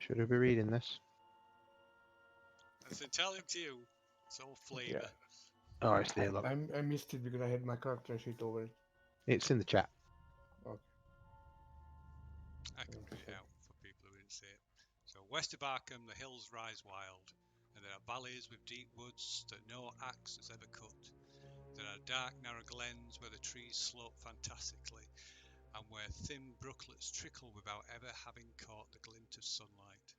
Should I be reading this? That's entirely up to you. It's all flavour. Yeah. Oh, it's there, look. I missed it because I had my character sheet over it. It's in the chat. Okay. I can read it out for people who didn't see it. So, west of Arkham, the hills rise wild, and there are valleys with deep woods that no axe has ever cut. There are dark, narrow glens where the trees slope fantastically, and where thin brooklets trickle without ever having caught the glint of sunlight.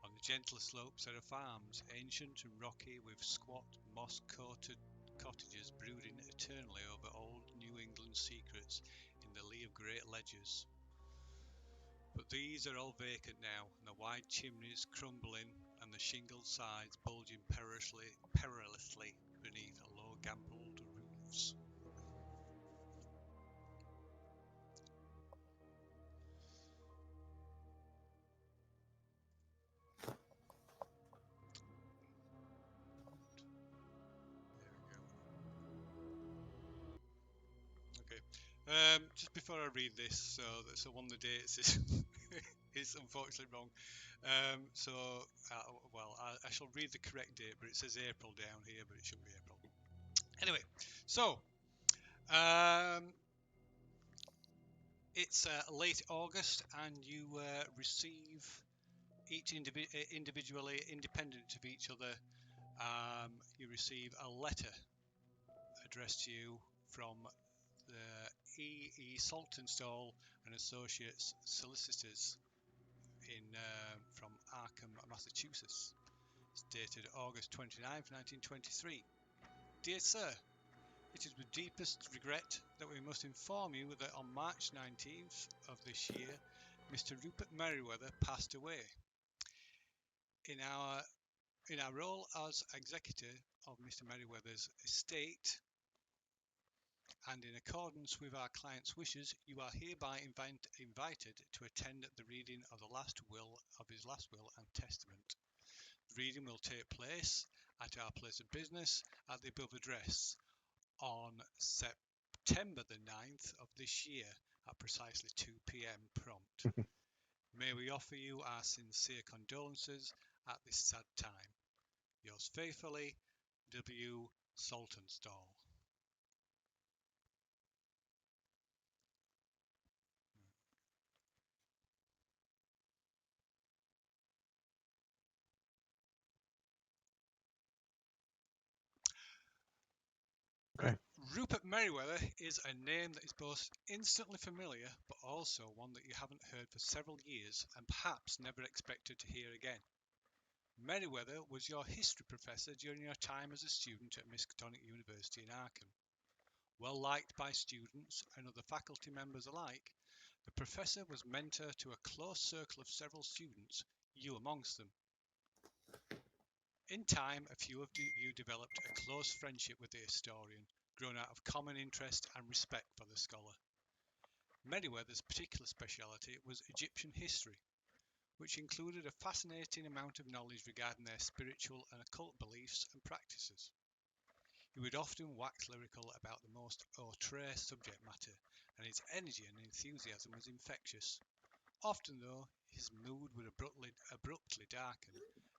On the gentler slopes there are farms, ancient and rocky, with squat, moss-coated cottages brooding eternally over old New England secrets in the lee of great ledgers. But these are all vacant now, and the wide chimneys crumbling, and the shingled sides bulging perilously beneath low gambreled roofs. Just before I read this, so one of the dates is is unfortunately wrong. I shall read the correct date, but it says April down here, but it shouldn't be April. Anyway, so it's late August, and you receive each individually, independent of each other. You receive a letter addressed to you from the E. Saltonstall and Associates Solicitors from Arkham, Massachusetts. It's dated August 29th, 1923. Dear Sir, it is with deepest regret that we must inform you that on March 19th of this year, Mr. Rupert Merriweather passed away. In our role as executor of Mr. Merriweather's estate, and in accordance with our client's wishes, you are hereby invited to attend the reading of his last will and testament. The reading will take place at our place of business at the above address on September the 9th of this year at precisely 2 p.m. prompt. May we offer you our sincere condolences at this sad time. Yours faithfully, W. Saltonstall. Okay. Rupert Merriweather is a name that is both instantly familiar, but also one that you haven't heard for several years and perhaps never expected to hear again. Merriweather was your history professor during your time as a student at Miskatonic University in Arkham. Well liked by students and other faculty members alike, the professor was mentor to a close circle of several students, you amongst them. In time, a few of you developed a close friendship with the historian, grown out of common interest and respect for the scholar. Merriweather's particular speciality was Egyptian history, which included a fascinating amount of knowledge regarding their spiritual and occult beliefs and practices. He would often wax lyrical about the most outre subject matter, and his energy and enthusiasm was infectious. Often, though, his mood would abruptly darken,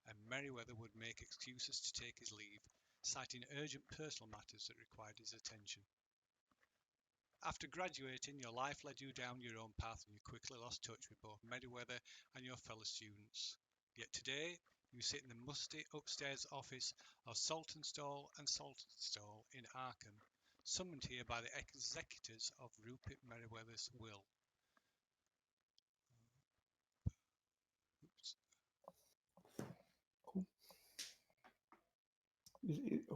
and Merriweather would make excuses to take his leave, citing urgent personal matters that required his attention. After graduating, your life led you down your own path, and you quickly lost touch with both Merriweather and your fellow students. Yet today, you sit in the musty upstairs office of Saltonstall and Saltonstall in Arkham, summoned here by the executors of Rupert Merriweather's will.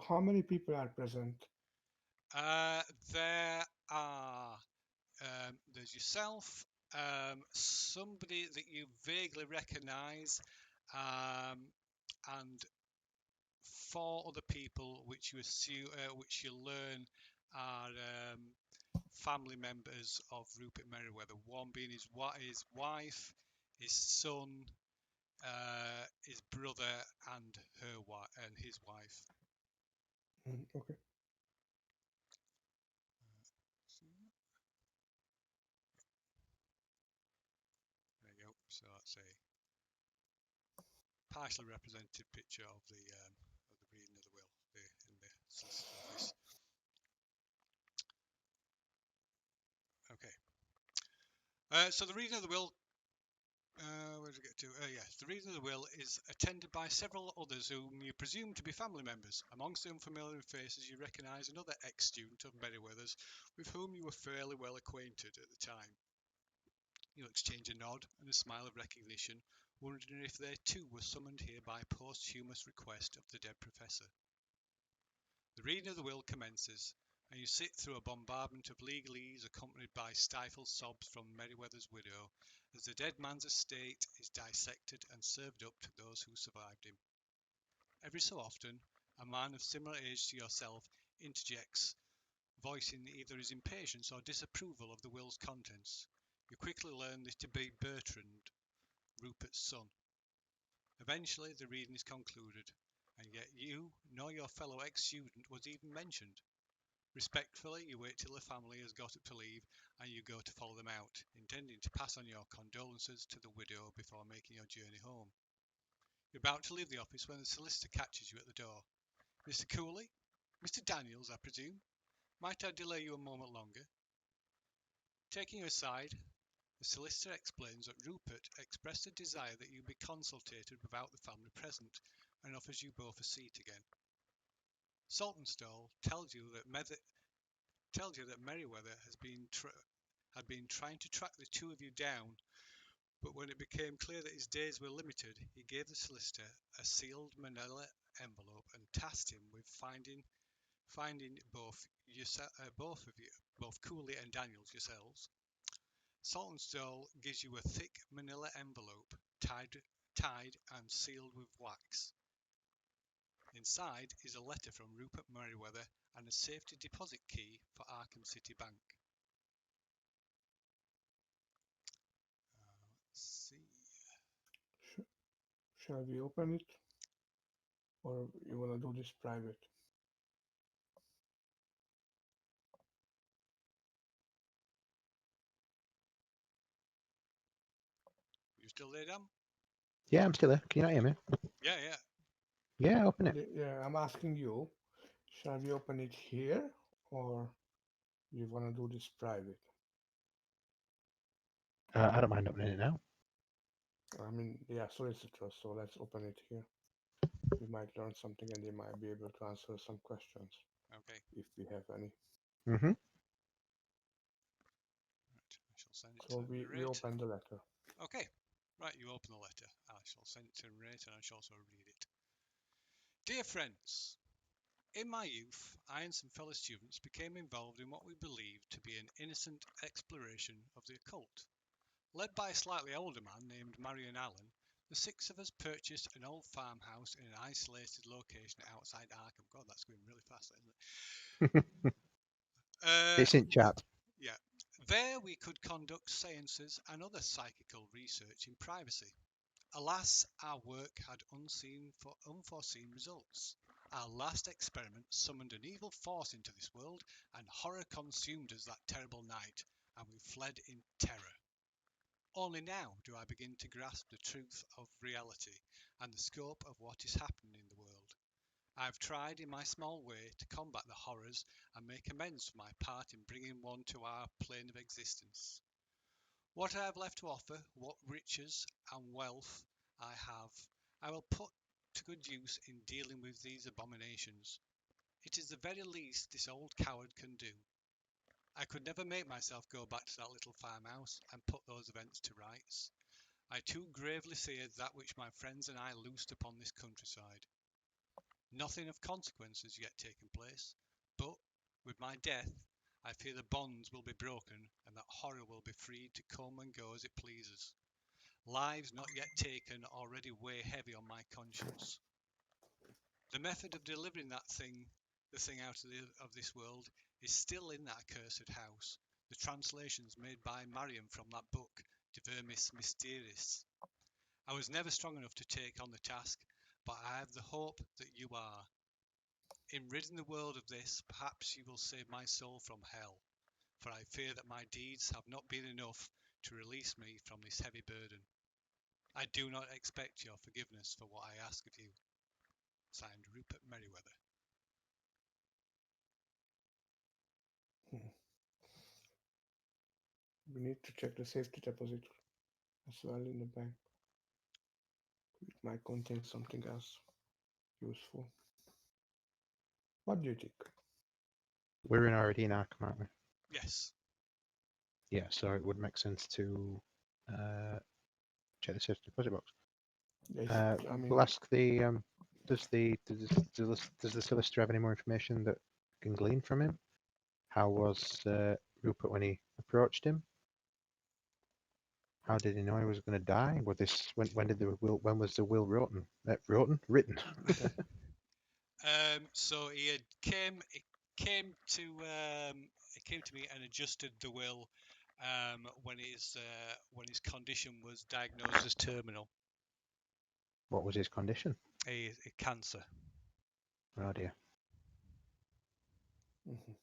How many people are present? There are there's yourself, somebody that you vaguely recognise, and 4 other people which which you learn are family members of Rupert Merriweather. One being his wife, his son, his brother, and his wife. Okay. There you go. So let's see. partially representative picture of the reading of the will in the solicitor's office. Okay. So the reading of the will. Where did I get to? Yes, the reading of the will is attended by several others whom you presume to be family members. Amongst the unfamiliar faces, you recognise another ex-student of Merryweather's with whom you were fairly well acquainted at the time. You exchange a nod and a smile of recognition, wondering if they too were summoned here by posthumous request of the dead professor. The reading of the will commences, and you sit through a bombardment of legalese accompanied by stifled sobs from Merryweather's widow, as the dead man's estate is dissected and served up to those who survived him. Every so often, a man of similar age to yourself interjects, voicing either his impatience or disapproval of the will's contents. You quickly learn this to be Bertrand, Rupert's son. Eventually, the reading is concluded, and yet you nor your fellow ex-student was even mentioned. Respectfully, you wait till the family has got up to leave, and you go to follow them out, intending to pass on your condolences to the widow before making your journey home. You're about to leave the office when the solicitor catches you at the door. "Mr. Cooley? Mr. Daniels, I presume? Might I delay you a moment longer?" Taking you aside, the solicitor explains that Rupert expressed a desire that you be consulted without the family present, and offers you both a seat again. Saltonstall tells you that Merryweather had been trying to track the two of you down, but when it became clear that his days were limited, he gave the solicitor a sealed manila envelope and tasked him with finding both of you, both Cooley and Daniels yourselves. Saltonstall gives you a thick manila envelope tied and sealed with wax. Inside is a letter from Rupert Merryweather and a safety deposit key for Arkham City Bank. Let's see. Shall we open it? Or you want to do this private? You still there, Dan? Yeah, I'm still there. Can you not hear me? Yeah. Yeah, open it. Yeah, I'm asking you, shall we open it here or you want to do this private? I don't mind opening it now. I mean, yeah, solicitor, so let's open it here. We might learn something and they might be able to answer some questions Okay. if we have any. Mm-hmm. Right. I shall send it So to we narrate. open the letter. Okay. Right, you open the letter. I shall send it to narrate and I shall also read it. Dear friends, in my youth, I and some fellow students became involved in what we believed to be an innocent exploration of the occult. Led by a slightly older man named Marion Allen, the six of us purchased an old farmhouse in an isolated location outside Arkham. God, that's going really fast, isn't it? It's in chat. Yeah. There we could conduct seances and other psychical research in privacy. Alas, our work had unforeseen results. Our last experiment summoned an evil force into this world, and horror consumed us that terrible night, and we fled in terror. Only now do I begin to grasp the truth of reality and the scope of what is happening in the world. I have tried in my small way to combat the horrors and make amends for my part in bringing one to our plane of existence. What I have left to offer, what riches and wealth I have, I will put to good use in dealing with these abominations. It is the very least this old coward can do. I could never make myself go back to that little farmhouse and put those events to rights. I too gravely fear that which my friends and I loosed upon this countryside. Nothing of consequence has yet taken place, but with my death I fear the bonds will be broken and that horror will be free to come and go as it pleases. Lives not yet taken already weigh heavy on my conscience. The method of delivering the thing out of this world, is still in that accursed house. The translations made by Mariam from that book, De Vermis Mysteris. I was never strong enough to take on the task, but I have the hope that you are. In ridding the world of this, perhaps you will save my soul from hell, for I fear that my deeds have not been enough to release me from this heavy burden. I do not expect your forgiveness for what I ask of you. Signed, Rupert Merriweather. We need to check the safety deposit as well in the bank. It might contain something else useful. What do you think? We're already in Arkham, aren't we? Yes. Yeah, so it would make sense to check the safety deposit box. Yes, I mean, We'll ask the does the solicitor have any more information that can glean from him? How was Rupert when he approached him? How did he know he was going to die? Was this when did the will? When was the will written? Written. written. So he had came to he came to me and adjusted the will when his condition was diagnosed as terminal, What was his condition? a cancer. Oh dear. Mhm.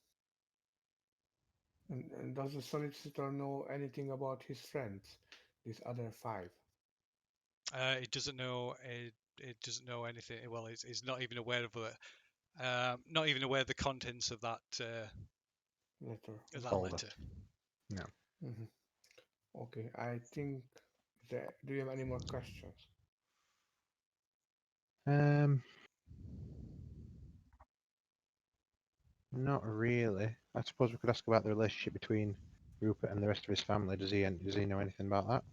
And does the solicitor know anything about his friends, these other five? It doesn't know. It doesn't know anything. Well, it's not even aware of it. Not even aware of the contents of that Letter. Folder. letter. No. Hmm. Okay, I think that. Do you have any more questions? Not really. I suppose we could ask about the relationship between Rupert and the rest of his family. Does he know anything about that?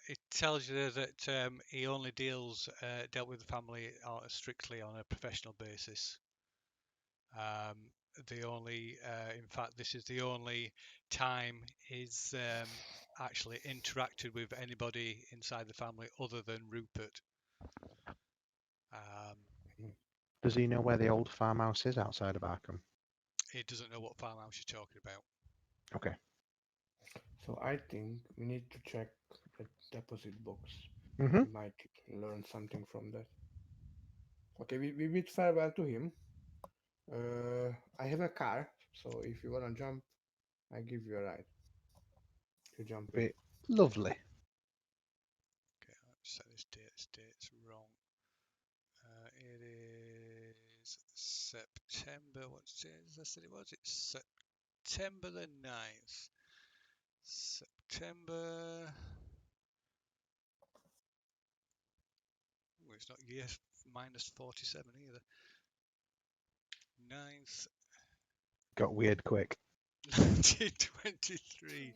It tells you that he only dealt with the family strictly on a professional basis. In fact, this is the only time he's actually interacted with anybody inside the family other than Rupert. Does he know where the old farmhouse is outside of Arkham? He doesn't know what farmhouse you're talking about. Okay. So I think we need to check the deposit box. Mm-hmm. We might learn something from that. Okay, we bid farewell to him. I have a car, so if you wanna jump, I give you a ride. You jump in. Lovely. Okay, let's set this date. This date's wrong. It is September. What day did I say it was? It's September the 9th. September. It's not year minus 47 either. 9th, Got weird quick. 1923.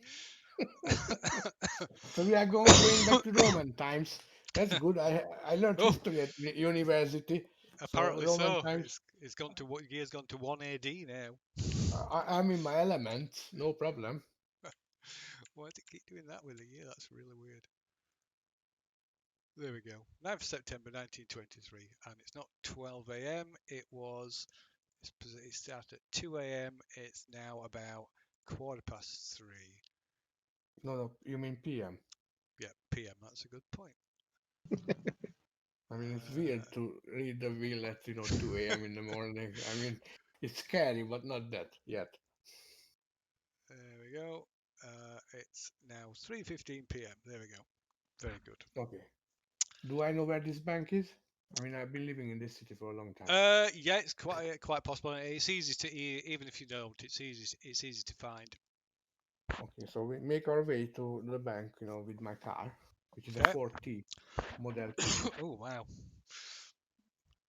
So we are going back to Roman times. That's good. I learned Oh, history at university. So apparently Roman so. times, It's gone to what year's gone to 1 AD now. I'm in my element. No problem. Why do they keep doing that with a year? That's really weird. There we go. 9th September 1923, and it's not 12 a.m. It started at 2 a.m. It's now about 3:15. No, you mean PM. Yeah, p.m. That's a good point. I mean, it's Uh, weird to read the wheel at 2 a.m. in the morning. I mean, it's scary, but not that yet. There we go. It's now 3:15 p.m. There we go. Very good. Okay. Do I know where this bank is? I mean, I've been living in this city for a long time. Yeah, it's quite possible. It's easy to even if you don't, it's easy to find. Okay, so we make our way to the bank, with my car, which is a Okay. 4T Model T. Oh wow.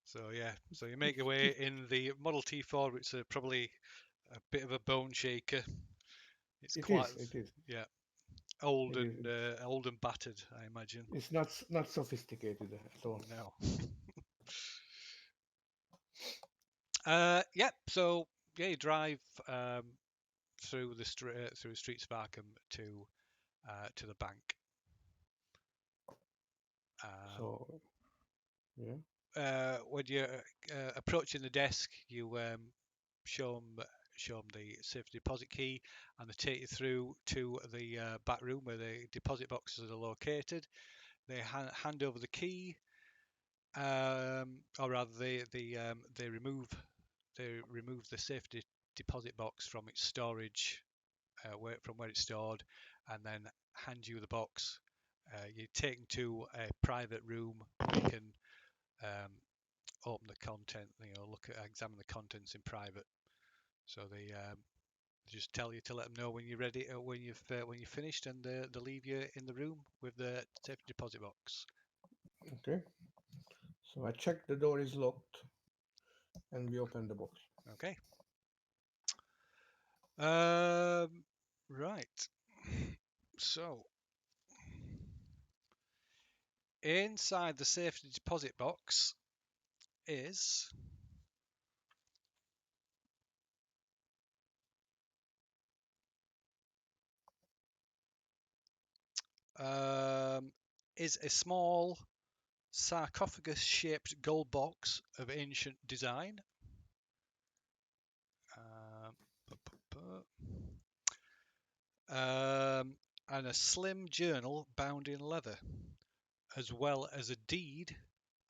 So yeah, so you make It's, your way it's, in the Model T4, which is probably a bit of a bone shaker. It's it quite is, it is, yeah old it is. and old and battered, I imagine. It's not sophisticated at all. No. Yeah. So yeah, you drive through the streets of Arkham to the bank. So, yeah. When you're approaching the desk, you show them the safe deposit key, and they take you through to the back room where the deposit boxes are located. They hand over the key, or rather, they remove the safety deposit box from its storage, from where it's stored, and then hand you the box. You're taken to a private room. You can open the content, examine the contents in private. So they just tell you to let them know when you're ready, when you've finished, and they leave you in the room with the safe deposit box. Okay. So I check the door is locked, and we open the box. Okay. Right. So inside the safety deposit box is a small sarcophagus-shaped gold box of ancient design. And a slim journal bound in leather, as well as a deed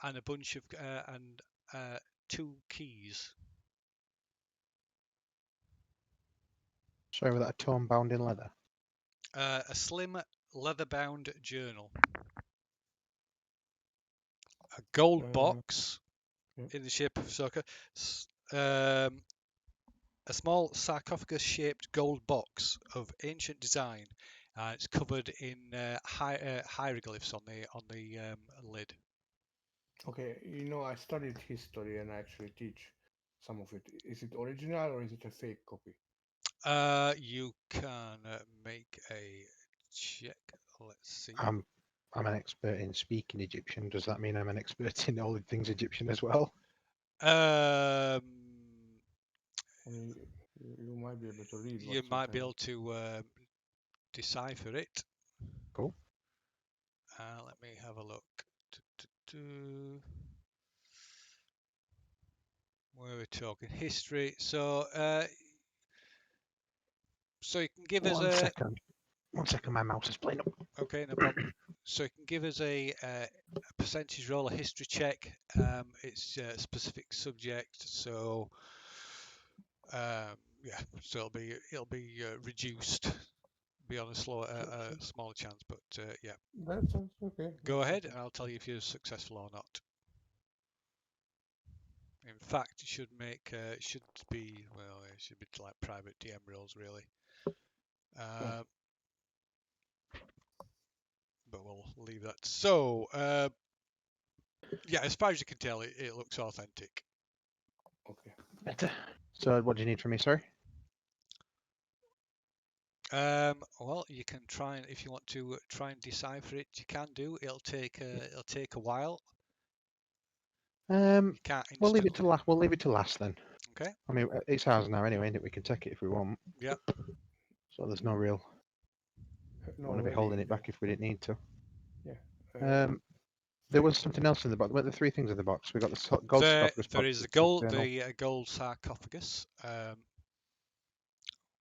and a bunch of two keys. Sorry, with that tome bound in leather. A slim leather-bound journal. A gold box yeah. in the shape of a small sarcophagus-shaped gold box of ancient design. It's covered in hieroglyphs on the lid. Okay, I studied history and I actually teach some of it. Is it original or is it a fake copy? You can make a check. Let's see. I'm an expert in speaking Egyptian. Does that mean I'm an expert in all things Egyptian as well? I mean, you might be able to read You what's might be written. able to decipher it. Cool. Let me have a look. Where are we talking? History. So you can give us One a... second. 1 second, my mouse is playing up. Okay, no problem. So you can give us a percentage roll, a history check. It's a specific subject, so yeah, so it'll be reduced, be on a Sure. smaller chance, but yeah. That sounds okay. Go That's ahead, okay. and I'll tell you if you're successful or not. In fact, it should make it should be like private DM rolls really. But we'll leave that. So yeah, as far as you can tell, it looks authentic. Okay. Better. So what do you need from me, sorry? Well, you can try and if you want to try and decipher it, you can do. It'll take a while. You can't We'll leave it instantly. to last. We'll leave it to last then. Okay. I mean, it's ours now anyway, and we can take it if we want. Yeah. So there's no real No, one of it holding it back if we didn't need to. Yeah. There was something else in the box. What are the three things in the box? We got the gold sarcophagus There box. is the gold sarcophagus,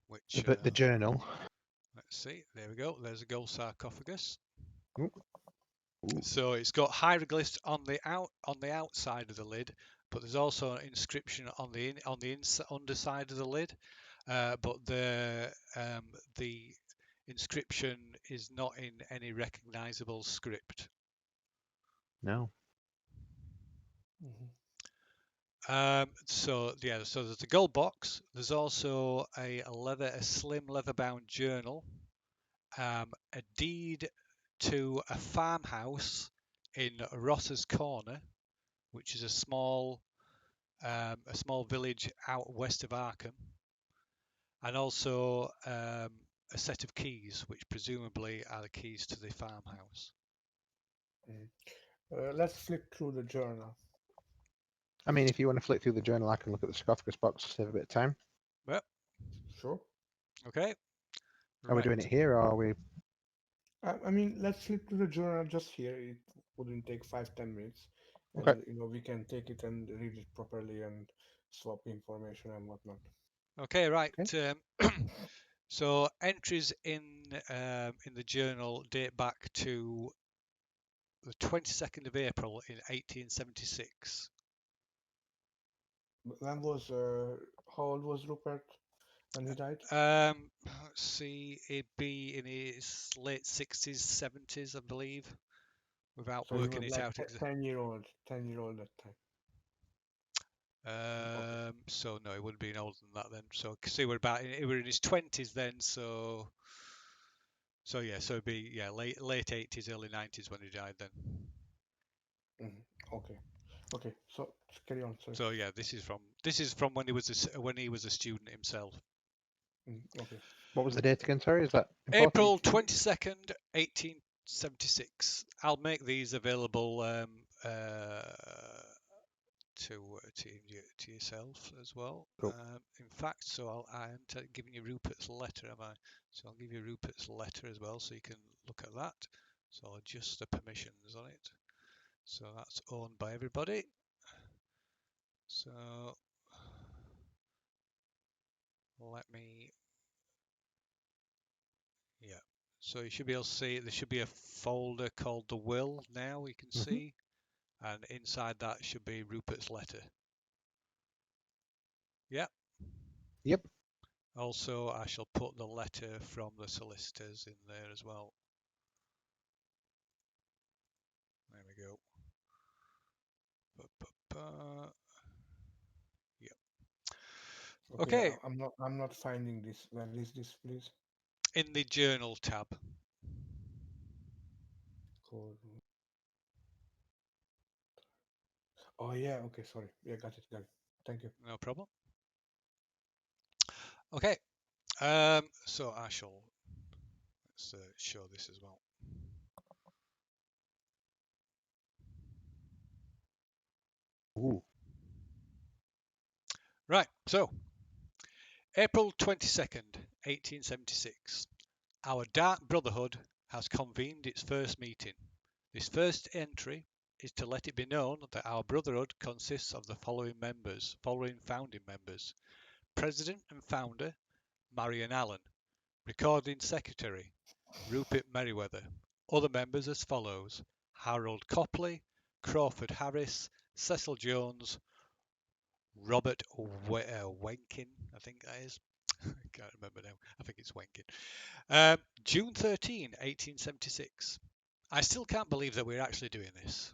which the journal. let's see. There we go. There's a gold sarcophagus. Ooh. So it's got hieroglyphs on the outside of the lid, but there's also an inscription on the underside of the lid. But the inscription is not in any recognizable script. No. So there's a gold box. There's also a slim leather-bound journal, a deed to a farmhouse in Ross's Corner, which is a small village out west of Arkham, and also a set of keys, which presumably are the keys to the farmhouse. Let's flip through the journal. I mean, if you want to flick through the journal, I can look at the sarcophagus box to save a bit of time. Yep. Sure. Okay. Are we doing it here, or are we? I mean, let's flip through the journal just here. It wouldn't take 5-10 minutes, and Okay. we can take it and read it properly and swap information and whatnot. Okay. Right. Okay. So entries in the journal date back to the 22nd of April in 1876. When was how old was Rupert? when he died? Let's see, he'd be in his late 60s, 70s, I believe, without So he working was it like out. 10-year-old that time. Okay. So no, he wouldn't have been older than that then. So see, we're in his 20s then. So yeah, so it'd be late 80s, early 90s when he died then. Okay. Okay. So carry on. Sorry. So yeah, this is from when he was a student himself. Okay. What was the date again? Sorry, is that important? April 22nd, 1876. I'll make these available to yourself as well. Cool. In fact, so I am giving you Rupert's letter, am I? So I'll give you Rupert's letter as well, so you can look at that. So I'll adjust the permissions on it. So that's owned by everybody. So let me, yeah. So you should be able to see there should be a folder called the will now. You can see, and inside that should be Rupert's letter. Yeah. Yep. Also, I shall put the letter from the solicitors in there as well. There we go. Yep. Okay. I'm not finding this. Where is this, please? In the journal tab. Code. Oh yeah. Okay. Sorry. Yeah. Got it. Thank you. No problem. Okay. So I shall let's show this as well. Ooh. Right. So April 22nd, 1876. Our Dark Brotherhood has convened its first meeting. This first entry is to let it be known that our Brotherhood consists of the following founding members. President and founder, Marion Allen. Recording secretary, Rupert Merriweather. Other members as follows: Harold Copley, Crawford Harris, Cecil Jones, Robert Wenkin, I think that is. I can't remember now. I think it's Wenkin. June 13, 1876. I still can't believe that we're actually doing this.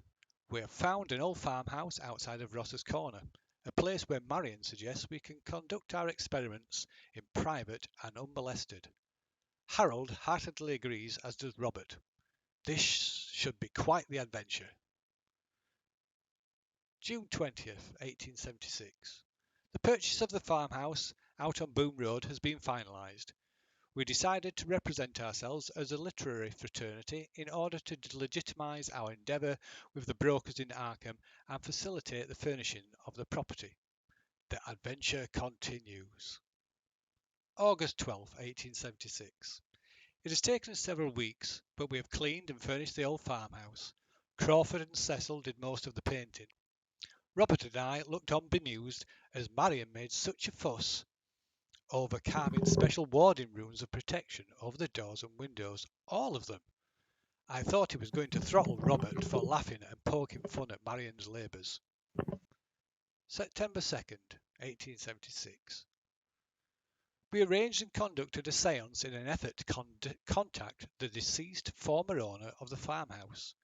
We have found an old farmhouse outside of Ross's Corner, a place where Marion suggests we can conduct our experiments in private and unmolested. Harold heartily agrees, as does Robert. This should be quite the adventure. June 20th, 1876. The purchase of the farmhouse out on Boom Road has been finalised. We decided to represent ourselves as a literary fraternity in order to legitimise our endeavour with the brokers in Arkham and facilitate the furnishing of the property. The adventure continues. August 12, 1876. It has taken us several weeks, but we have cleaned and furnished the old farmhouse. Crawford and Cecil did most of the painting. Robert and I looked on bemused as Marion made such a fuss over carving special warding runes of protection over the doors and windows, all of them. I thought he was going to throttle Robert for laughing and poking fun at Marion's labours. September 2nd, 1876. We arranged and conducted a séance in an effort to contact the deceased former owner of the farmhouse.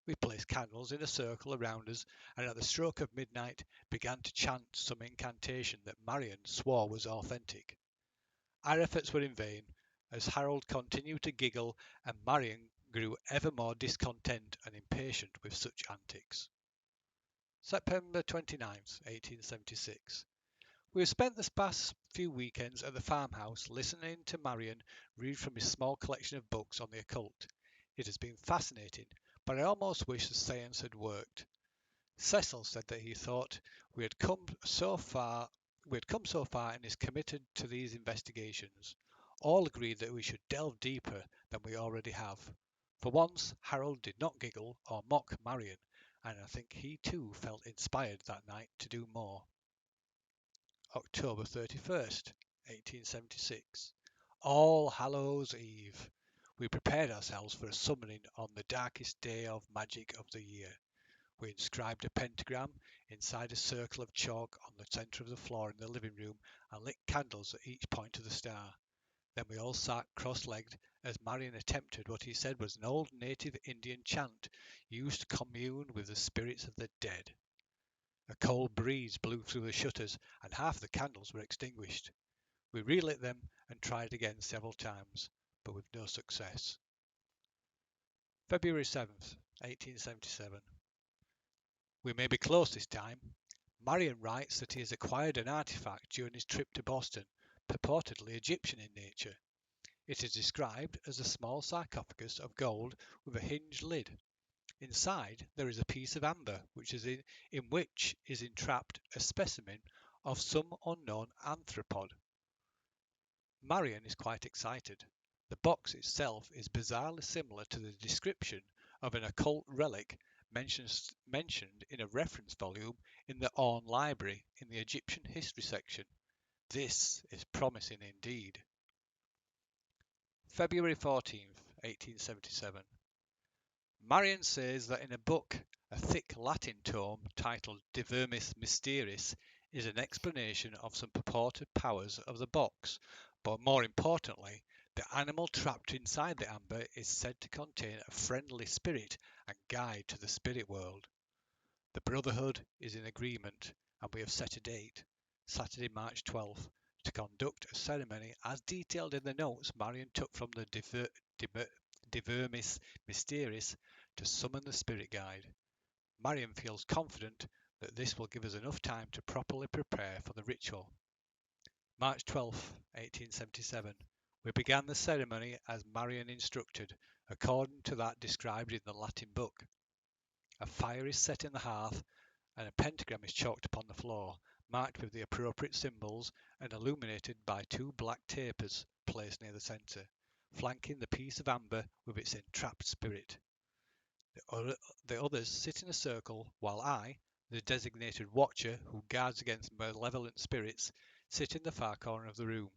We placed candles in a circle around us and at the stroke of midnight began to chant some incantation that Marion swore was authentic. Our efforts were in vain, as Harold continued to giggle and Marion grew ever more discontent and impatient with such antics. September 29th, 1876. We have spent the past few weekends at the farmhouse listening to Marion read from his small collection of books on the occult. It has been fascinating, but I almost wish the seance had worked. Cecil said that he thought we had come so far and is committed to these investigations. All agreed that we should delve deeper than we already have. For once, Harold did not giggle or mock Marion, and I think he too felt inspired that night to do more. October 31st, 1876. All Hallows Eve. We prepared ourselves for a summoning on the darkest day of magic of the year. We inscribed a pentagram inside a circle of chalk on the centre of the floor in the living room and lit candles at each point of the star. Then we all sat cross-legged as Marion attempted what he said was an old native Indian chant used to commune with the spirits of the dead. A cold breeze blew through the shutters and half the candles were extinguished. We relit them and tried again several times, but with no success. February 7th, 1877. We may be close this time. Marion writes that he has acquired an artifact during his trip to Boston, purportedly Egyptian in nature. It is described as a small sarcophagus of gold with a hinged lid. Inside there is a piece of amber in which is entrapped a specimen of some unknown arthropod. Marion is quite excited. The box itself is bizarrely similar to the description of an occult relic mentioned in a reference volume in the Orne Library in the Egyptian history section. This is promising indeed. February 14th, 1877. Marion says that in a book, a thick Latin tome titled De Vermis Mysteris, is an explanation of some purported powers of the box, but more importantly, the animal trapped inside the amber is said to contain a friendly spirit and guide to the spirit world. The Brotherhood is in agreement, and we have set a date, Saturday, March 12th, to conduct a ceremony as detailed in the notes Marion took from the De Vermis Mysteris to summon the spirit guide. Marion feels confident that this will give us enough time to properly prepare for the ritual. March 12th, 1877. We began the ceremony as Marion instructed, according to that described in the Latin book. A fire is set in the hearth, and a pentagram is chalked upon the floor, marked with the appropriate symbols and illuminated by two black tapers placed near the centre, flanking the piece of amber with its entrapped spirit. The others sit in a circle, while I, the designated watcher who guards against malevolent spirits, sit in the far corner of the room.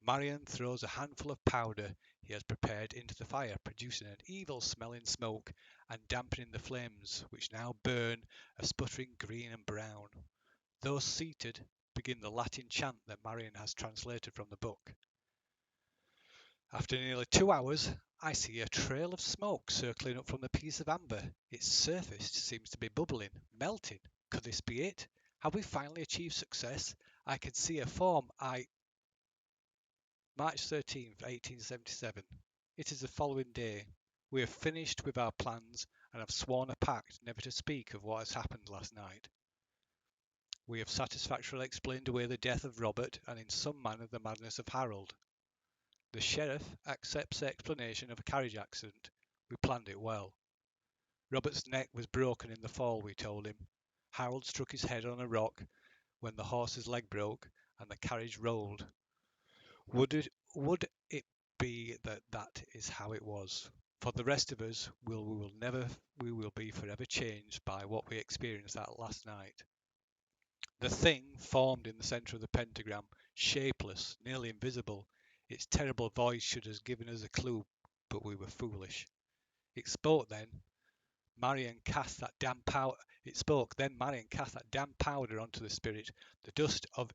Marion throws a handful of powder he has prepared into the fire, producing an evil-smelling smoke and dampening the flames, which now burn a sputtering green and brown. Those seated begin the Latin chant that Marion has translated from the book. After nearly 2 hours, I see a trail of smoke circling up from the piece of amber. Its surface seems to be bubbling, melting. Could this be it? Have we finally achieved success? I can see a form. March 13th, 1877. It is the following day. We have finished with our plans and have sworn a pact never to speak of what has happened last night. We have satisfactorily explained away the death of Robert and in some manner the madness of Harold. The sheriff accepts the explanation of a carriage accident. We planned it well. Robert's neck was broken in the fall, we told him. Harold struck his head on a rock when the horse's leg broke and the carriage rolled. Would it be that is how it was? For the rest of us, we will be forever changed by what we experienced that last night. The thing formed in the centre of the pentagram, shapeless, nearly invisible. Its terrible voice should have given us a clue, but we were foolish. It spoke then. Marion cast that damn powder. It spoke then. Marion cast that damn powder onto the spirit, the dust of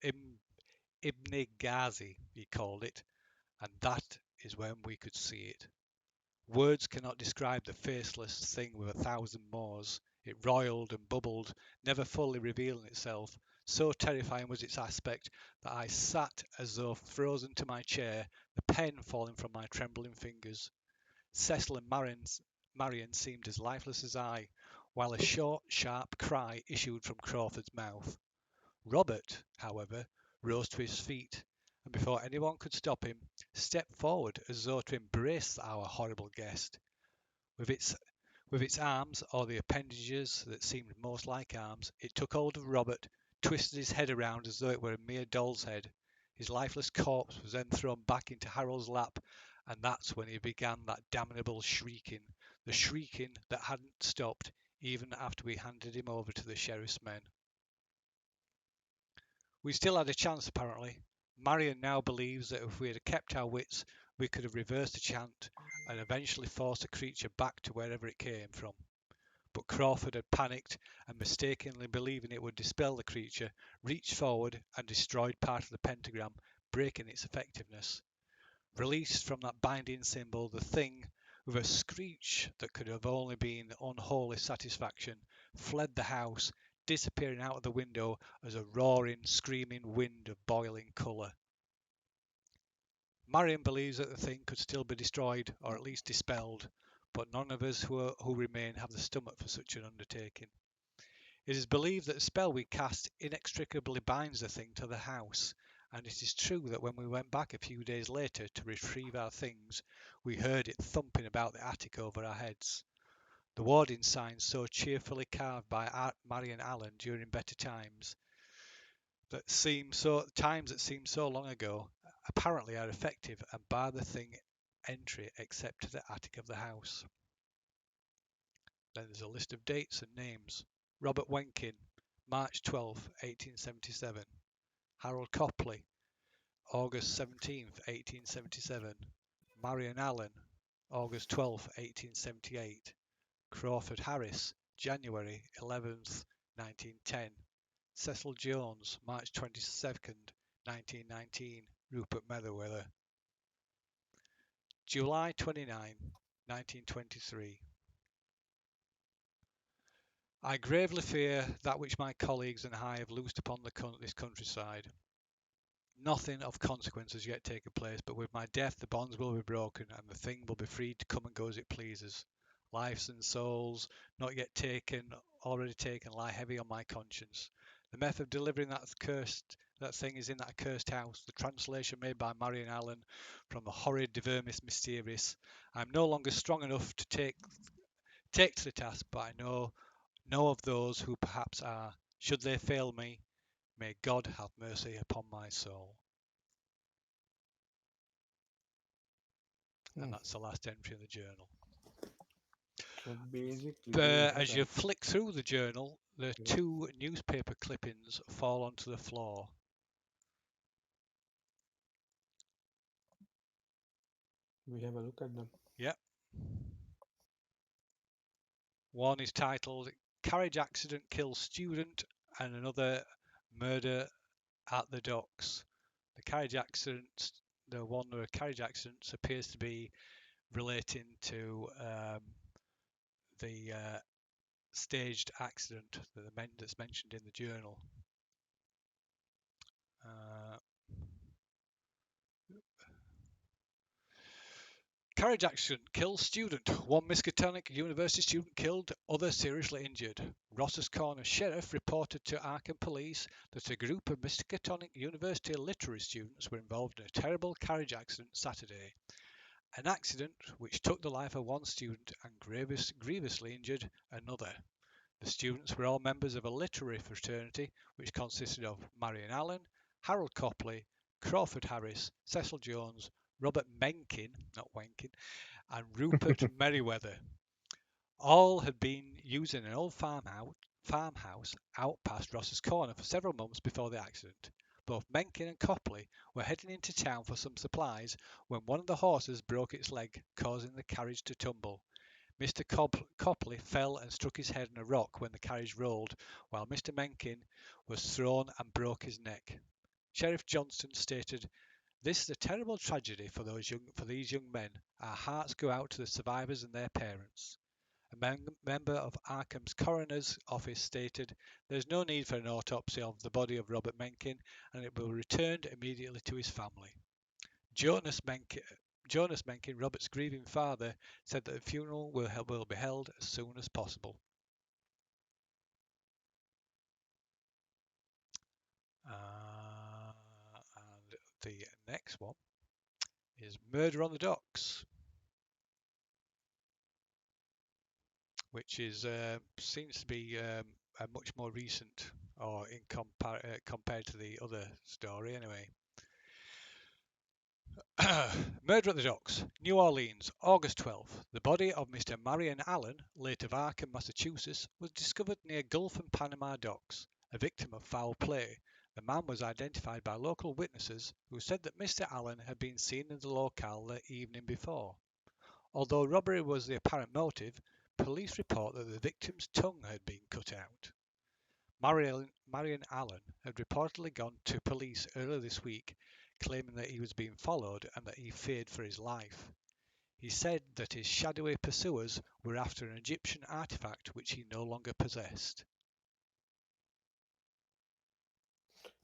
Ibn Ghazi, he called it, and that is when we could see it. Words cannot describe the faceless thing with 1,000 mores. It roiled and bubbled, never fully revealing itself. So terrifying was its aspect that I sat as though frozen to my chair, the pen falling from my trembling fingers. Cecil and Marion seemed as lifeless as I, while a short, sharp cry issued from Crawford's mouth. Robert, however, rose to his feet, and before anyone could stop him, stepped forward as though to embrace our horrible guest. With its arms, or the appendages that seemed most like arms, it took hold of Robert, twisted his head around as though it were a mere doll's head. His lifeless corpse was then thrown back into Harold's lap, and that's when he began that damnable shrieking, the shrieking that hadn't stopped even after we handed him over to the sheriff's men. We still had a chance, apparently. Marion now believes that if we had kept our wits, we could have reversed the chant and eventually forced the creature back to wherever it came from. but Crawford had panicked and, mistakenly believing it would dispel the creature, reached forward and destroyed part of the pentagram, breaking its effectiveness. Released from that binding symbol, the thing, with a screech that could have only been unholy satisfaction, fled the house, disappearing out of the window as a roaring, screaming wind of boiling colour. Marion believes that the thing could still be destroyed, or at least dispelled, but none of us who remain have the stomach for such an undertaking. It is believed that the spell we cast inextricably binds the thing to the house, and it is true that when we went back a few days later to retrieve our things, we heard it thumping about the attic over our heads. The warding signs so cheerfully carved by Marion Allen during better times that seem so long ago apparently are effective and bar the thing entry except to the attic of the house. Then there's a list of dates and names. Robert Wenkin, March 12, 1877. Harold Copley, August 17, 1877. Marion Allen, August 12, 1878. Crawford Harris, January 11th, 1910. Cecil Jones, March 22nd, 1919. Rupert Merriweather. July 29, 1923. I gravely fear that which my colleagues and I have loosed upon this countryside. Nothing of consequence has yet taken place, but with my death the bonds will be broken, and the thing will be free to come and go as it pleases. Lives and souls not yet taken, already taken, lie heavy on my conscience. The method of delivering that thing is in that accursed house. The translation made by Marion Allen from the horrid Vermis Mysterious. I am no longer strong enough to take to the task, but I know of those who perhaps are. Should they fail me, may God have mercy upon my soul. And that's the last entry in the journal. So basically, As you flick through the journal, the two newspaper clippings fall onto the floor. We have a look at them. Yep. One is titled "Carriage Accident Kills Student," and another "Murder at the Docks." The one with a carriage accident appears to be relating to the staged accident that's mentioned in the journal. Carriage accident kills student. One Miskatonic University student killed, other seriously injured. Ross's Corner Sheriff reported to Arkham Police that a group of Miskatonic University literary students were involved in a terrible carriage accident Saturday. An accident which took the life of one student and grievously injured another. The students were all members of a literary fraternity which consisted of Marion Allen, Harold Copley, Crawford Harris, Cecil Jones, Robert Mencken, not Wenkin, and Rupert Merriweather. All had been using an old farmhouse out past Ross's Corner for several months before the accident. Both Mencken and Copley were heading into town for some supplies when one of the horses broke its leg, causing the carriage to tumble. Mr. Copley fell and struck his head on a rock when the carriage rolled, while Mr. Mencken was thrown and broke his neck. Sheriff Johnston stated, "This is a terrible tragedy for these young men. Our hearts go out to the survivors and their parents." A member of Arkham's coroner's office stated, "There is no need for an autopsy of the body of Robert Mencken, and it will be returned immediately to his family." Jonas Mencken, Robert's grieving father, said that the funeral will be held as soon as possible. And the next one is Murder on the Docks, which is seems to be a much more recent, or in compared to the other story anyway. Murder at the Docks, New Orleans, August 12th. The body of Mr. Marion Allen, late of Arkham, Massachusetts, was discovered near Gulf and Panama docks, a victim of foul play. The man was identified by local witnesses who said that Mr. Allen had been seen in the locale the evening before. Although robbery was the apparent motive, police report that the victim's tongue had been cut out. Marion Allen had reportedly gone to police earlier this week claiming that he was being followed and that he feared for his life. He said that his shadowy pursuers were after an Egyptian artifact which he no longer possessed.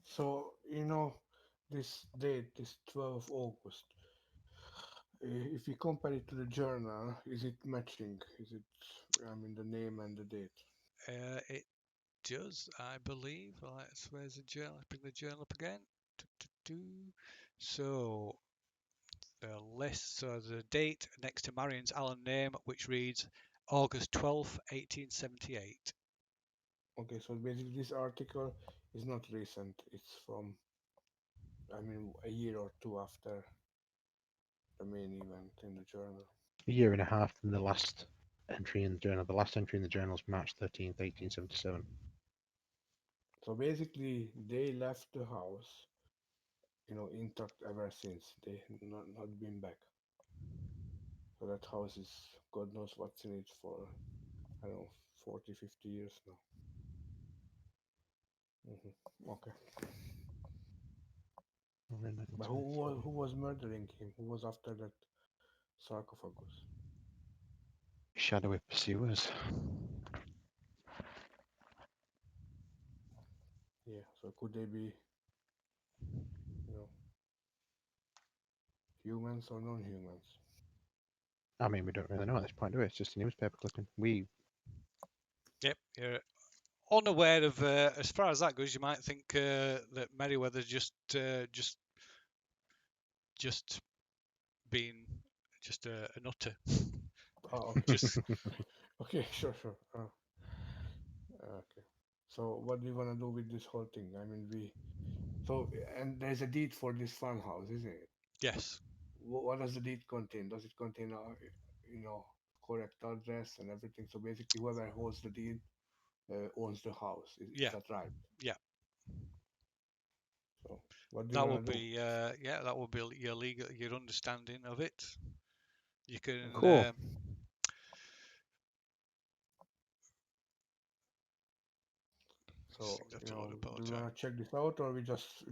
So, this date, this 12th of August, if we compare it to the journal, is it matching? Is it, the name and the date? It does, I believe. Where's the journal? Let's bring the journal up again. So, the list, so the date next to Marion's Allen name, which reads August 12th, 1878. Okay, so basically this article is not recent. It's from, a year or two after the main event in the journal. A year and a half from the last entry in the journal. The last entry in the journal is March 13th, 1877. So basically, they left the house, intact ever since. They not been back. So that house is, God knows what's in it for, I don't know, 40, 50 years now. Okay. But who was murdering him? Who was after that sarcophagus? Shadowy pursuers. Yeah, so could they be, humans or non-humans? I mean, we don't really know at this point, do we? It's just a newspaper clipping. Yep, you're unaware of, as far as that goes, you might think that Merryweather's just been just a nutter. Oh, okay. Just Okay, sure. Okay. So what do you want to do with this whole thing? And there's a deed for this farmhouse, isn't it? yes, What does the deed contain? Does it contain you know, correct address and everything? So basically, whoever holds the deed owns the house. Is yeah, that right? yeah. So what do you That want would to do? be that would be your understanding of it. You can Cool. So, things have to load up all do the you time. want to check this out, or we just,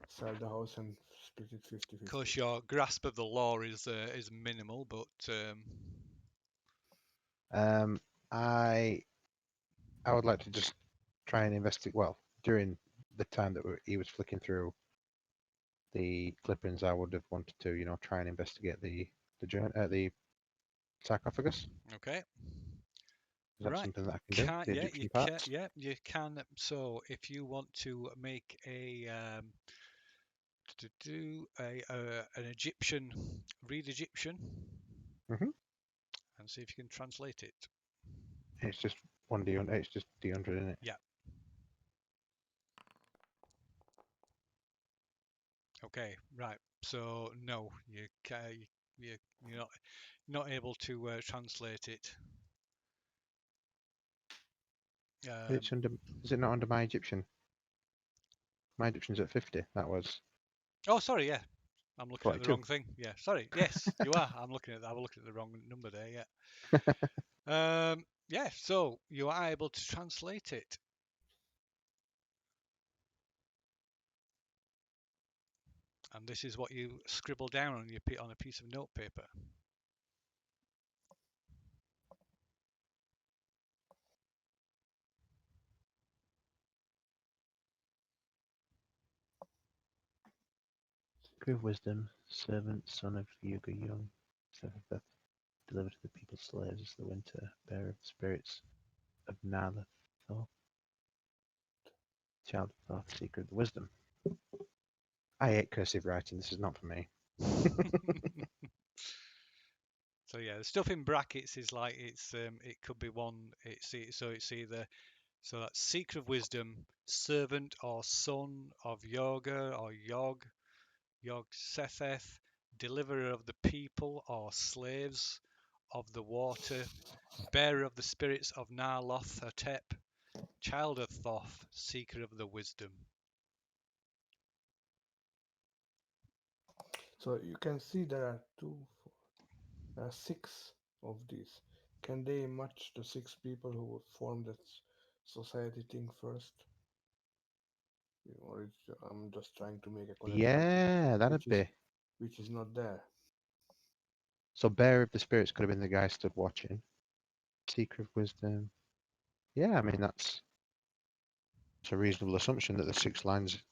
sell the house and split it Of 50-50? course, your grasp of the law is minimal, but I I would like to just try and investigate. Well, during the time that he was flicking through the clippings, I would have wanted to, try and investigate the sarcophagus. okay, Is that right. something that I can do? The You Egyptian can, parts. yeah, you can. So, if you want to make to do an Egyptian, read Egyptian, hmm and see if you can translate it. It's just one D. It's just D100 in it. Yeah. Okay. Right. So no, you're not able to translate it. It's under. Is it not under my Egyptian? My Egyptian's at 50. That was Oh, sorry. Yeah, I'm looking at the 42. wrong thing. Yeah, sorry. Yes, you are. I'm looking at the wrong number there. Yeah. Yeah. So you are able to translate it. And this is what you scribble down on a piece of notepaper. Secret of wisdom, servant, son of Yuga Young, seventh, delivered to the people's slaves as the winter, bearer of the spirits of Nala, child of Thoth, seeker of the wisdom. I hate cursive writing. This is not for me. So yeah, the stuff in brackets is like it could be one. It's either so that's seeker of wisdom, servant or son of Yoga or Yog Setheth, deliverer of the people or slaves of the water, bearer of the spirits of Narloth Atep, child of Thoth, seeker of the wisdom. So you can see there are there are 6 of these. Can they match the six people who formed that society thing first? Or I'm just trying to make a connection, Yeah, that'd which is be. which is not there. So Bear of the Spirits could have been the guy stood watching. Seeker of Wisdom. Yeah, I mean it's a reasonable assumption that the six lines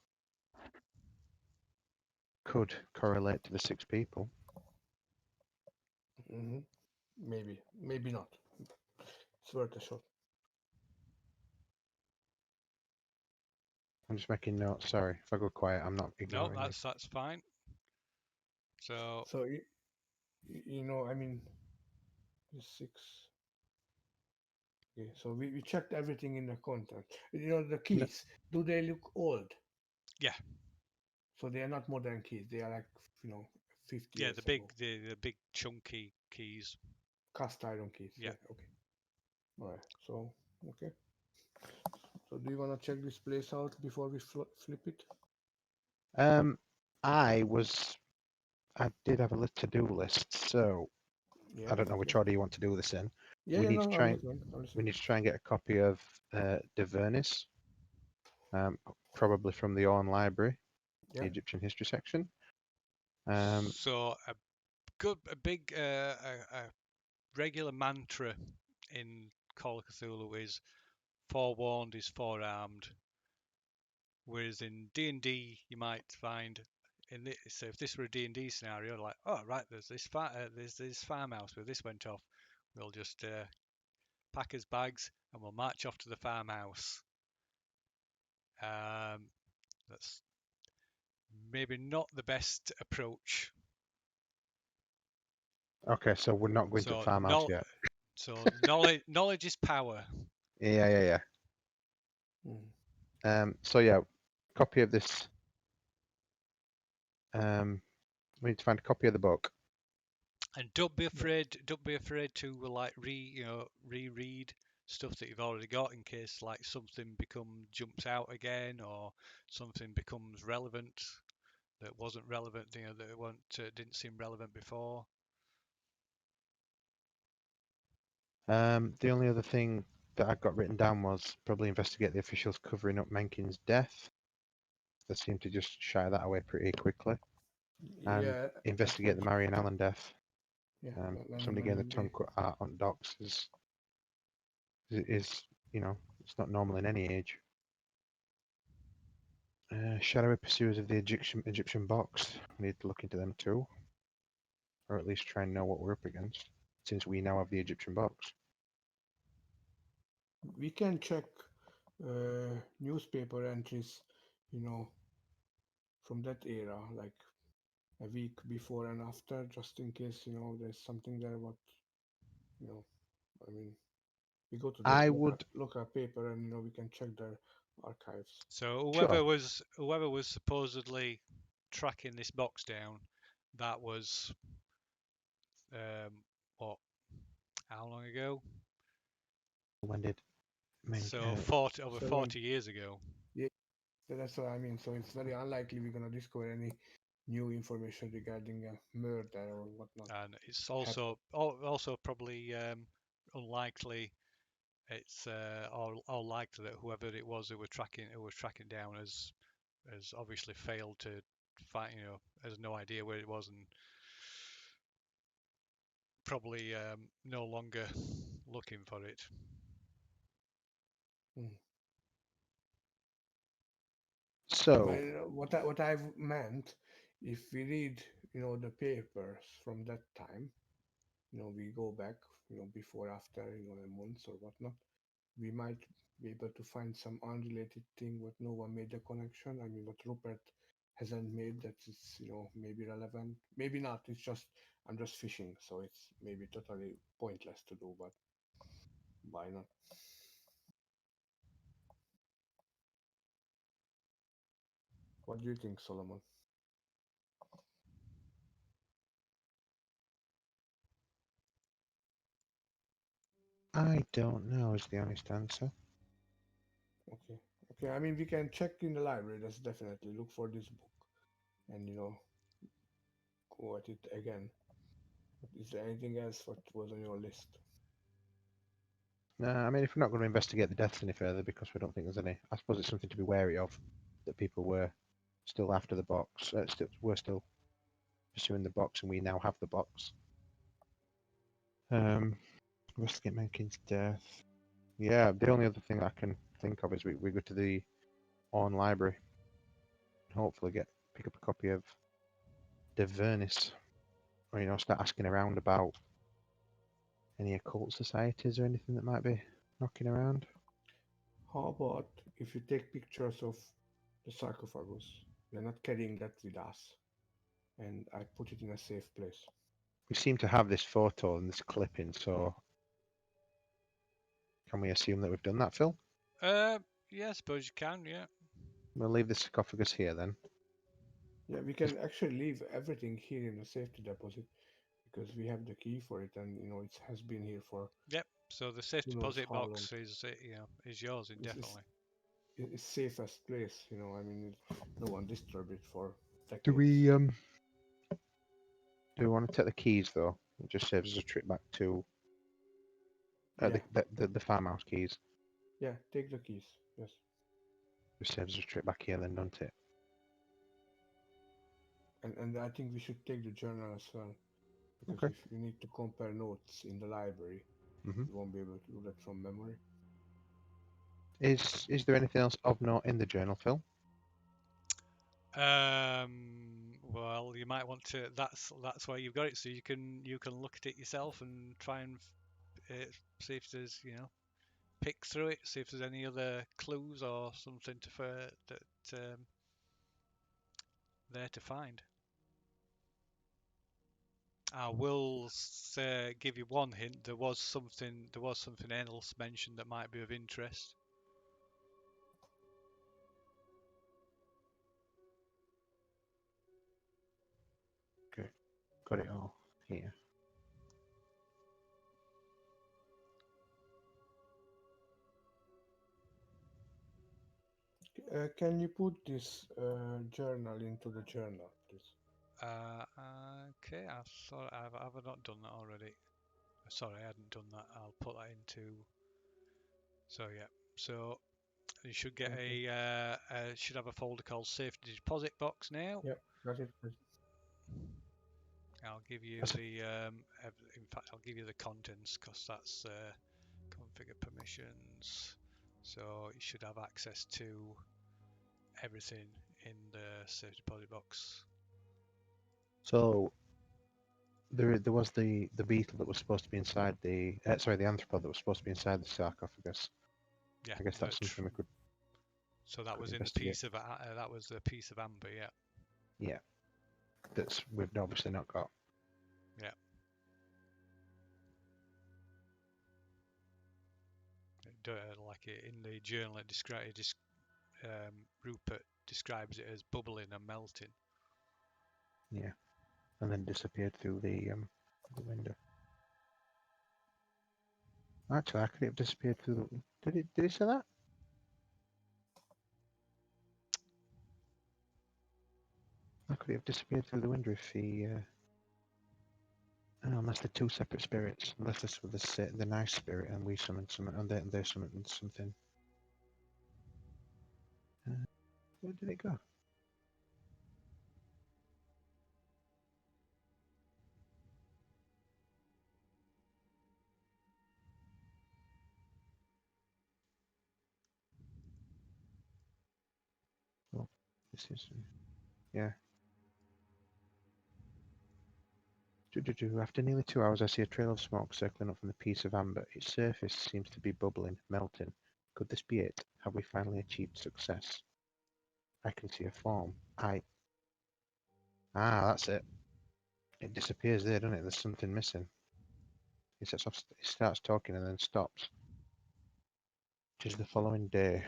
could correlate to the six people. Hmm. Maybe not. It's worth a shot. I'm just making notes. Sorry, if I go quiet, I'm not No, ignoring you. that's fine. So So I mean, the six. Okay, so we checked everything in the content. The No, keys. Do they look old? yeah, So they are not modern keys. They are like 50 yeah, years ago. the big chunky keys. Cast iron keys. Yeah. Yeah. Okay. All right. So okay. So do you want to check this place out before we flip it? um, I was I did have a to-do list, so Yeah. I don't know which Okay. order you want to do this in. Yeah. We Yeah. need to No. I'm try and listening. I'm we listening. need to try and get a copy of De Vernis, probably from the Orne Library, the Yeah. Egyptian history section. Um, So a big a regular mantra in Call of Cthulhu is forewarned is forearmed. Whereas in D&D, you might find so if this were a D&D scenario, like, oh right, there's this farmhouse where this went off. We'll just pack his bags and we'll march off to the farmhouse. Um, that's maybe not the best approach. okay, so we're not going to the So farmhouse no, yet. so knowledge is power. Yeah. Mm. So yeah, copy of this. We need to find a copy of the book. And don't be Yeah. afraid. Don't be afraid to like reread stuff that you've already got in case like something jumps out again or something becomes relevant that wasn't relevant. That didn't seem relevant before. The only other thing that I got written down was probably investigate the officials covering up Menken's death. They seem to just shy that away pretty quickly. And Yeah. That's investigate the mentioned. Marion Allen death. Yeah. Somebody getting the tongue cut out on docks is it's not normal in any age. Shadowy pursuers of the Egyptian box. We need to look into them too, or at least try and know what we're up against, since we now have the Egyptian box. We can check newspaper entries, you know, from that era, like a week before and after, just in case, there's something there. What, you know, I mean, we go to the I would local paper and, we can check their archives. So sure. whoever was supposedly tracking this box down, that was what, how long ago? When did So Menken? 40 years ago. Yeah, that's what I mean. So it's very unlikely we're gonna discover any new information regarding a murder or whatnot. And it's Hap- also probably unlikely. It's all likely that whoever it was who was tracking down has obviously failed to find, has no idea where it was and probably no longer looking for it. Mm. So What I've meant, if we read, the papers from that time, we go back, before, after, a month or whatnot, we might be able to find some unrelated thing what no one made the connection. I mean, what Rupert hasn't made that is, maybe relevant, maybe not. It's just I'm just fishing, so it's maybe totally pointless to do, but why not? What do you think, Solomon? I don't know is the honest answer. Okay, okay. I mean, we can check in the library. That's definitely look for this book and go at it again. But is there anything else what was on your list? No, I mean, if we're not going to investigate the deaths any further because we don't think there's any, I suppose it's something to be wary of, that people were still after the box, we're still pursuing the box, and we now have the box. Investigate Menken's death. Yeah, the only other thing I can think of is we go to the Orne Library and hopefully pick up a copy of De Vernis, or start asking around about any occult societies or anything that might be knocking around. How about if you take pictures of the sarcophagus? We're not carrying that with us, and I put it in a safe place. We seem to have this photo and this clipping, so can we assume that we've done that, Phil? Yeah, I suppose you can. Yeah. We'll leave the sarcophagus here then. Yeah, we can actually leave everything here in the safety deposit because we have the key for it, and it has been here for Yep. So the safe who knows deposit how long. box is yours It's, indefinitely. it's safest place. I mean, no one disturbed it for Do decades. we want to take the keys though? It just saves us a trip back to Yeah, the farmhouse keys. yeah. Take the keys. Yes. Just saves us a trip back here then, doesn't it? And I think we should take the journal as well because Okay. if you need to compare notes in the library, hmm you won't be able to do that from memory. Is there anything else of note in the journal, Phil? Well, you might want to. That's why you've got it, so you can look at it yourself and try and see if there's pick through it, see if there's any other clues or something that there to find. I will give you one hint. There was something else mentioned that might be of interest. Okay, got it all here. Can you put this journal into the journal, please? Okay, I thought have I not done that already? Sorry, I hadn't done that. I'll put that into. So yeah, so you should get Thank you. should have a folder called safety deposit box now. Yeah, got it. I'll give you That's the in fact I'll give you the contents because that's configure permissions. So you should have access to everything in the safe deposit box. So there was the beetle that was supposed to be inside the the arthropod that was supposed to be inside the sarcophagus. Yeah, I guess that's something we could so that was in the investigate. piece of that was the piece of amber. Yeah, Yeah, we've obviously not got. yeah. Like in the journal, Rupert describes it as bubbling and melting. Yeah, and then disappeared through the window. Actually, I could have disappeared through the. Did he say that? I could have disappeared through the window if he. Oh, unless they're two separate spirits. Unless this was the nice spirit and we summoned something, and they summoned something. Where did it go? Oh, this is. Yeah. After nearly 2 hours, I see a trail of smoke circling up from the piece of amber. Its surface seems to be bubbling, melting. Could this be it? Have we finally achieved success? I can see a form. That's it. It disappears there, doesn't it? There's something missing. He starts talking and then stops. It is the following day.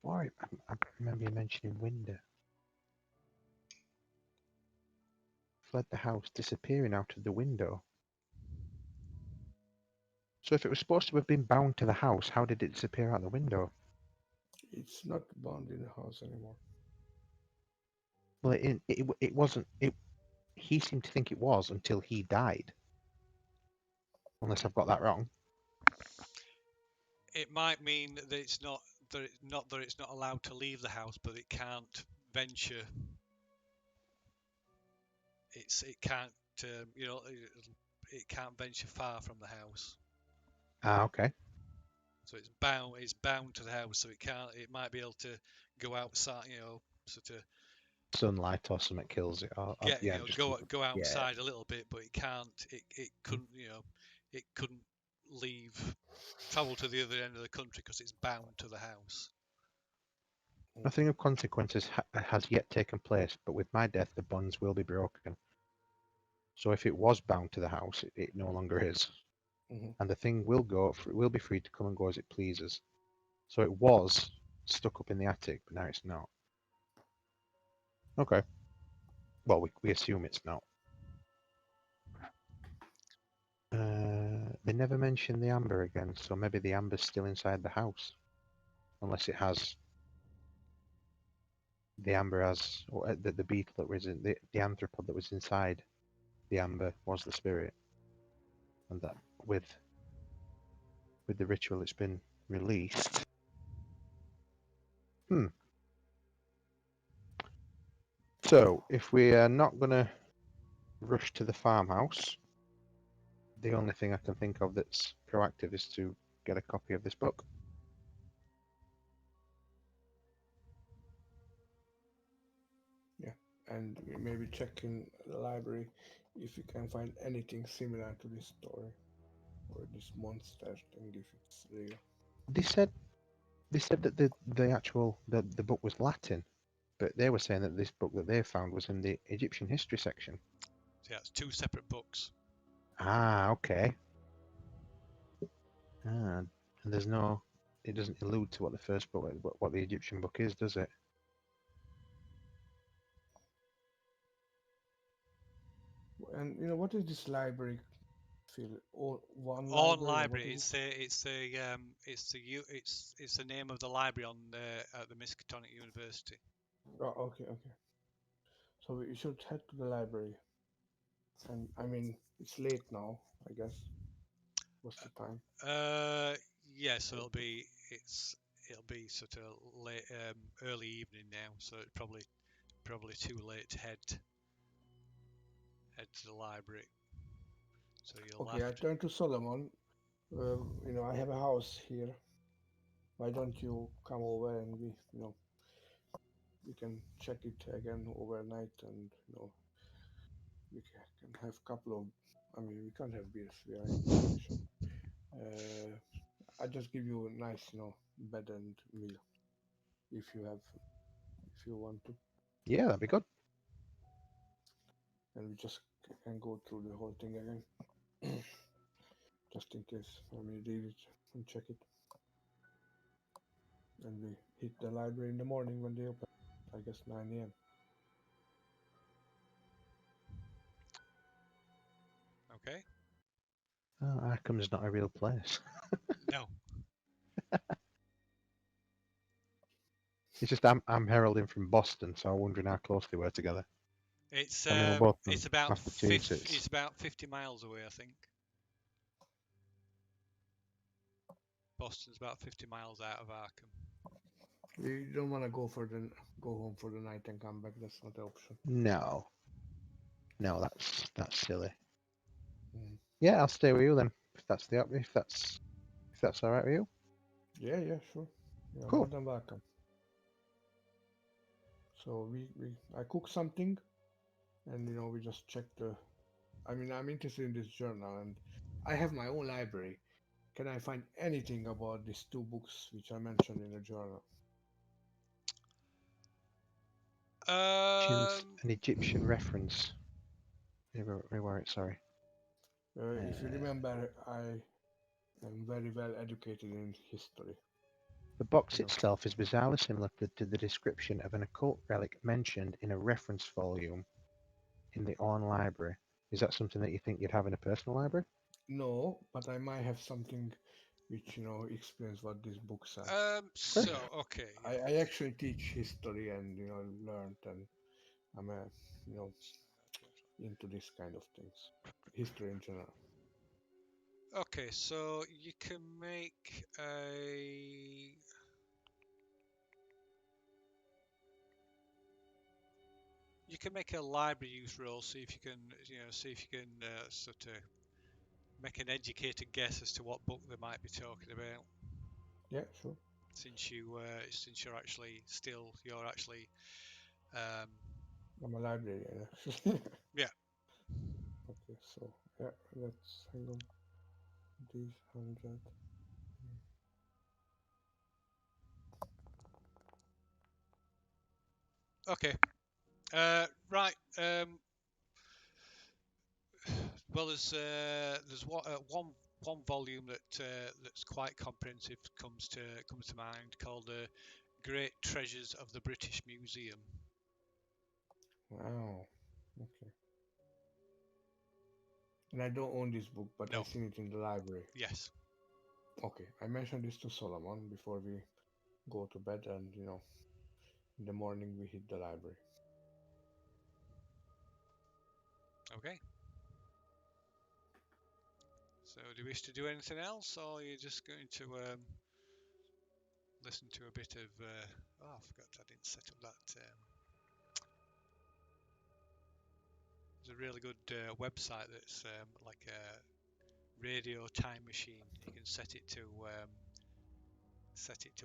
Why? I remember you mentioning window. Fled the house, disappearing out of the window. So if it was supposed to have been bound to the house, how did it disappear out the window? It's not bound in the house anymore. Well, it wasn't. He seemed to think it was until he died. Unless I've got that wrong. It might mean that it's not allowed to leave the house, but it can't venture. It can't it can't venture far from the house. Ah, okay. So it's bound to the house, so it might be able to go outside, sort of Sunlight or something kills it. Or get, yeah, just go yeah. outside a little bit, but it couldn't, it couldn't leave, travel to the other end of the country because it's bound to the house. Nothing of consequences has yet taken place, but with my death the bonds will be broken. So if it was bound to the house, it no longer is, Mhm. and the thing will be free to come and go as it pleases. So it was stuck up in the attic, but now it's not. Okay. Well, we assume it's not. They never mention the amber again, so maybe the amber's still inside the house, unless it has the amber has or the beetle that was in the arthropod that was inside the amber was the spirit, and that with the ritual it's been released. Hmm. So if we are not gonna rush to the farmhouse, the only thing I can think of that's proactive is to get a copy of this book. Yeah, and maybe check in the library if you can find anything similar to this story or this monster thing if it's real. They said they said that the book was Latin, but they were saying that this book that they found was in the Egyptian history section. So yeah, it's two separate books. Ah, okay. Ah, and there's no, it doesn't allude to what the first book, what the Egyptian book is, does it? And what is this library feel? All one On library or what library, is it? it's the name of the library on at the Miskatonic University. Oh, okay, okay. So we should head to the library. And I mean, it's late now, I guess. What's the time? Uh, yeah, so Or it'll be sort of late, early evening now, so it's probably too late to head to the library. So you'll okay, have I to. turn to Solomon. I have a house here. Why don't you come over and we can check it again overnight and we can have a couple of. I mean, we can't have beers. We are in vacation. Uh, I just give you a nice, bed and meal if you have, if you want to, Yeah, that'd be good. and we just can go through the whole thing again, just in case. I mean, read it and check it, and we hit the library in the morning when they open. I guess 9 a.m. Okay. Oh, Arkham's not a real place. No. It's just I'm heralding from Boston, so I'm wondering how close they were together. I mean, we're both from Massachusetts. it's about 50 miles away, I think. Boston's about 50 miles out of Arkham. We don't want to go home for the night and come back. That's not an option. No, no, that's silly. Mm. Yeah, I'll stay with you then. If that's all right with you. Yeah, yeah, sure. You're more Cool. than welcome. So I cook something, and we just check the. I mean, I'm interested in this journal, and I have my own library. Can I find anything about these two books which are mentioned in the journal? An Egyptian reference. Where it? Sorry. If you Uh, remember, I am very well educated in history. the box You know, itself is bizarrely similar to the description of an occult relic mentioned in a reference volume in the Orne Library. Is that something that you think you'd have in a personal library? no, but I might have something which explains what these books are. Okay. So okay, I actually teach history and learned and I'm a, you know, into this kind of things, history in general. Okay, so you can make a library use roll. See if you can, sort of make an educated guess as to what book they might be talking about. Yeah, sure. Since you're actually um, I'm a librarian, actually. yeah. Okay, so yeah, let's hang on. These 100. Okay. Right. Well, there's one volume that's quite comprehensive comes to mind called Great Treasures of the British Museum. Wow. Okay. And I don't own this book, but I No. seen it in the library. Yes. Okay, I mentioned this to Solomon before we go to bed, and in the morning we hit the library. Okay. So, do you wish to do anything else, or are you just going to listen to a bit of? Oh, I forgot I didn't set up that. There's a really good website that's like a radio time machine. You can set it to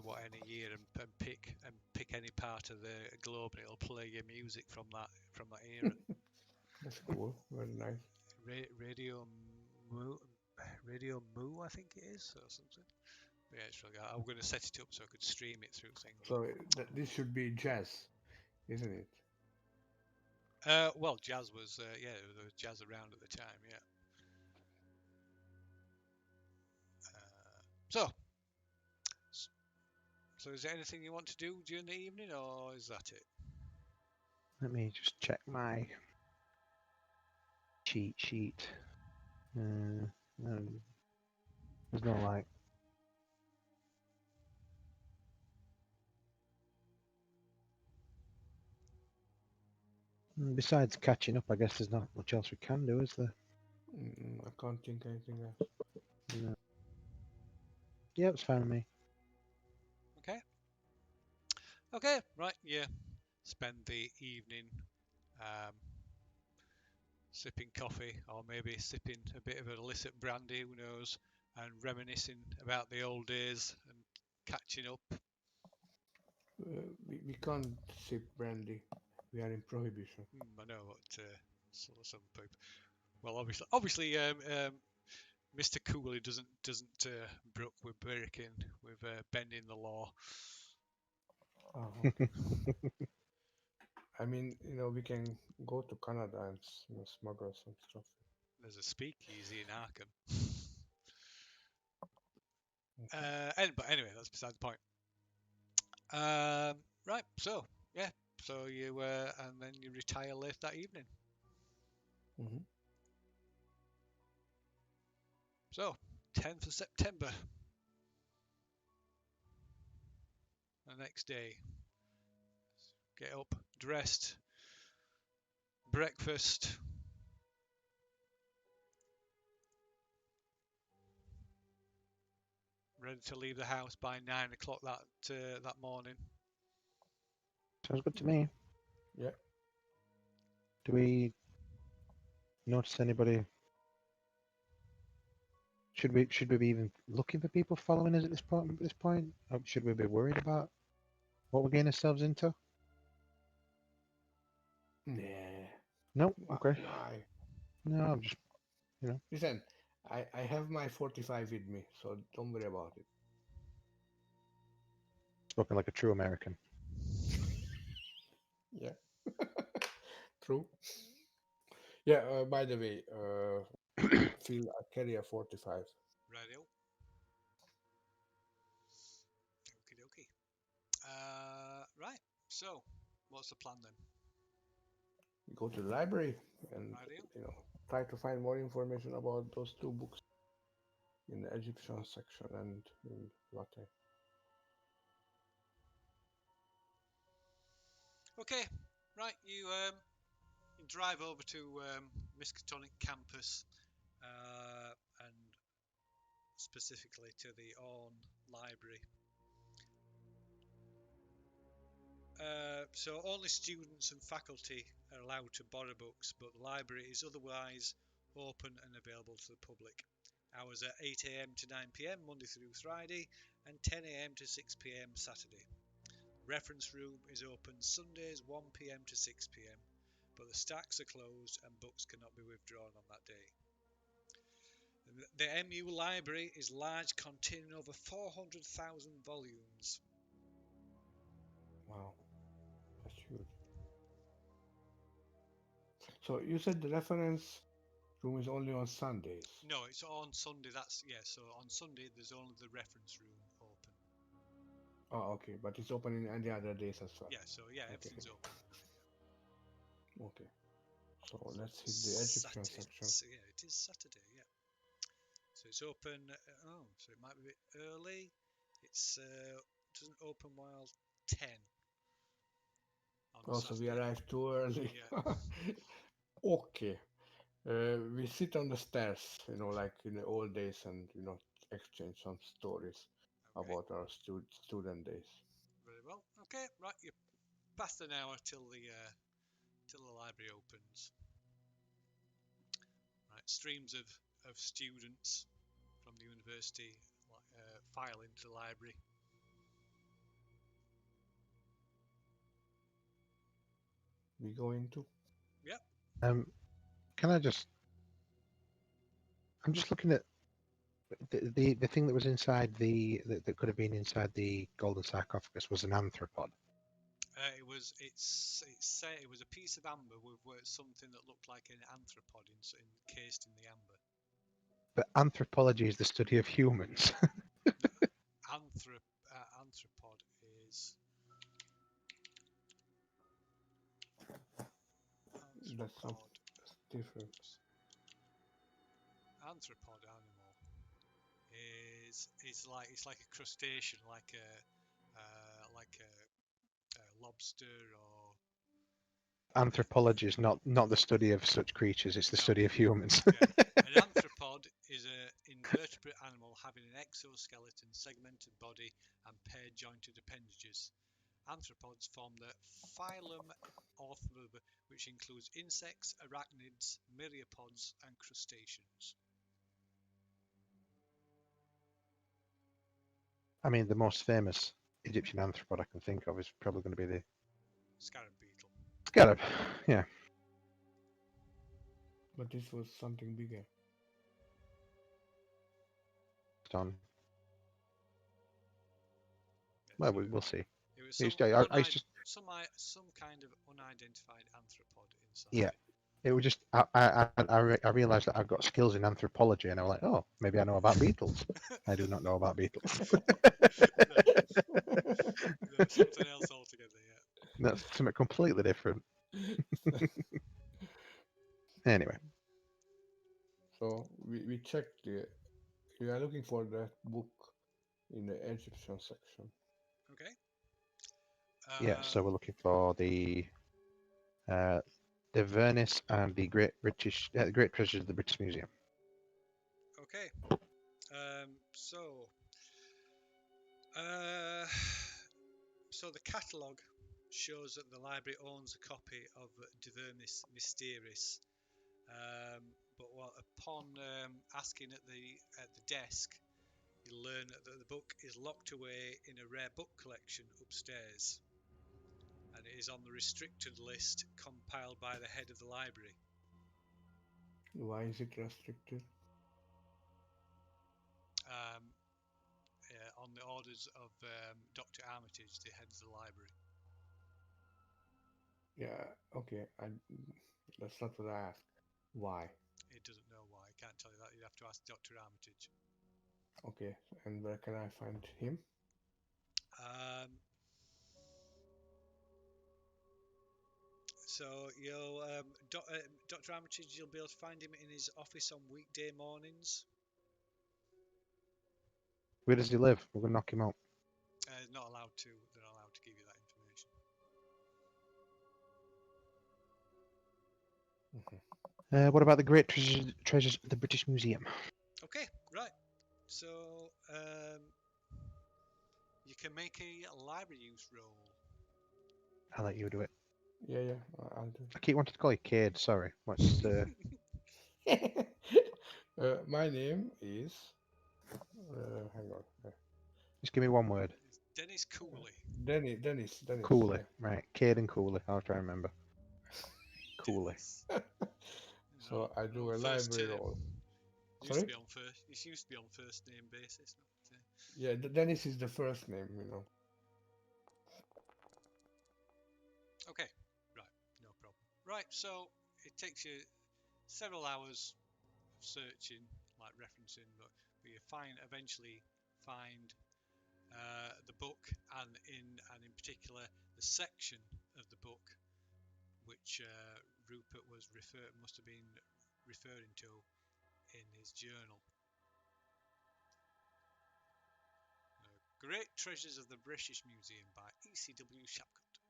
what any year and pick any part of the globe, and it'll play your music from that era. That's cool. Very nice. Radio Moo, Radio Moo, I think it is, or something. But yeah, it's really good. I'm going to set it up so I could stream it through things. So this should be jazz, isn't it? Well, jazz was there was jazz around at the time, yeah. So, is there anything you want to do during the evening, or is that it? Let me just check my cheat sheet. There's no like. Besides catching up, I guess there's not much else we can do, is there? I can't think anything else. No. Yeah, it's fine with me. Okay, right, yeah. Spend the evening um, sipping coffee, or maybe sipping a bit of illicit brandy, who knows, and reminiscing about the old days and catching up. We can't sip brandy. We are in prohibition. I know what some people. Well, obviously, Mr. Cooley doesn't brook with breaking with bending the law. Okay. I mean, we can go to Canada and smuggle some stuff. There's a speakeasy in Arkham. Okay. But anyway, that's beside the point. Right, so yeah, so you and then you retire late that evening. Mm-hmm. So 10th of September, the next day. Get up, dressed, breakfast. Ready to leave the house by 9 o'clock that morning. Sounds good to me. Yeah. Do we notice anybody? Should we be even looking for people following us at this point? Or should we be worried about what we're getting ourselves into? Nah. No. Okay. Why? No, I'm just Listen, I have my 45 with me, so don't worry about it. spoken like a true American. Yeah. True. Yeah, by the way, Phil, I carry a 45. Radio. Okie dokie. Right. So, what's the plan then? We go to the library and, Radio. try to find more information about those two books in the Egyptian section and in Latin. Okay. Right, you drive over to Miskatonic campus, and specifically to the Orne Library. So only students and faculty are allowed to borrow books, but the library is otherwise open and available to the public. Hours are 8 a.m. to 9 p.m. Monday through Friday, and 10 a.m. to 6 p.m. Saturday. Reference room is open Sundays 1 p.m. to 6 p.m, but the stacks are closed and books cannot be withdrawn on that day. The MU library is large, containing over 400,000 volumes. Wow, that's huge. So you said the reference room is only on Sundays. No, it's on Sunday. So on Sunday there's only the reference room open. Oh, okay, but it's open in any other days as well. Yeah, so yeah, Okay. everything's open. Okay. So let's hit the Egyptian section. Yeah, it is Saturday. Yeah. So it's open. So it might be a bit early. It's doesn't open while 10. Also, we Saturday. arrived too early. Yeah. Okay. We sit on the stairs, like in the old days, and exchange some stories Okay. about our student days. Very well. Okay. Right. You past an hour till the library opens. Right. Streams of students from the university file into the library. We go into. Yep. Can I just? I'm just looking at the thing that was inside that could have been inside the golden sarcophagus was an anthropod. It was a piece of amber with something that looked like an anthropod encased in the amber. But anthropology is the study of humans. Anthropod is. That's different. Anthropod animal is like it's like a crustacean, like a lobster or. Anthropology is not the study of such creatures; it's the No. study of humans. Yeah. An anthropod is an invertebrate animal having an exoskeleton, segmented body, and paired jointed appendages. Arthropods form the phylum Orthropoda, which includes insects, arachnids, myriapods, and crustaceans. I mean, the most famous Egyptian arthropod I can think of is probably going to be the Scarab beetle. scarab. Yeah. But this was something bigger. On. Well, we'll see. It was Some kind of unidentified arthropod inside. Yeah. It was just I realised that I've got skills in anthropology, and I was like, oh, maybe I know about beetles. I do not know about beetles. No, something else altogether. Yeah. That's something completely different. Anyway. So we checked we are looking for that book in the Egyptian section. Okay. Yeah. So we're looking for the Venice and the Great Treasures of the British Museum. Okay. So the catalogue shows that the library owns a copy of De Vermis Mysteris, but upon asking at the desk, you learn that the book is locked away in a rare book collection upstairs, and it is on the restricted list compiled by the head of the library. Why is it restricted? On the orders of Dr. Armitage, the head of the library. Yeah, okay. That's not what I asked. Why? It doesn't know why. I can't tell you that. You'd have to ask Dr. Armitage. Okay, and where can I find him? So Dr. Armitage, you'll be able to find him in his office on weekday mornings. Where does he live? We're going to knock him out. They're not allowed to give you that information. What about the great treasures of the British Museum? Okay, right. So you can make a library use roll. I'll let you do it. Yeah, yeah, I'll do I keep wanting to call you Cade. Sorry. What's it. My name is. Hang on. just give me one word. It's Dennis Cooley. Dennis. Cooley. Yeah. Right. Cade and Cooley. I'll try and remember. Cooley. Dennis. So I You're do on a first library term. role. Used to Sorry? be on first. It used to be on first name basis. Not, Yeah, Dennis is the first name, okay, right, no problem. Right, so it takes you several hours of searching, like referencing, but you eventually find the book, and in particular the section of the book which Rupert must have been referring to in his journal. Great Treasures of the British Museum by E.C.W. Shapcott.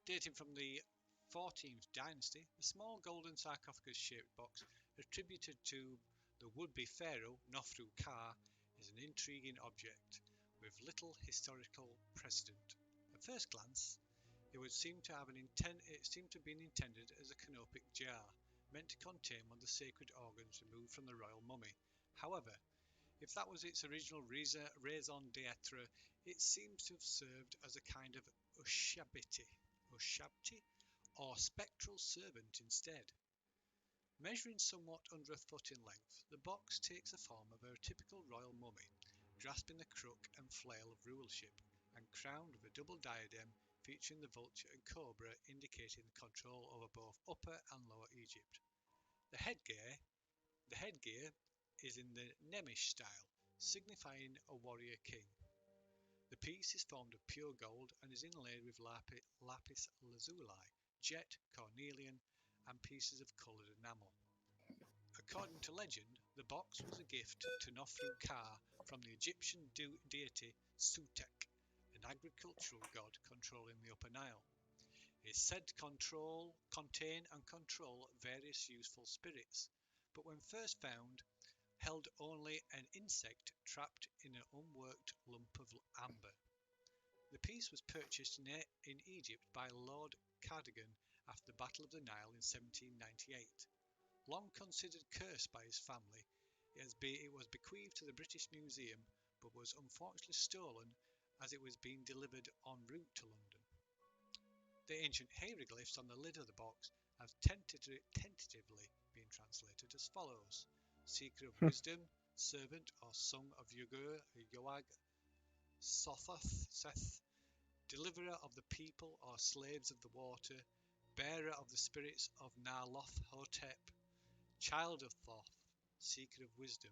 Dating from the 14th dynasty, the small golden sarcophagus-shaped box attributed to the would-be pharaoh Nofru Ka is an intriguing object with little historical precedent. At first glance, it would seem to have been intended as a canopic jar, meant to contain one of the sacred organs removed from the royal mummy. However, if that was its original raison d'etre, it seems to have served as a kind of ushabti, or spectral servant instead. Measuring somewhat under a foot in length, the box takes the form of a typical royal mummy, grasping the crook and flail of rulership, and crowned with a double diadem featuring the vulture and cobra indicating control over both Upper and Lower Egypt. The headgear the headgear is in the Nemish style, signifying a warrior king. The piece is formed of pure gold and is inlaid with lapis lazuli, jet, cornelian, and pieces of coloured enamel. According to legend, the box was a gift to Nofru Ka from the Egyptian deity Sutek, an agricultural god controlling the Upper Nile. It is said to contain and control various useful spirits, but when first found, held only an insect trapped in an unworked lump of amber. The piece was purchased in Egypt by Lord Cardigan after the Battle of the Nile in 1798. Long considered cursed by his family, it was bequeathed to the British Museum, but was unfortunately stolen as it was being delivered en route to London. The ancient hieroglyphs on the lid of the box have tentatively been translated as follows: Seeker of wisdom, servant or son of Yoag, Sothoth, Seth, deliverer of the people or slaves of the water, bearer of the spirits of Narloth Hotep, child of Thoth, seeker of wisdom.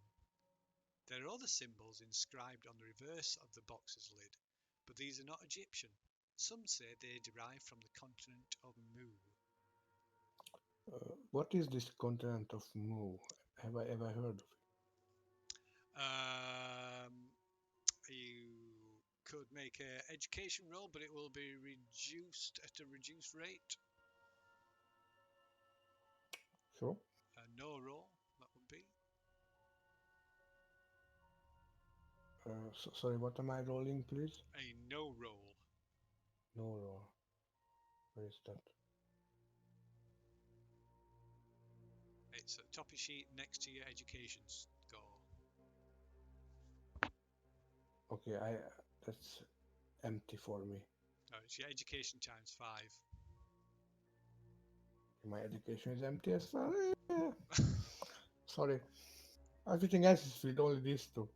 There are other symbols inscribed on the reverse of the box's lid, but these are not Egyptian. Some say they derive from the continent of Mu. What is this continent of Mu? Have I ever heard of it? You could make an education roll, but it will be reduced at a reduced rate. Sure. A no roll, that would be. Sorry, what am I rolling, please? A no roll. No roll. Where is that? It's at the top of your sheet next to your education score. Okay, that's empty for me. No, it's your education times 5. My education is empty as well. Sorry. Everything else is filled, only these two.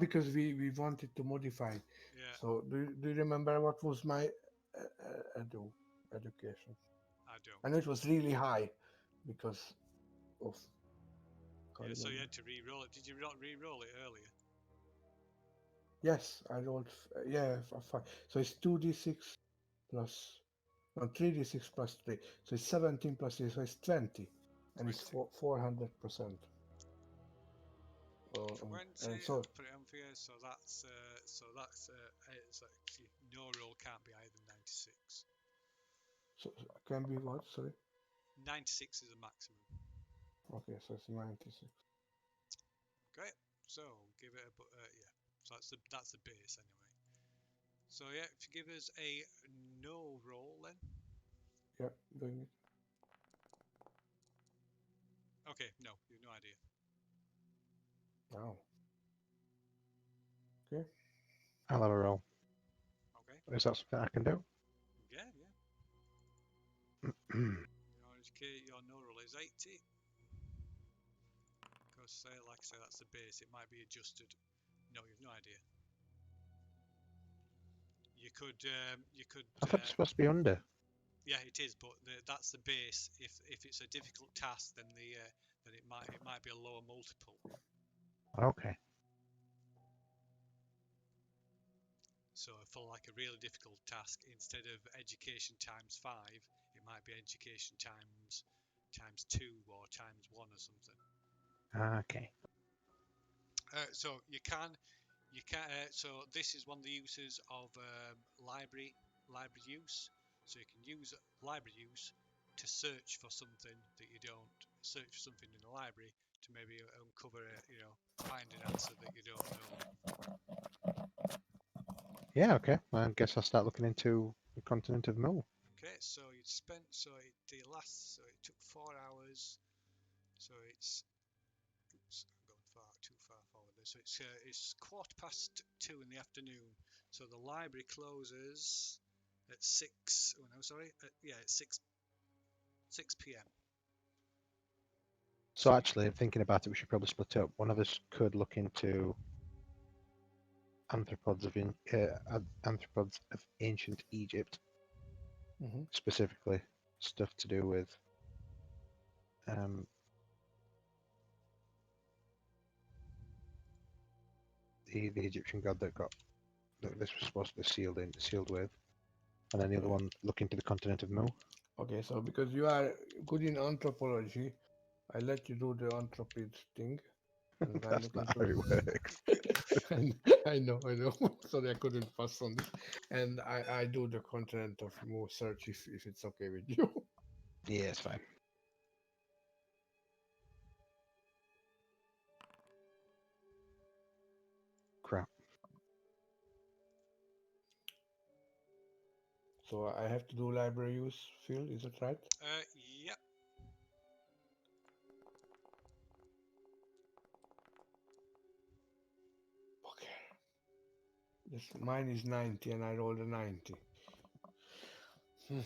Because we wanted to modify. Yeah, So do you remember what was my education? I don't. I know it was really high because of. Can't Yeah, so you remember. had to re-roll it. Did you not re-roll it earlier? Yes, I rolled. Yeah, five. So it's 2d6 plus. No, 3d6 plus 3. So it's 17 plus 3, so it's 20. And it's 20. 400%. 20. And I'll so, put it on for you. So that's no roll can't be higher than 96. can be what? Sorry. 96 is a maximum. Okay, so it's 96. Great. So give it a yeah. So that's the base anyway. So yeah, if you give us a no roll then. Yeah, doing it. Okay, no, you've no idea. Wow. Okay. I'll have a roll. Okay. Is that something I can do? Yeah, yeah. Your no roll is 80. Because like I say, that's the base. It might be adjusted. No, you've no idea. You could I thought it's supposed to be under. yeah, it is, but that's the base. If it's a difficult task, then then it might be a lower multiple. Okay. So for like a really difficult task, instead of education times 5, it might be education times 2 or times 1 or something. Okay. So so this is one of the uses of library use. So you can use library use to search for something that you don't search for something in the library to maybe uncover find an answer that you don't know. Yeah, okay. I guess I'll start looking into the continent of Mu. Okay, so you spent so it took 4 hours. So it's oops, I'm going too far forward there. So it's 2:15 in the afternoon. So the library closes at 6. Oh no, sorry. Yeah, it's 6 p.m. So actually, thinking about it, we should probably split up. One of us could look into arthropods of ancient Egypt, Mm-hmm. specifically stuff to do with um, the Egyptian god that this was supposed to be sealed with, and then the other Right. one look into the continent of Mu. Okay, so because you are good in anthropology, I let you do the anthropid thing, and I That's look not into. how it works. And I know. Sorry, I couldn't pass on this. And I do the continent of more search if it's okay with you. Yeah, it's fine. Crap. So I have to do library use field, is that right? Yep. Okay. Mine is 90 and I rolled a 90. Okay,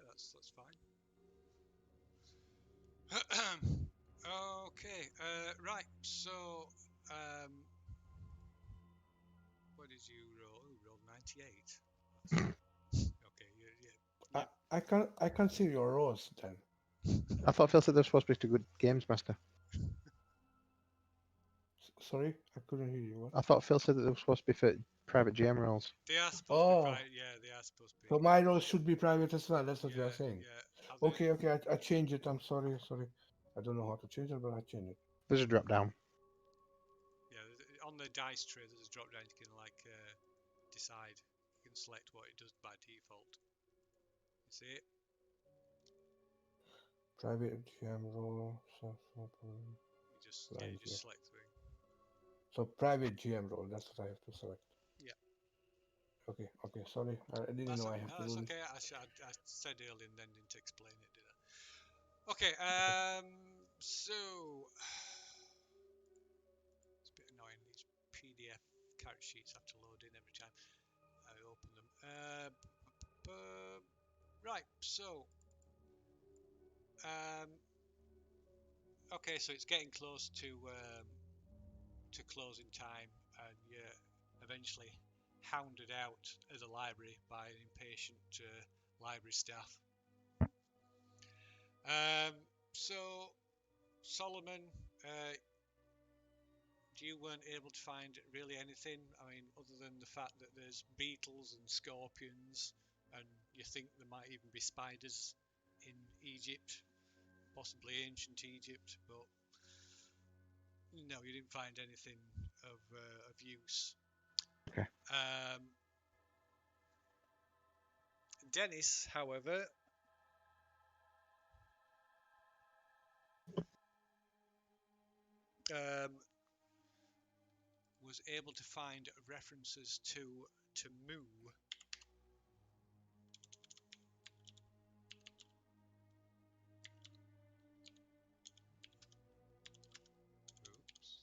that's fine. Okay. Right. So what did you roll? Oh, you rolled 98. Okay. I can see your rolls then. I thought Phil said they're supposed to be good games master. Sorry, I couldn't hear you. What? I thought Phil said that they were supposed to be for private GM roles. They are supposed to be Oh, private. Yeah, they are supposed to be. so my rolls should be private as well. That's what you are Yeah, saying. yeah. Okay, I changed it. I'm sorry. I don't know how to change it, but I changed it. There's a drop down. Yeah, on the dice tray, there's a drop down. You can decide. You can select what it does by default. You see it? Private GM role. You just select through. So private GM role. That's what I have to select. Yeah. Okay. Sorry, I didn't know I have to That's do this. okay. I said earlier and then didn't explain it, did I? Okay. Okay. So it's a bit annoying. These PDF character sheets have to load in every time I open them. Right. So um, okay. So it's getting close to closing time, and you're eventually hounded out of the library by an impatient library staff. So Solomon, you weren't able to find really anything. I mean, other than the fact that there's beetles and scorpions, and you think there might even be spiders in Egypt, possibly ancient Egypt, but no, you didn't find anything of use. Okay. Dennis, however, um, was able to find references to Mu. Oops.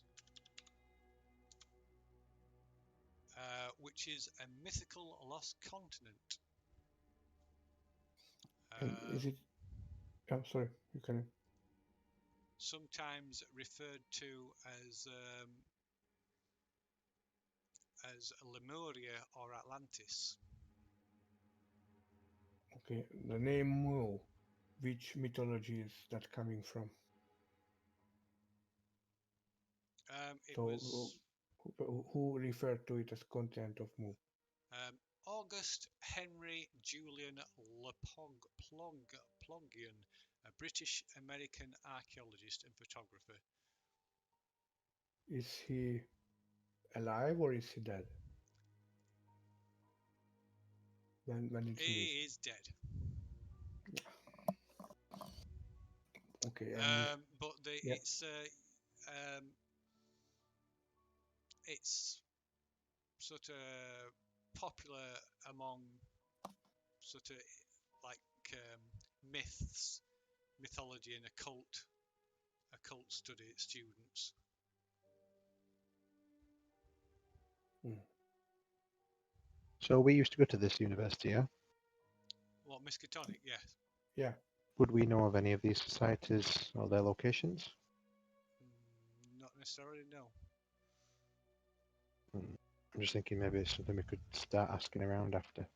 Which is a mythical lost continent. And is Um, it? I'm sorry. You can. Sometimes referred to as Lemuria or Atlantis. Okay. The name Mu. Which mythology is that coming from? It So, was who referred to it as continent of Mu? August Henry Julian Plongian, a British American archaeologist and photographer. Is he alive or is he dead? When did he live? He is dead. Okay, and But yeah. um, it's sort of popular among sort of like myths, mythology, and occult study students. Mm. So we used to go to this university, yeah? What, Miskatonic? Yes. Yeah. Would we know of any of these societies or their locations? Not necessarily, no. Hmm. I'm just thinking maybe it's something we could start asking around after.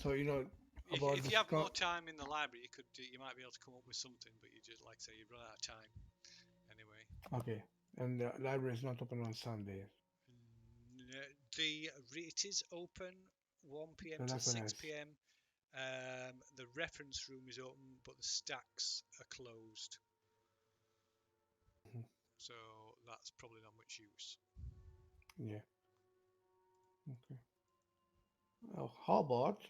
So about If the you have more Scot. time in the library, you might be able to come up with something, but you just like I say you've run out of time anyway. Okay, and the library is not open on Sundays. It is open 1 p.m. The till reference. 6 p.m. The reference room is open, but the stacks are closed, Mhm. so that's probably not much use. Yeah. Okay. How about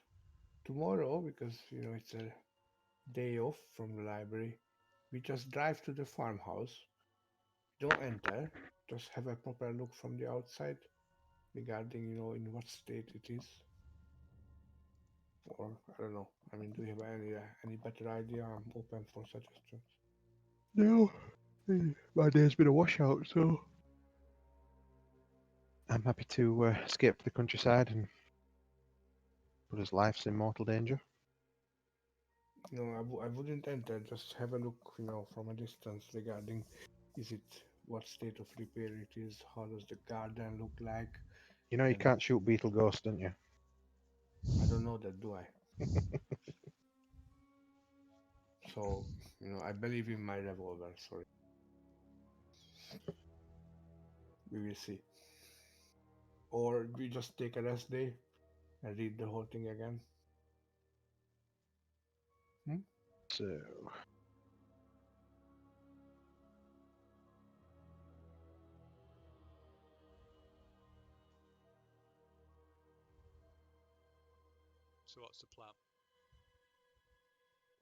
tomorrow? Because it's a day off from the library. We just drive to the farmhouse. Don't enter. Just have a proper look from the outside regarding in what state it is. Or I don't know. I mean, do you have any better idea? I'm open for suggestions. No, my day's been a washout, so I'm happy to escape to the countryside and put his life's in mortal danger. No, I wouldn't enter. Just have a look, from a distance regarding is it what state of repair it is, how does the garden look like, You know you and can't shoot beetle ghosts, don't you? I don't know that, do I? So, I believe in my revolver. Sorry, we will see. Or we just take a rest day and read the whole thing again. Hmm? So So what's the plan?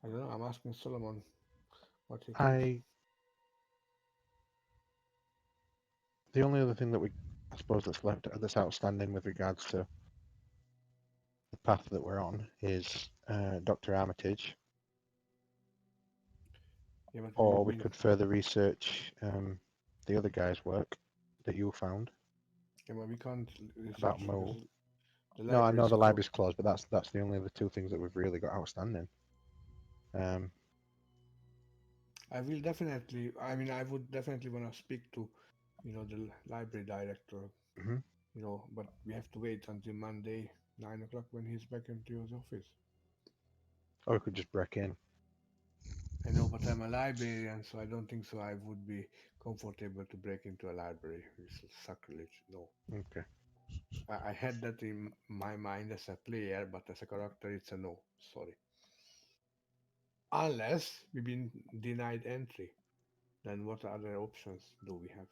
I don't know. I'm asking Solomon what he thinks. I the only other thing that I suppose that's outstanding with regards to the path that we're on is Dr. Armitage, Yeah, but or we could further research the other guy's work that you found yeah, but we can't about research because Mo. the No, I library know is the closed. library's closed, but that's the only other two things that we've really got outstanding. Um, I will definitely. I mean, I would definitely want to speak to, the library director. mhm. But we have to wait until Monday, 9 o'clock, when he's back into his office. Or we could just break in. I know, but I'm a librarian, so I don't think so. I would be comfortable to break into a library. It's sacrilege. No, Okay. I had that in my mind as a player, but as a character, it's a no. Sorry. Unless we've been denied entry, then what other options do we have?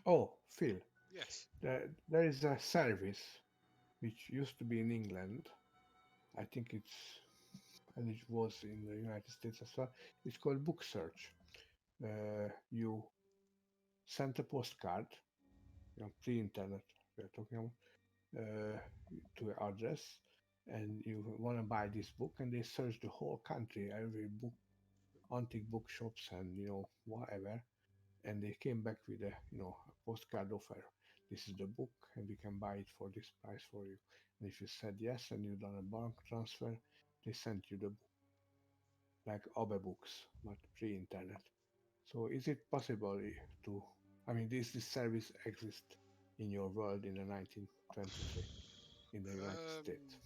Oh, Phil, Yes. there is a service which used to be in England. I think it's and it was in the United States as well. It's called Book Search. You sent a postcard, pre-internet we're talking about, to an address, and you want to buy this book, and they search the whole country, every book, antique bookshops, and whatever, and they came back with a postcard offer. This is the book, and we can buy it for this price for you. And if you said yes, and you done a bank transfer, they sent you the book, like other books, but pre-internet. So is it possible to, I mean, this service exist in your world in the 1923 in the United States?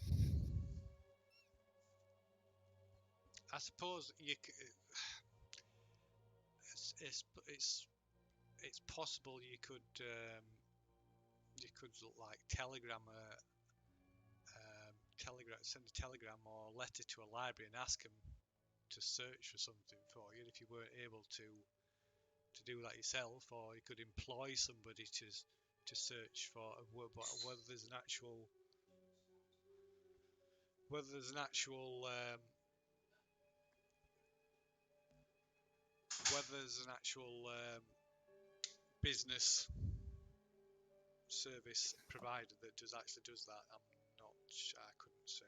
I suppose it's possible you could like send a telegram or letter to a library and ask them to search for something for you if you weren't able to do that yourself, or you could employ somebody to search for whether there's an actual whether there's an actual business service provider that does that. I couldn't say.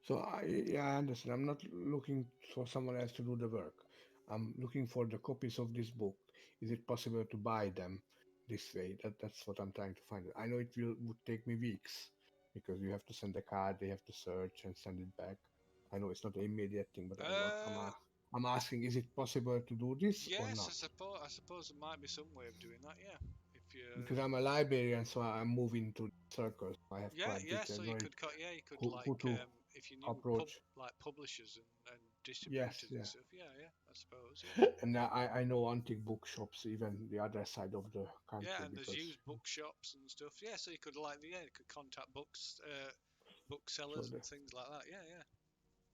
So yeah, I understand. I'm not looking for someone else to do the work. I'm looking for the copies of this book. Is it possible to buy them this way? That's what I'm trying to find. I know would take me weeks because you have to send a card, they have to search and send it back. I know it's not an immediate thing, but I'm asking, is it possible to do this or Yes, not? I suppose there might be some way of doing that. Yeah, if you. Because I'm a librarian, so I'm moving to circles. I have Yeah, quite yeah. So detailed you knowledge could you could who to if you knew approach. publishers and Yes, distributors and yeah. stuff. Yeah, yeah. I suppose. Yeah. And I know antique bookshops, even the other side of the Yeah, country, and there's because used bookshops and stuff. Yeah, so you could you could contact so booksellers and things like that. Yeah, yeah.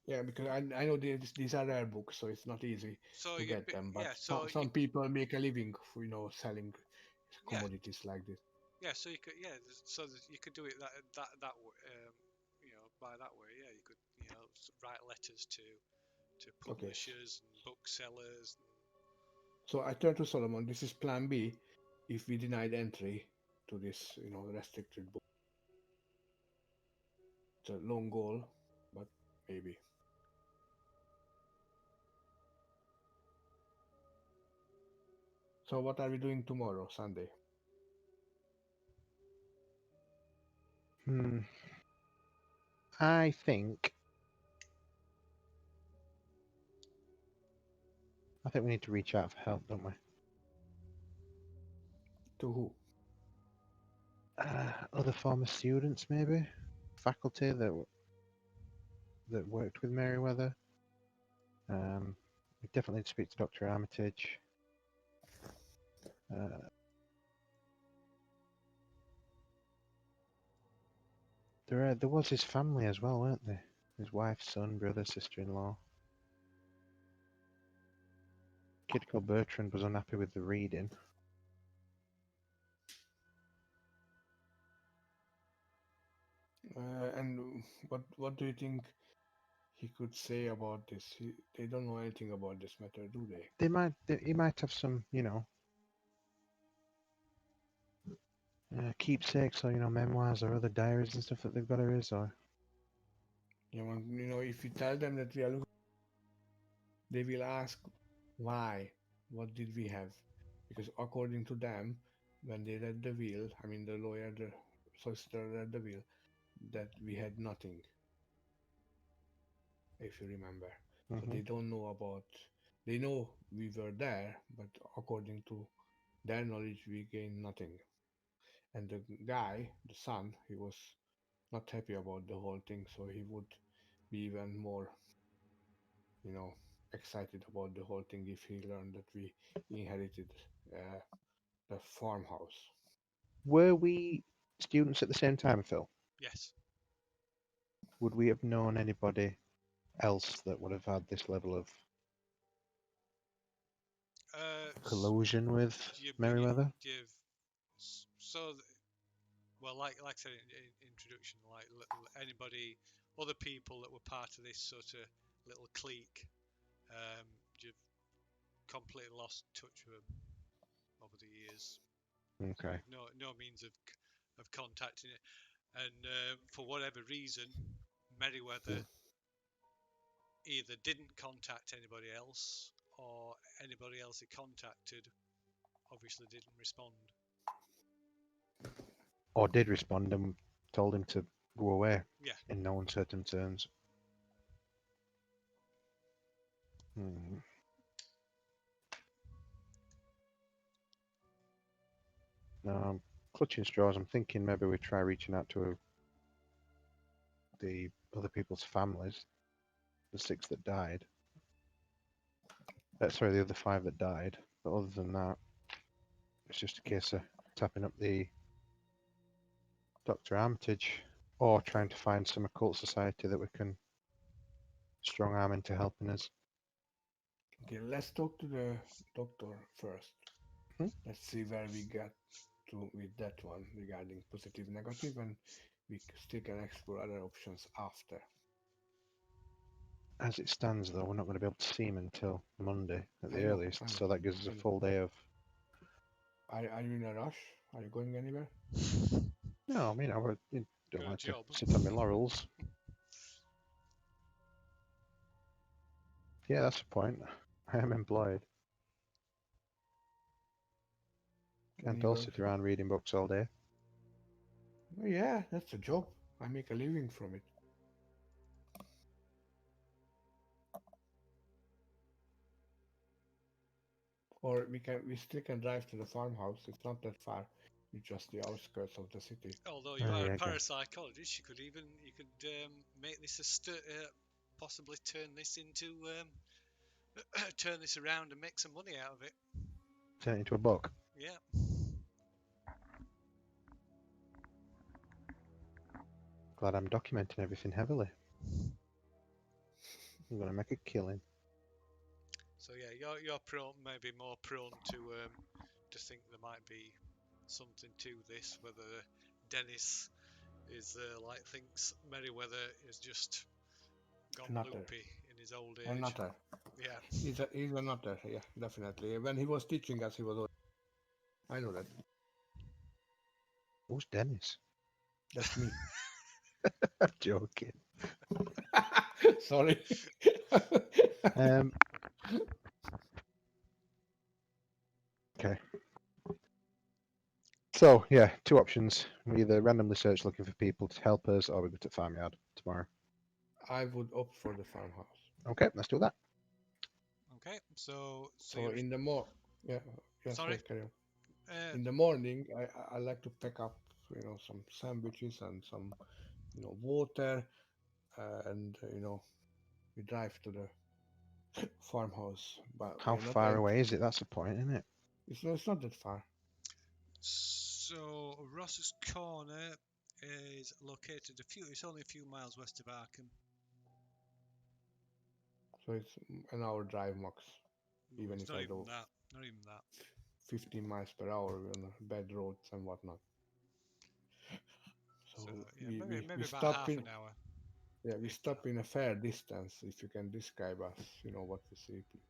yeah, because I know these are rare books, so it's not easy So to you get them. But yeah, so you some people make a living, selling yeah commodities like this. yeah, so you could you could do it that way, by that way. Yeah, you could write letters to Okay, publishers and booksellers. so I turn to Solomon. This is Plan B. If we denied entry to this, restricted book, it's a long goal, but maybe. So what are we doing tomorrow, Sunday? Hmm. I think we need to reach out for help, don't we? To who? Other former students, maybe faculty that worked with Meriwether. We definitely need to speak to Dr. Armitage. There was his family as well, weren't there? His wife, son, brother, sister-in-law. A kid called Bertrand was unhappy with the reading. And what do you think he could say about this? They don't know anything about this matter, do they? He might have some, keepsakes or memoirs or other diaries and stuff that they've got of his. Or If you tell them that we are looking, they will ask why. What did we have? Because according to them, when they read the will, I mean the lawyer, the solicitor read the will, that we had nothing, if you remember. So hmm they don't know about. They know we were there, but according to their knowledge, we gained nothing. And the guy, the son, he was not happy about the whole thing, so he would be even more, you know, excited about the whole thing if he learned that we inherited uh, the farmhouse. were we students at the same time, Phil? Yes. Would we have known anybody else that would have had this level of collusion with You, Meriwether? you've so well, like I said in introduction, like anybody, other people that were part of this sort of little clique, you've completely lost touch with them over the years. Okay. You've no means of contacting it, and for whatever reason, Merryweather either didn't contact anybody else, or anybody else he contacted obviously didn't respond. Or did respond and told him to go away Yeah. in no uncertain terms. Hmm. No, I'm clutching straws. I'm thinking maybe we try reaching out to the other people's families, the 6 that died. Sorry, the other 5 that died. But other than that, it's just a case of tapping up the Dr. Armitage, or trying to find some occult society that we can strong arm into helping us. Okay, let's talk to the doctor first. Hmm? Let's see where we get to with that one regarding positive, negative, and we still can explore other options after. As it stands, though, we're not going to be able to see him until Monday at the I know, earliest, I know, so that gives us I a know. full day of. Are you in a rush? Are you going anywhere? No, I mean, you don't Got a like to job. sit on my laurels. Yeah, that's the point. I am employed. Can't all sit around reading books all day. Well, yeah, that's a job. I make a living from it. Or we still can drive to the farmhouse. It's not that far. It's just the outskirts of the city. Although you Oh, are yeah, a okay. parapsychologist, you could make this possibly turn this into turn this around and make some money out of it. Turn it into a book. Yeah. Glad I'm documenting everything heavily. I'm going to make a killing. So yeah, you're maybe more prone to think there might be something to this. Whether Dennis is thinks Merryweather is just gone Nutter. loopy in his old age. A nutter. Yeah. He's a nutter, yeah, definitely. When he was teaching us, he was. I know that. Who's Dennis? That's me. I'm joking. Sorry. Okay. So, yeah, 2 options. We either randomly search looking for people to help us, or we go to the farmyard tomorrow. I would opt for the farmhouse. Okay, let's do that. Okay. So So in the yeah, sorry. carry on. In the morning, I like to pack up, some sandwiches and some, water, and we drive to the farmhouse. But How we're not far away is it? That's the point, isn't it? It's not that far. So Ross's Corner is located it's only a few miles west of Arkham. So it's an hour drive max, even It's if not I even go that. Not even that. 15 miles per hour on bad roads and whatnot. So yeah, we maybe about stop half in. an hour. Yeah, we stop in a fair distance. If you can describe us, what we see, please.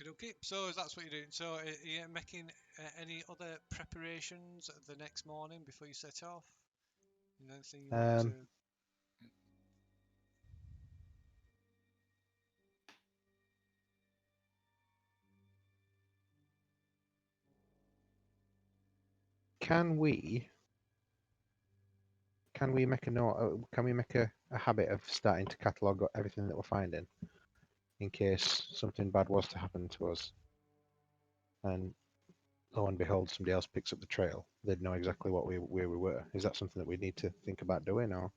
Okay, so that's what you're doing. So are you making any other preparations the next morning before you set off? Anything you want to? Can we make a note? Can we make a habit of starting to catalogue everything that we're finding, in case something bad was to happen to us, and lo and behold, somebody else picks up the trail? They'd know exactly where we were. Is that something that we need to think about doing, or?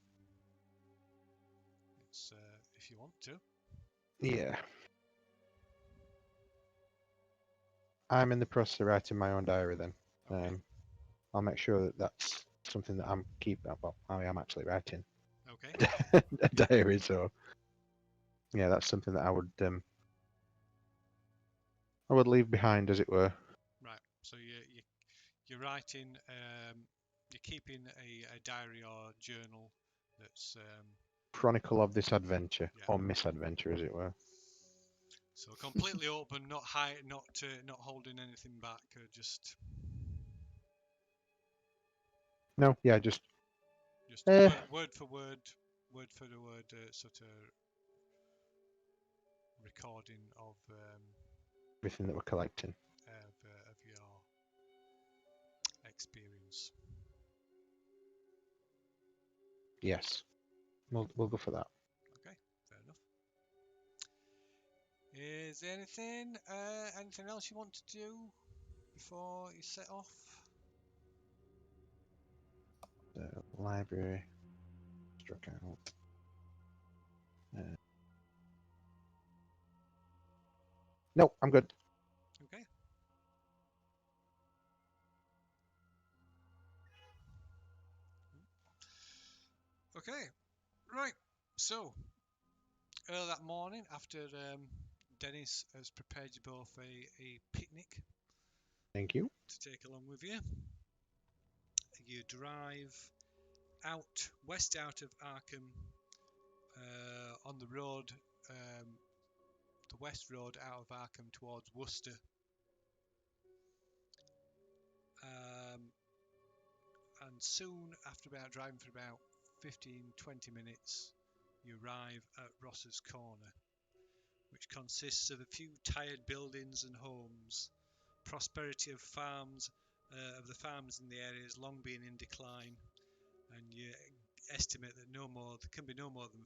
It's if you want to. Yeah. I'm in the process of writing my own diary then. Okay. I'll make sure that that's something that I'm keeping. Well, I am actually writing Okay. a diary, so yeah, that's something that I would leave behind, as it were. Right. So you're writing. You're keeping a diary or journal That's Chronicle of this adventure, yeah. or misadventure, as it were. So completely open, not high, not holding anything back, just No, yeah, just word for word, sort of recording everything that we're collecting. of your experience. Yes, we'll go for that. Okay, fair enough. Is there anything else you want to do before you set off? The library struck out. No, I'm good. Okay. Okay. Right. So early that morning, after Dennis has prepared you both a picnic Thank you. to take along with you, you drive west out of Arkham, on the road, the west road out of Arkham towards Worcester. And soon after driving for about 15-20 minutes, you arrive at Ross's Corner, which consists of a few tired buildings and homes. Prosperity of the farms in the area has long been in decline, and you estimate that there can be no more than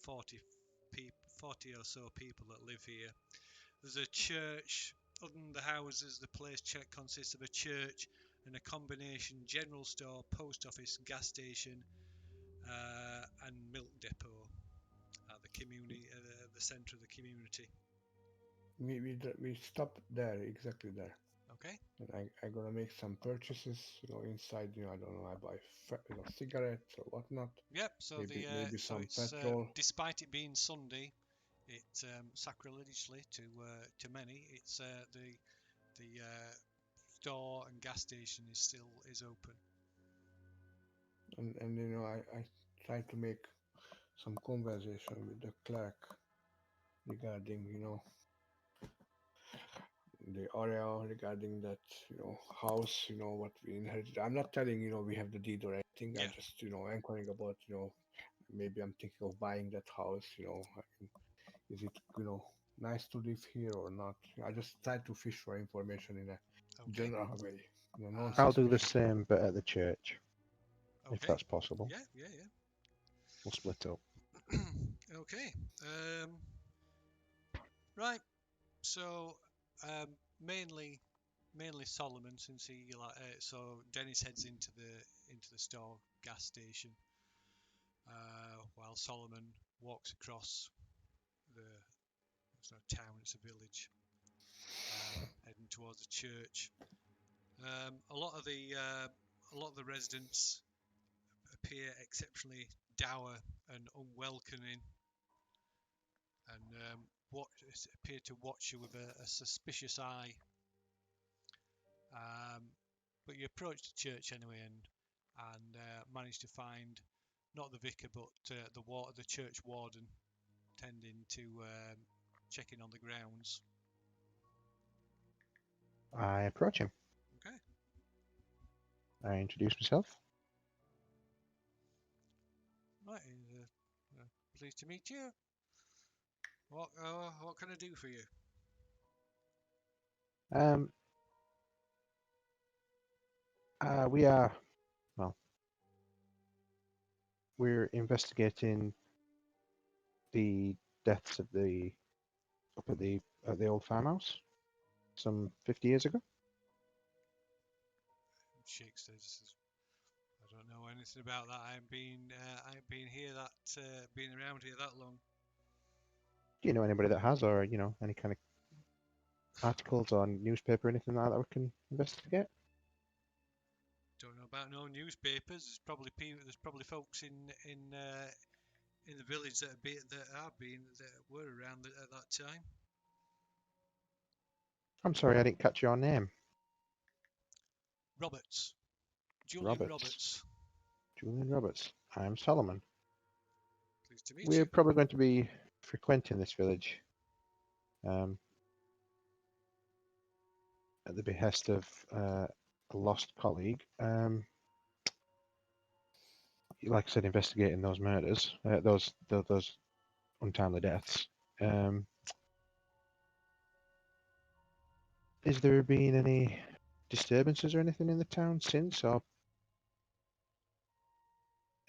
40 or so people that live here. There's a church. Other than the houses, the place consists of a church and a combination general store, post office, gas station, and milk depot at the centre of the community. We stop there, exactly there. Okay. And I'm gonna make some purchases, inside. I don't know. I buy, cigarettes or whatnot. Yep. So Maybe so some it's petrol. despite it being Sunday, it sacrilegiously to many, it's the store and gas station is open. And I try to make some conversation with the clerk regarding the area, regarding that house, what we inherited. I'm not telling we have the deed or anything. I Yeah. just inquiring about maybe I'm thinking of buying that house. Is it nice to live here or not? I just try to fish for information in a Okay. general way, I'll do the non-suspicious. same, but at the church, if Okay. that's possible. Yeah. We'll split up. Okay. Right. So mainly Solomon, since so Dennis heads into the store gas station, while Solomon walks across the it's not a town, it's a village, heading towards the church. A lot of the residents appear exceptionally dour and unwelcoming, and appear to watch you with a suspicious eye. But you approach the church anyway, and manage to find not the vicar, but the church warden, tending to checking on the grounds. I approach him. Okay. I introduce myself. Right. Pleased to meet you. What can I do for you? We are, well, we're investigating the deaths of up at the old farmhouse some 50 years ago. Shake says, I don't know anything about that. I ain't been here been around here that long. Do you know anybody that has, or any kind of articles on newspaper, anything like that we can investigate? Don't know about no newspapers. There's probably folks in the village that were around at that time. I'm sorry, I didn't catch your name. Julian Roberts. Julian Roberts. I'm Solomon. Pleased to meet we're you. probably going to be frequenting this village um, at the behest of a lost colleague. Like I said, investigating those murders, those untimely deaths. Um, is there been any disturbances or anything in the town since, or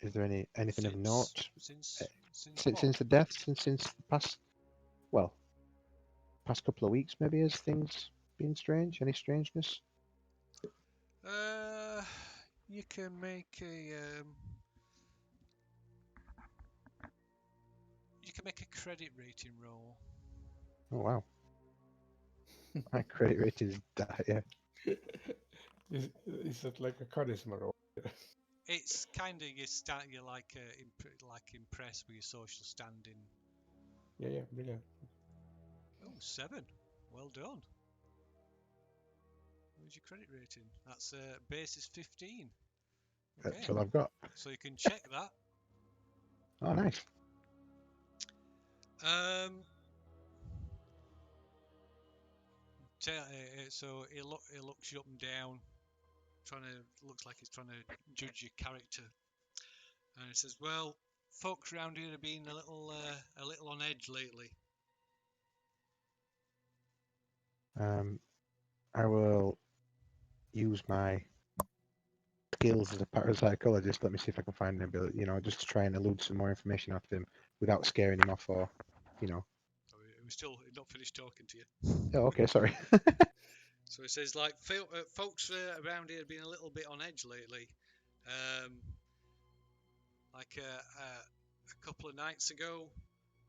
is there anything of Since note uh, since what? since the deaths and since the past, well, past couple of weeks maybe? Has things been strange? Any strangeness? Uh, you can make a credit rating roll. Oh wow, my credit rating is that, yeah. Is that like a charisma roll? It's kind of you're like impressed with your social standing. Yeah, yeah, brilliant. Oh, 7. Well done. Where's your credit rating? That's base is 15. Okay, That's all I've got. so you can check that. Oh nice. Um, so he looks you up and down, looks like he's trying to judge your character, and he says, "Well, folks around here have been a little on edge lately." I will use my skills as a parapsychologist. Let me see if I can find an ability, just to try and elude some more information out of him without scaring him off, or, you know. Oh, he was still not finished talking to you. Oh, okay, sorry. So he says, like, folks around here have been a little bit on edge lately. Um, a couple of nights ago,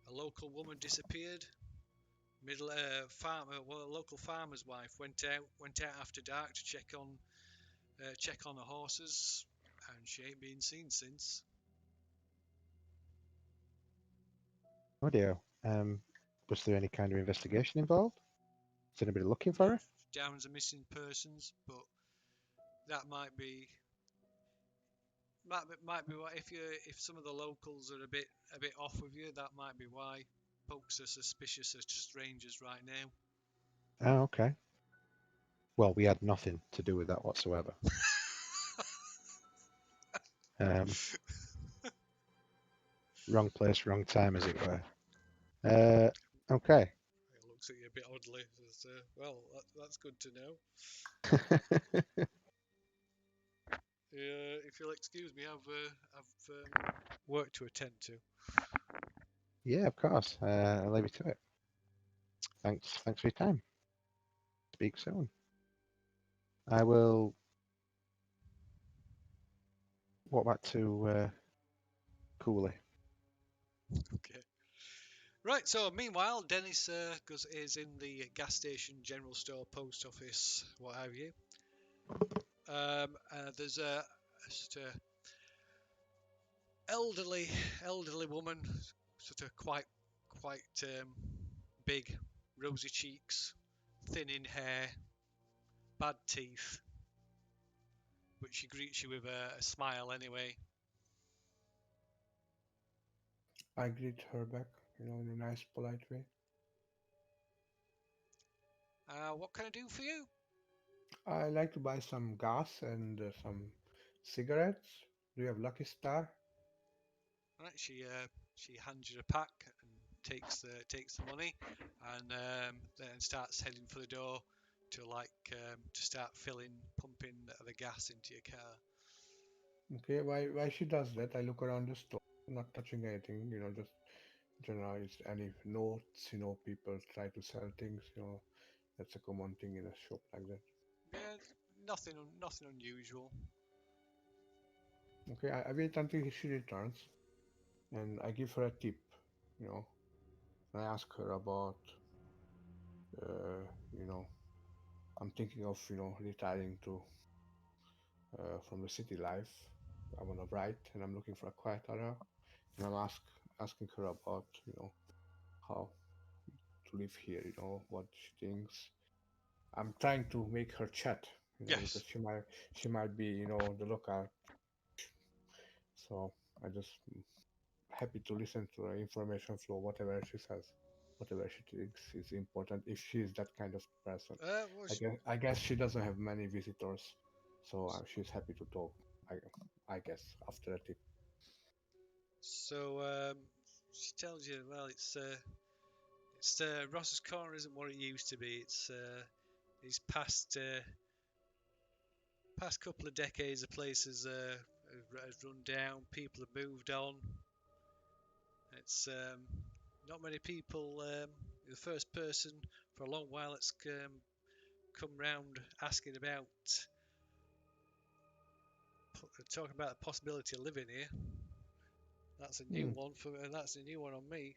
a local woman disappeared. A local farmer's wife went out after dark to check on the horses, and she ain't been seen since. Oh dear. Was there any kind of investigation involved? Is anybody looking for No, her? down as a missing persons, but that might be why if some of the locals are a bit off with you, that might be why folks are suspicious of strangers right now. Oh, okay. Well, we had nothing to do with that whatsoever. Um, Wrong place, wrong time, as it were. Okay. It looks at you a bit oddly. Says, well, that's good to know. If you'll excuse me, I've work to attend to. Yeah, of course. I'll leave you to it. Thanks for your time. Speak soon. I will walk back to Cooley. Okay. Right. So meanwhile, Dennis is in the gas station, general store, post office, what have you. There's just a elderly woman, sort of quite big, rosy cheeks, thin in hair, bad teeth, but she greets you with a smile anyway. I greet her back, in a nice, polite way. What can I do for you? I like to buy some gas and some cigarettes. Do you have Lucky Star? Right, she hands you a pack and takes the money, and then starts heading for the door to start pumping the gas into your car. Okay, why she does that? I look around the store, not touching anything, just generalize any notes, people try to sell things, that's a common thing in a shop like that. Yeah, nothing unusual. Okay, I wait until she returns and I give her a tip, you know. And I ask her about, uh, you know, I'm thinking of, retiring to from the city life. I want to write and I'm looking for a quiet area. And asking her about, how to live here, what she thinks. I'm trying to make her chat, because Yes. she might be, the local. So I just happy to listen to her information flow, whatever she says, whatever she thinks is important. If she is that kind of person, Well, I guess she doesn't have many visitors, so she's happy to talk. I I guess after a tip. so she tells you, well, it's Ross's Corner isn't what it used to be. It's past couple of decades, the place has run down. People have moved on. It's not many people. You're the first person for a long while that's come round asking about talking about the possibility of living here. That's a new Hmm. one for, and that's a new one on me.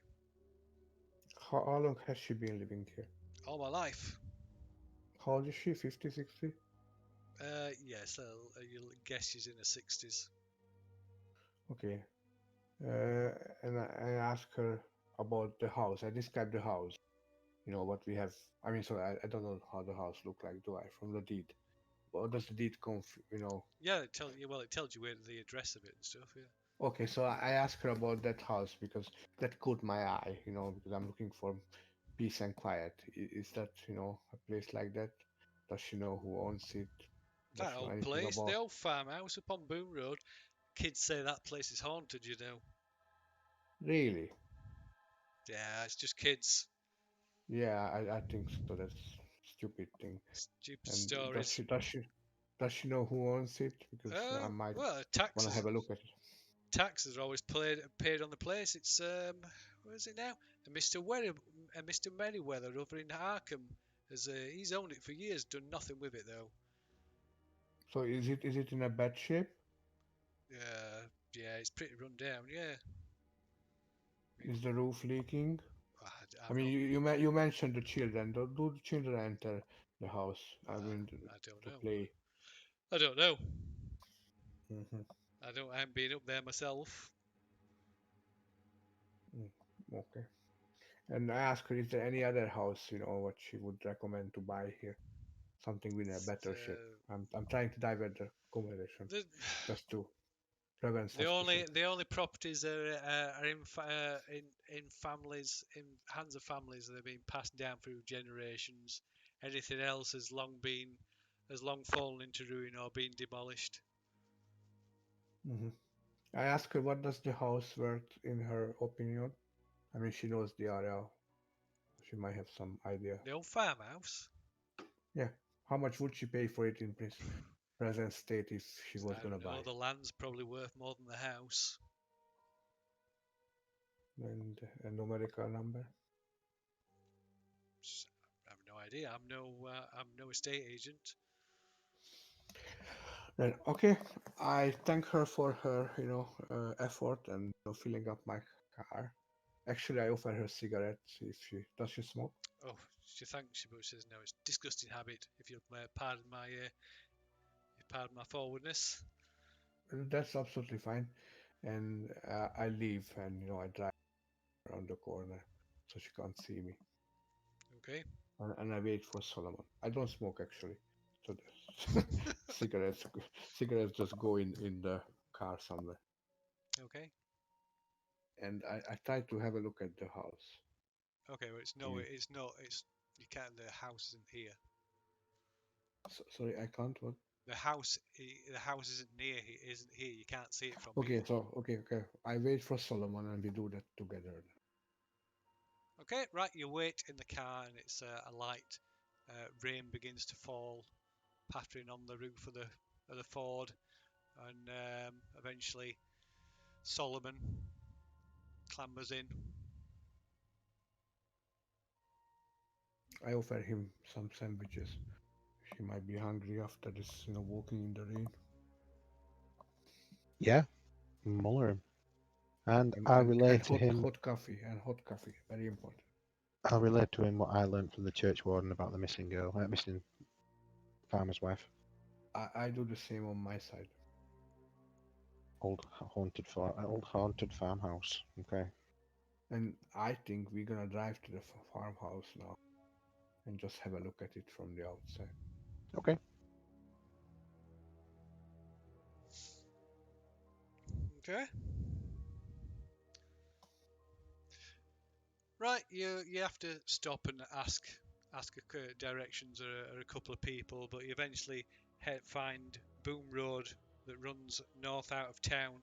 How long has she been living here? All my life. How old is she? 50, 60? Yes, you'll guess she's in her 60s. Okay. And I asked her about the house. I described the house. What we have. I mean, so I don't know how the house look like, do I? From the deed. What does the deed Yeah, it tells you where the address of it and stuff. Yeah. Okay, so I asked her about that house because that caught my eye, because I'm looking for peace and quiet. Is that, a place like that? Does she know who owns it? Does That she know old anything place, the about? old farmhouse up on Boom Road. Kids say that place is haunted. You know. Really? Yeah, it's just kids. Yeah, I think so. That's stupid thing. Stupid And stories. does she know who owns it? Because I might Well, want to have a look at it. taxes are always paid on the place. It's where is it now? Mr. Merriweather over in Arkham he's owned it for years, done nothing with it though. So is it in a bad shape? Yeah, it's pretty run down. Yeah, I mean, Is the roof leaking? I I'm mean, not. you mentioned the children. Do the children enter the house? I mean, I don't to know. play. I don't know. Hmm. I haven't been up there myself. Okay. And I asked her, is there any other house, what she would recommend to buy here? Something with a better shape. The I'm trying to divert the conversation the just to prevent The only suspicion. the only properties are in families in hands of families that have been passed down through generations. Anything else has long fallen into ruin or been demolished. Hmm. I asked her, what does the house worth in her opinion? I mean, she knows the area. She might have some idea. The old farmhouse. Yeah. How much would she pay for it in present state if she was I gonna don't buy? know. The land's probably worth more than the house. And a numerical number. I have no idea. I'm no estate agent. Then okay, I thank her for her, effort and filling up my car. Actually, I offer her cigarettes if she does she smoke. Oh, she thanks you, but she says no. It's a disgusting habit. If you'll pardon my forwardness. That's absolutely fine. And I leave and I drive around the corner so she can't see me. Okay. And I wait for Solomon. I don't smoke actually, so the cigarettes cigarettes just go in the car somewhere. Okay. And I try to have a look at the house. Okay. Well, I mean, it's not. It's you can't. The house isn't here. sorry, I can't. What? The house isn't here. You can't see it from Okay, here. so okay. I wait for Solomon and we do that together. Okay, right. You wait in the car, and it's a light rain begins to fall, pattering on the roof of the Ford, and eventually Solomon clambers in. I offer him some sandwiches. He might be hungry after this, walking in the rain. Yeah, muller him. And And I'll and, relay and to hot him hot coffee and hot coffee, very important. I'll relay to him what I learned from the church warden about the missing girl, missing farmer's wife. I do the same on my side. Old haunted farmhouse. Okay. And I think we're gonna drive to the farmhouse now and just have a look at it from the outside. Okay. Okay. Right, you have to stop and ask directions or a couple of people, but you eventually find Boom Road that runs north out of town,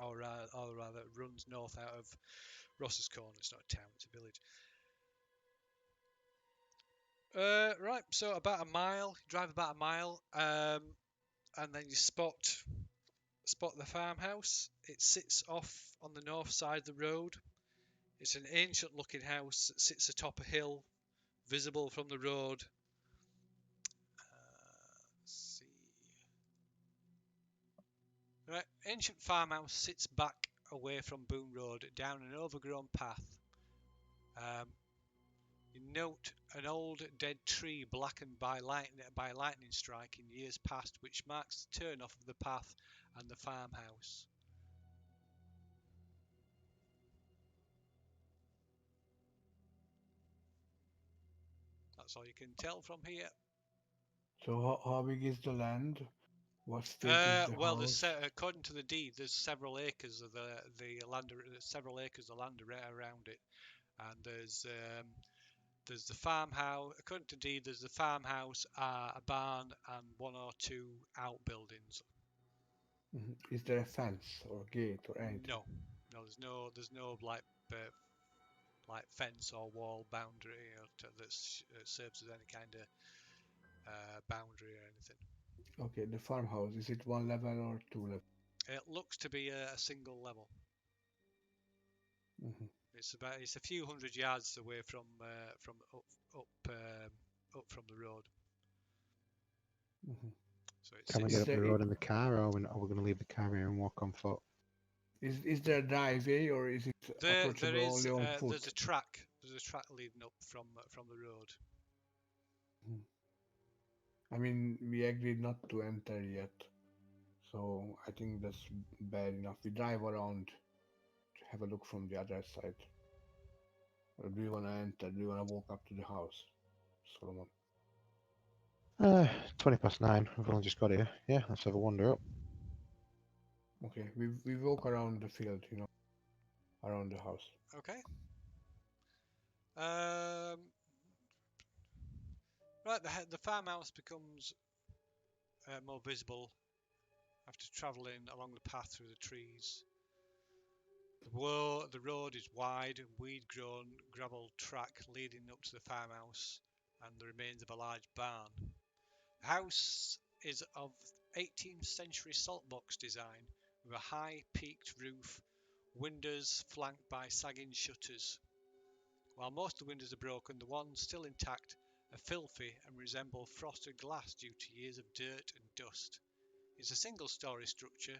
or rather runs north out of Ross's Corner. It's not a town; it's a village. Right, so about a mile. You drive about a mile, and then you spot the farmhouse. It sits off on the north side of the road. It's an ancient-looking house that sits atop a hill, visible from the road. Let's see. Right, ancient farmhouse sits back away from Boom Road down an overgrown path. You note an old dead tree blackened by a lightning strike in years past, which marks the turn off of the path and the farmhouse. That's all you can tell from here. So how big is the land? What state is the Well, house? according to the deed, there's several acres of the land, several acres of land around it, and there's the farmhouse. According to deed, there's the farmhouse, a barn, and one or two outbuildings. Is there a fence or gate or anything? No, there's no like fence or wall boundary that serves as any kind of boundary or anything. Okay, the farmhouse, is it one level or two level? It looks to be a single level. It's a few hundred yards away from up from the road. So it Can we sits. get up the road in the car, or are we going to leave the car here and walk on foot? Is there a driveway or is it approachable only on foot? There's a track. There's a track leading up from the road. I mean, we agreed not to enter yet, so I think that's bad enough. We drive around to have a look from the other side. Or do you want to enter? Do you want to walk up to the house, Solomon? 9:20. We've only just got here. Yeah, let's have a wander up. Okay, we walk around the field, around the house. Okay. Right, the farmhouse becomes more visible after travelling along the path through the trees. The road is wide, weed-grown gravel track leading up to the farmhouse and the remains of a large barn. The house is of 18th century saltbox design with a high peaked roof, windows flanked by sagging shutters. While most of the windows are broken, the ones still intact are filthy and resemble frosted glass due to years of dirt and dust. It's a single-story structure.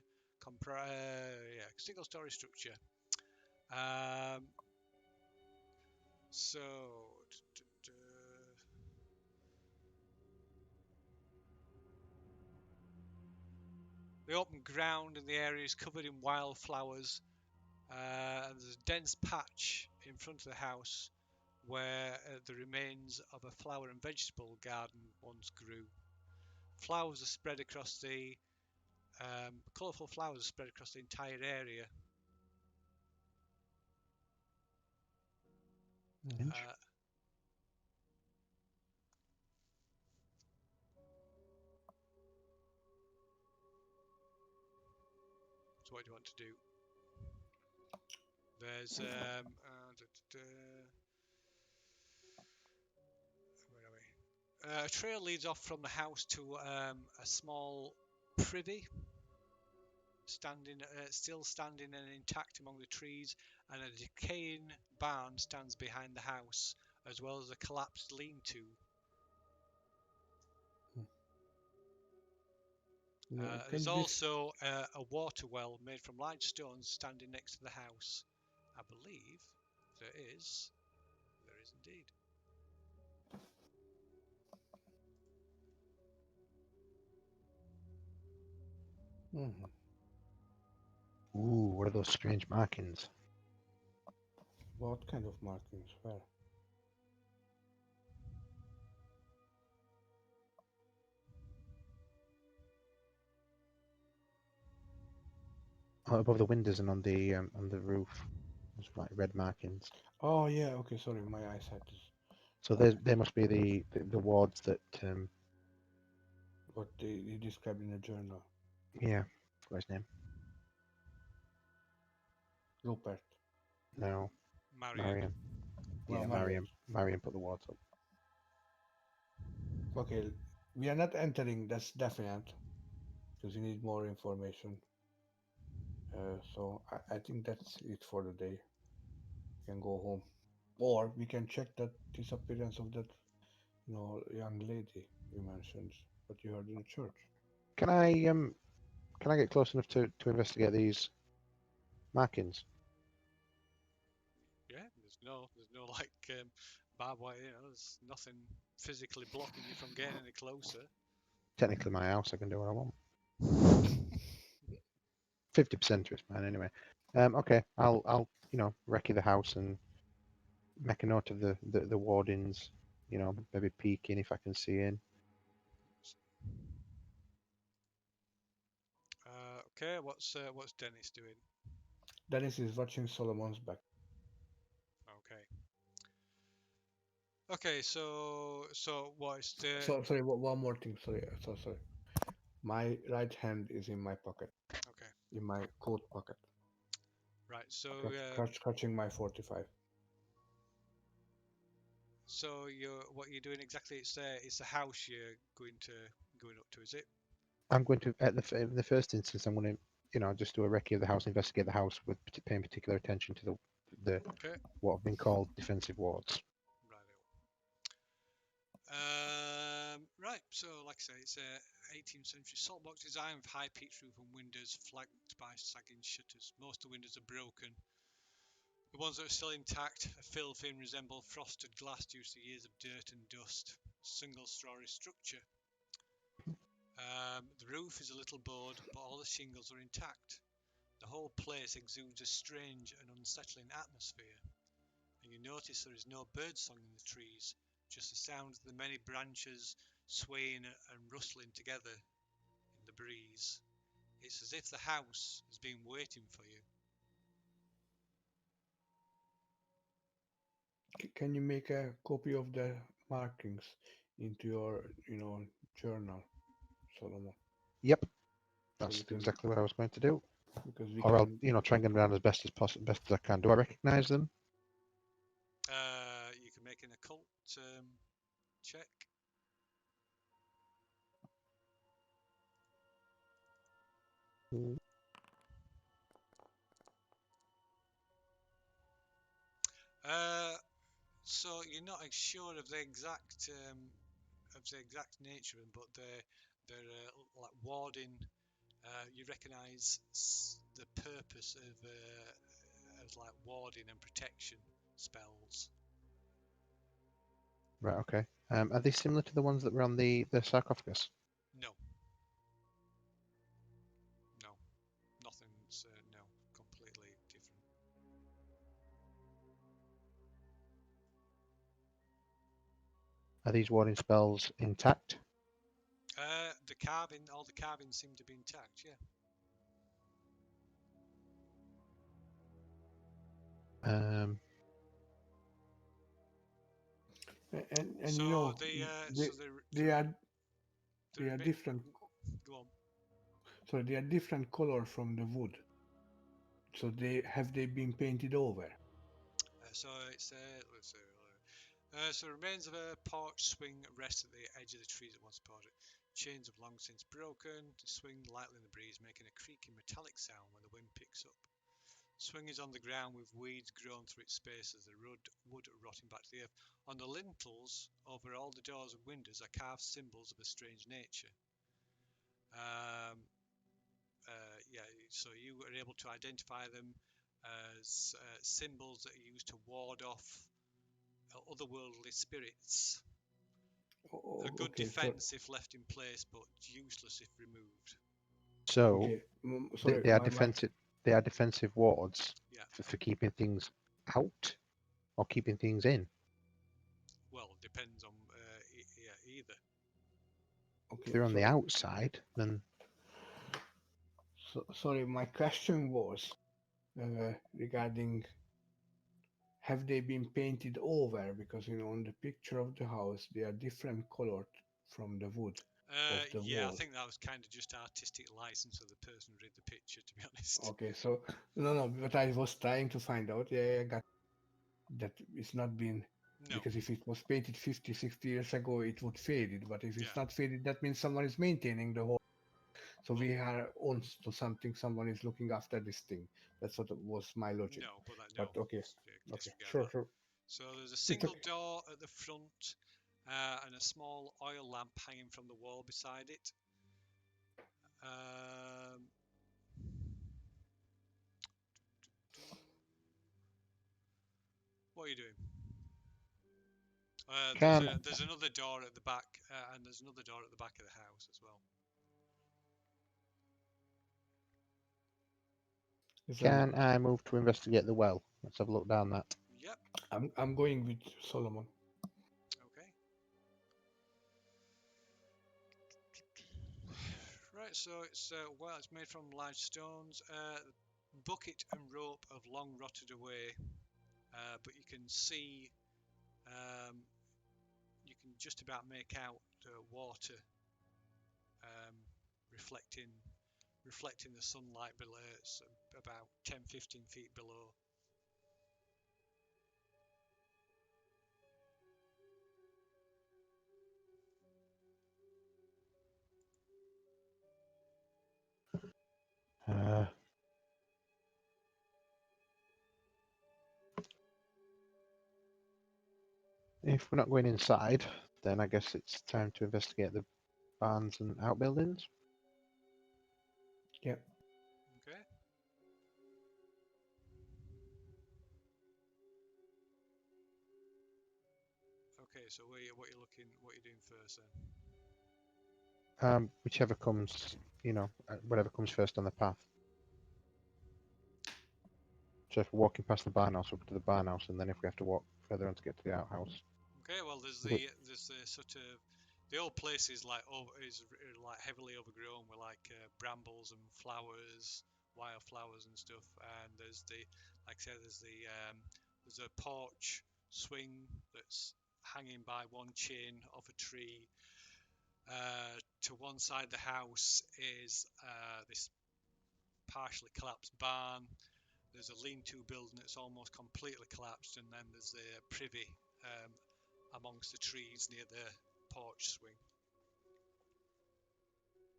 Single-story structure. So the open ground in the area is covered in wildflowers. And there's a dense patch in front of the house where the remains of a flower and vegetable garden once grew. Flowers are spread across the colourful flowers are spread across the entire area. So what do you want to do? There's where are we? A trail leads off from the house to a small privy, still standing and intact among the trees, and a decaying barn stands behind the house, as well as a collapsed lean-to. There's also a water well made from large stones standing next to the house. I believe there is indeed. Ooh, what are those strange markings? What kind of markings? Where? Above the windows and on the roof. Those like red markings. Oh yeah, okay, sorry, my eyesight is So bad. they must be the wards that What they described in the journal. yeah, what's his name? Rupert. No, Marion. Mariam. Well, Yeah, Marius. Mariam put the wards up. Okay, we are not entering, that's definite, because you need more information. So I think that's it for the day. We can go home. Or we can check that disappearance of that, young lady you mentioned, what you heard in the church. Can I get close enough to investigate these markings? Yeah, there's no like barbed wire. There's nothing physically blocking you from getting any closer. Technically, my house. I can do what I want. 50% is mine anyway. Okay, I'll recce the house and make a note of the wardens. Maybe peek in if I can see in. Okay, what's Dennis doing? Dennis is watching Solomon's back. Okay. Okay, so what is the So sorry, one more thing. Sorry, so sorry. My right hand is in my pocket, okay, in my coat pocket, right? So scratching my 45. so you're what you're doing exactly? It's the house you're going up to, is it? I'm going to in the first instance. I'm going to just do a recce of the house, investigate the house with paying particular attention to the Okay, what have been called defensive wards. right. Right. So like I say, it's a 18th century salt box design with high peaked roof and windows flanked by sagging shutters. Most of the windows are broken. The ones that are still intact are filthy and resemble frosted glass due to years of dirt and dust. Single-story structure. The roof is a little bowed, but all the shingles are intact. The whole place exudes a strange and unsettling atmosphere, and you notice there is no birdsong in the trees, just the sound of the many branches swaying and rustling together in the breeze. It's as if the house has been waiting for you. Can you make a copy of the markings into your, journal, Solomon? Yep, So that's exactly what I was going to do. because we Or I'll can, try and get them around as best as possible, best as I can. Do I recognise them? You can make an occult check. Mm. Uh, so you're not sure of of the exact nature of them, but they're like warding. You recognise the purpose of like warding and protection spells. Right. Okay. Are they similar to the ones that were on the sarcophagus? No, no, nothing's no, completely different. Are these warding spells intact? All the carvings seem to be intact. Yeah. Um, and So they the they are the they are remi- different. go on. So they are different color from the wood. So they been painted over? So it's let's see, so remains of a porch swing rest at the edge of the trees that once supported. Chains have long since broken. They swing lightly in the breeze, making a creaking metallic sound when the wind picks up. Swing is on the ground with weeds grown through its spaces, the wood rotting back to the earth. On the lintels, over all the doors and windows, are carved symbols of a strange nature. Um, yeah, so you were able to identify them as symbols that are used to ward off otherworldly spirits. A good Okay, so defense if left in place, but useless if removed. so okay, they, sorry, they are my defensive. They are defensive wards Yeah, for keeping things out or keeping things in. well, depends on yeah, either. If okay, they're on the outside, then sorry, my question was regarding have they been painted over? Because on the picture of the house they are different colored from the wood of the Yeah, I wall. think that was kind of just artistic license of the person who did the picture, to be honest. Okay, so no, but I was trying to find out. Yeah, I got that it's not been, No, because if it was painted 50, 60 years ago, it would fade it. But if yeah. it's not faded, that means someone is maintaining the whole. So Well, we are on to something. Someone is looking after this thing. That's what was my logic. no, but that But no. okay, okay, Disregard sure, that. sure. So there's a It's single okay. door at the front and a small oil lamp hanging from the wall beside it. Um, what are you doing? Can There's another door at the back, and there's another door at the back of the house as well. Is that, can I move to investigate the well? Let's have a look down that. Yep. I'm going with Solomon. Okay. Right. So it's well, it's made from large stones. Bucket and rope have long rotted away, but you can see, you can just about make out water um, reflecting reflecting the sunlight below. It's about 10-15 feet below. Uh, if we're not going inside, then I guess it's time to investigate the barns and outbuildings. Yeah. Okay. Okay. So what you doing first then? Whichever comes, whatever comes first on the path. So if we're walking past the barn house, we'll go to the barn house, and then if we have to walk further on to get to the outhouse. Okay. Well, But there's the sort of the old place is like like heavily overgrown with like brambles and flowers, wildflowers and stuff. And there's the like I said, there's a porch swing that's hanging by one chain off a tree. To one side of the house is this partially collapsed barn. There's a lean-to building that's almost completely collapsed, and then there's the privy um, amongst the trees near the porch swing.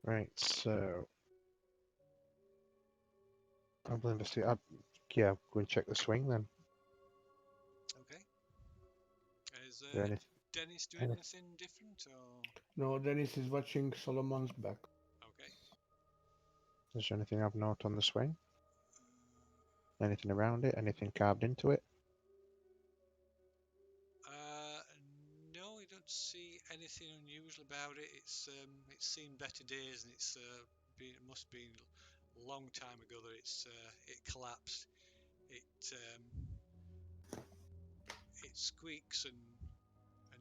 right, so I'll investigate. Yeah, go and check the swing then. Okay. Is Is there Dennis doing any, anything different, or No, Dennis is watching Solomon's back. okay? is there anything I've noted on the swing? Anything around it? Anything carved into it? Uh, no, you don't see anything unusual about it. It's seen better days, and it must be a long time ago that it collapsed. It it squeaks and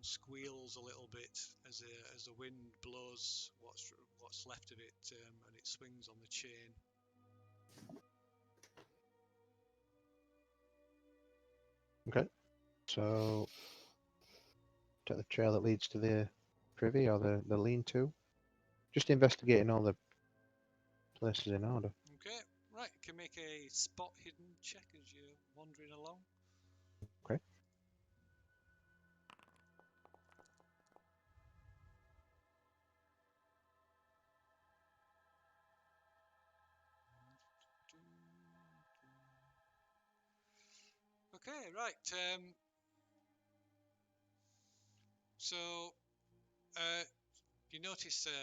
squeals a little bit as the wind blows what's left of it, and it swings on the chain. Okay, so take the trail that leads to the privy or the lean-to. Just investigating all the places in order. Okay, right. You can make a spot hidden check as you're wandering along. Okay. Okay, right. So uh, you notice a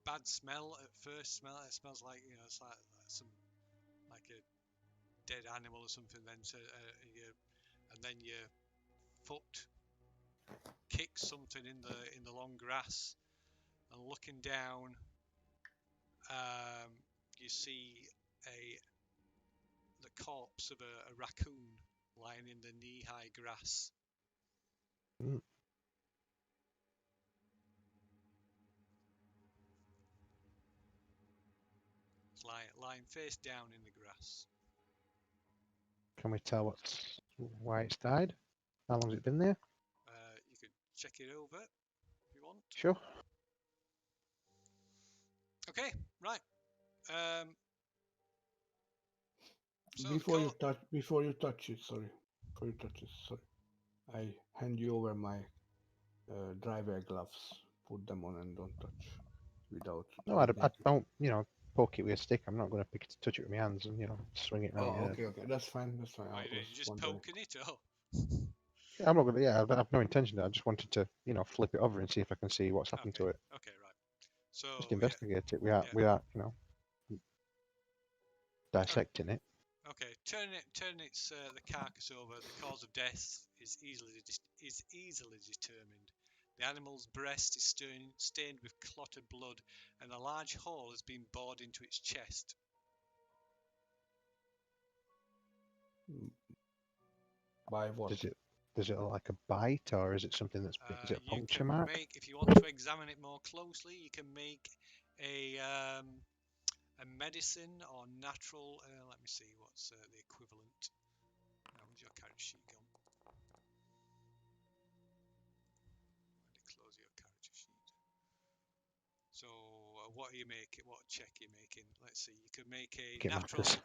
bad smell at first. It smells like it's like some like a dead animal or something. And then your foot kicks something in the long grass, and looking down, um, you see a the corpse of a raccoon lying in the knee-high grass. Mm, It's lying face down in the grass. Can we tell why it's died? How long's it been there? You could check it over if you want. Sure. Okay, right. So Before you touch it, sorry. I hand you over my drywear gloves. Put them on and don't touch without No, I needing to. don't, poke it with a stick. I'm not going to touch it with my hands and, swing it around Oh, your head. okay. That's fine. what I are you doing? was You just wondering. poking it, or Yeah, I'm not going to, I have no intention. I just wanted to, flip it over and see if I can see what's happened okay, to it. okay, right. So Just investigate it without, yeah, dissecting it. okay. Turn its the carcass over. The cause of death is easily determined. The animal's breast is stained with clotted blood, and a large hole has been bored into its chest. By what? Does it look like a bite, or is it something that's big? Is it a You puncture can mark? make, if you want to examine it more closely, you can make a medicine or natural. Let me see what's the equivalent. Where's your character sheet gone? Where did it close your character sheet? So what are you making? What check are you making? Let's see. You could make a Get natural. markers.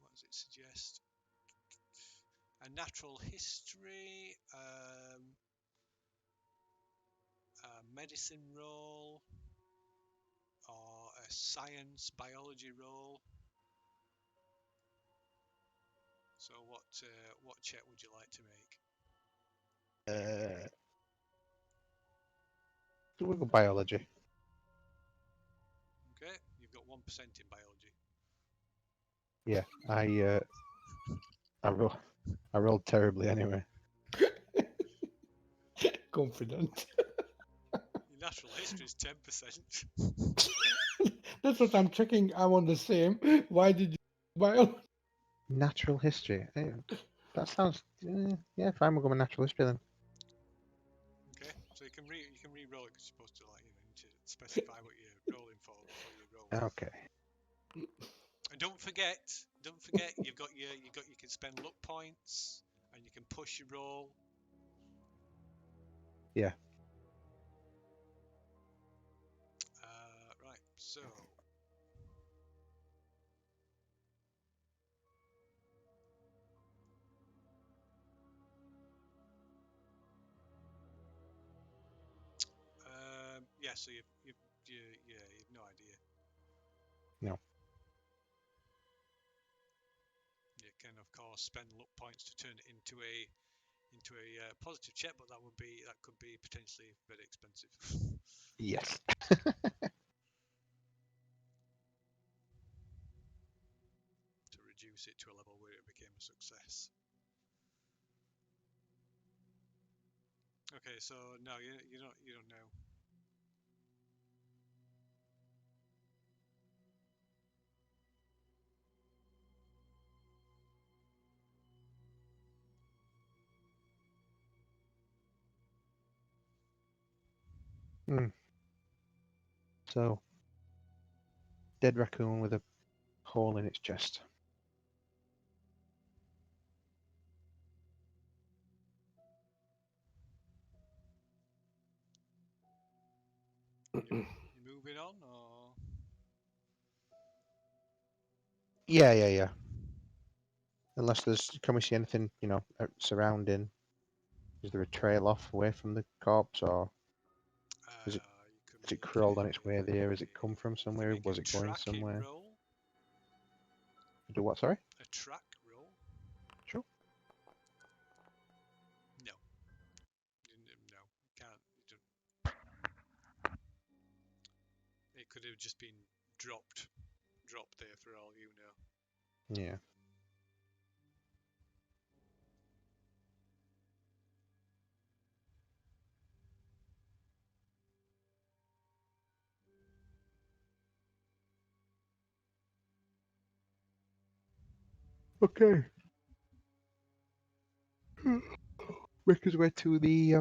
What does it suggest? A natural history, a medicine roll, or a science biology roll. So what check would you like to make? We'll go biology. Okay, you've got 1% in biology. Yeah, I rolled terribly anyway. Confident. Your natural history is 10%. That's what I'm checking. I'm on the same. Why did you bio? Natural history. That sounds. Yeah, fine. We'll go with natural history then. Okay, so you can re-roll it because you're supposed to need to specify what you're rolling for before you roll. Okay. And don't forget, you can spend luck points and you can push your roll. Yeah. Right, so yeah, so you've no idea. No. You can of course spend luck points to turn it into a positive check, but that could be potentially very expensive. Yes. To reduce it to a level where it became a success. Okay, so no, you don't know. So, dead raccoon with a hole in its chest. You moving on, or Yeah. Unless can we see anything, surrounding? Is there a trail off away from the corpse, or is it you could has it make crawled on its way there? Has it come from you can somewhere? make a Was it going tracking somewhere? roll. Do what? Sorry. A track roll? Sure. No, no, you can't. You don't. It could have just been dropped there for all you know. Yeah. Okay. Make his way to the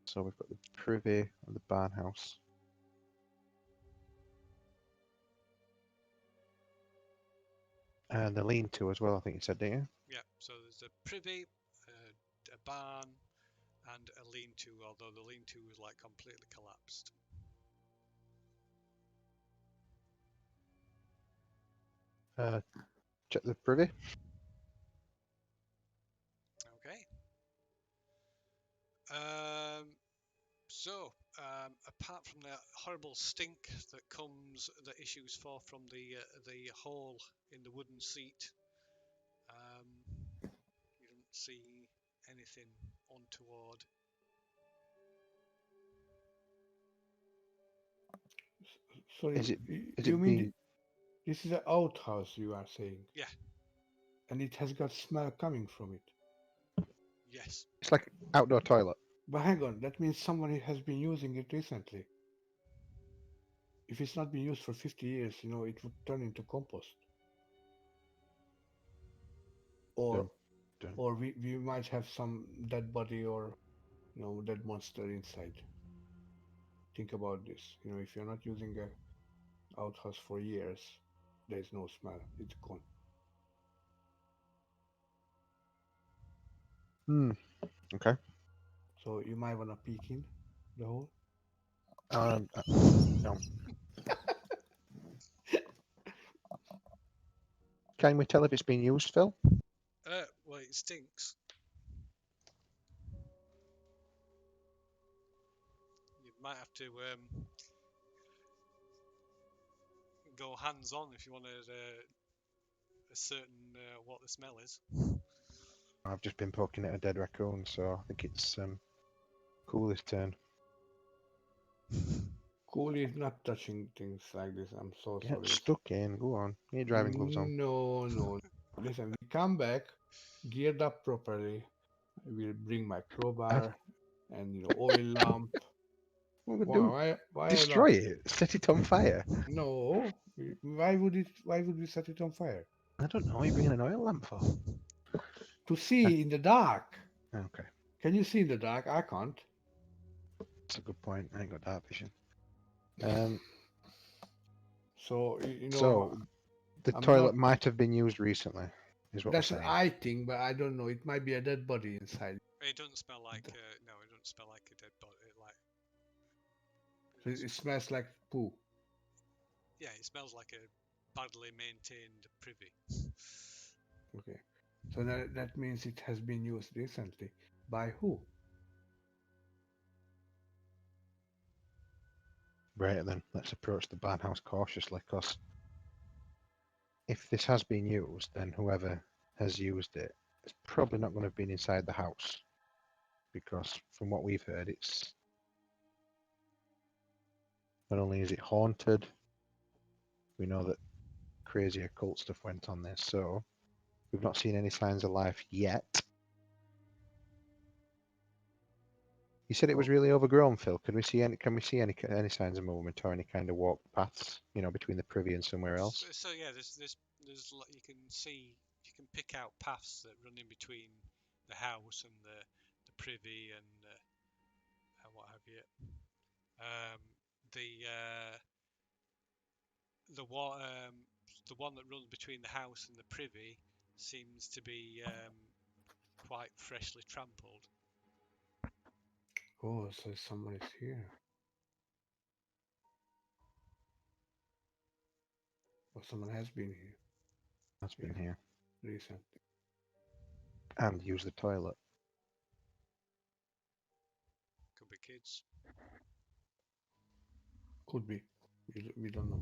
so we've got the privy and the barn house. And the lean-to as well, I think you said, didn't you? Yeah, so there's a privy, a barn, and a lean-to, although the lean-to was like completely collapsed. Check the privy. Okay. Um, apart from the horrible stink that issues forth from the hole in the wooden seat, you don't see anything untoward. Sorry, Is it is you it mean being this is an outhouse you are saying? Yeah. And it has got smell coming from it. Yes. it's like outdoor toilet? But hang on, that means somebody has been using it recently. If it's not been used for 50 years, it would turn into compost. Or Done. Done. or we might have some dead body or dead monster inside. Think about this. If you're not using a outhouse for years, there's no smell. It's gone. Okay. So you might wanna peek in the hole. No. Can we tell if it's been used, Phil? Well, it stinks. You might have to go hands-on if you want to ascertain what the smell is. I've just been poking at a dead raccoon, so I think it's cool this turn. Cool is not touching things like this. I'm so Get sorry. stuck in. Go on. Get your driving gloves on. No, no. Listen, we come back geared up properly. I will bring my crowbar and oil lamp. What would do? Why a Destroy lamp? it. Set it on fire. No. Why would we set it on fire? I don't know. What are you bringing an oil lamp for? To see in the dark. Okay, Can you see in the dark? I can't. that's a good point. I ain't got dark vision. Um, So so the I'm toilet not. might have been used recently, is what we're That's an saying. I think, but I don't know. It might be a dead body inside. It doesn't smell like no, it doesn't smell like a dead body. So it smells like poo. Yeah, it smells like a badly maintained privy. Okay. So that means it has been used recently. By who? Right then, let's approach the barn house cautiously, because if this has been used, then whoever has used it is probably not going to have been inside the house, because from what we've heard, it's not only is it haunted, we know that crazy occult stuff went on there, so we've not seen any signs of life yet. You said it was really overgrown, Phil. Can we see any signs of movement or any kind of walk paths, between the privy and somewhere else? So yeah, you can see, you can pick out paths that run in between the house and the privy and what have you. The the one the one that runs between the house and the privy seems to be quite freshly trampled. Oh, so somebody's here. Or someone has been here That's been here. recently. And use the toilet. Could be kids. Could be. We don't know.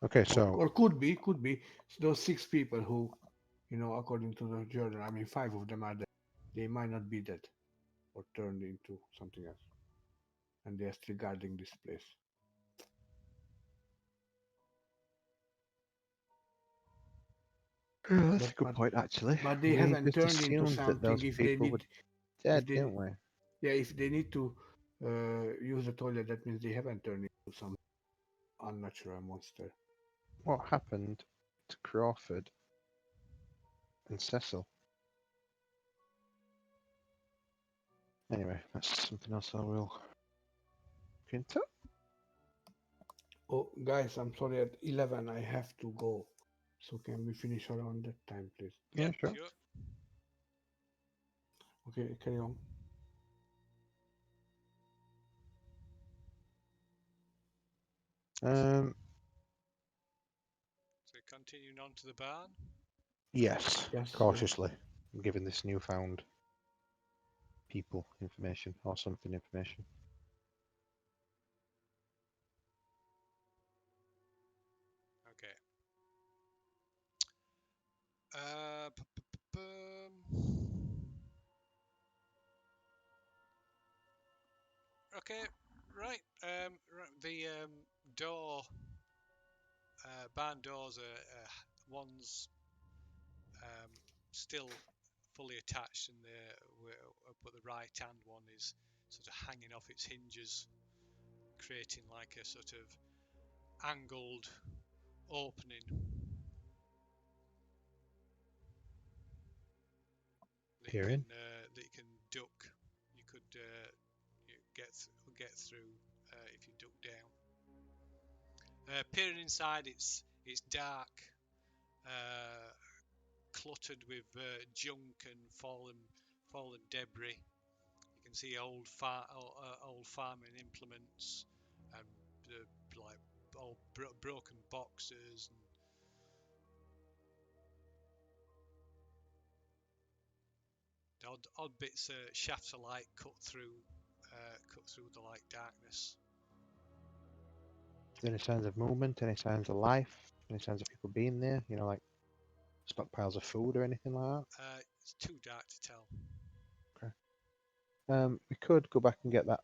Okay, so Or could be those 6 people who, according to the journal, I mean, 5 of them are dead. They might not be dead or turned into something else, and they are still guarding this place. that's a good point, actually. But they We haven't just turned into assumed that something those if they people need were if dead, they didn't we? yeah, if they need to use the toilet, that means they haven't turned into some unnatural monster. What happened to Crawford and Cecil? Anyway, that's something else I will look into. Oh, guys, I'm sorry. At 11, I have to go. So can we finish around that time, please? Yeah, Yeah, sure. sure. Okay, carry on. Um, So continuing on to the barn. yes, Yes, yeah. cautiously, given this newfound people information or something information. Okay. Bum. Okay, right. The door, barn doors are one's um, still fully attached, and but the right hand one is sort of hanging off its hinges, creating like a sort of angled opening Peering. that you can duck. You could get through if you duck down. Peering inside, it's dark, uh, cluttered with junk and fallen debris. You can see old farming implements and like old broken boxes and odd bits. Shafts of light cut through the light darkness. Any signs of movement? Any signs of life? Any signs of people being there? You know, like stockpiles of food or anything like It's too dark to tell. that? Okay. We could go back and get that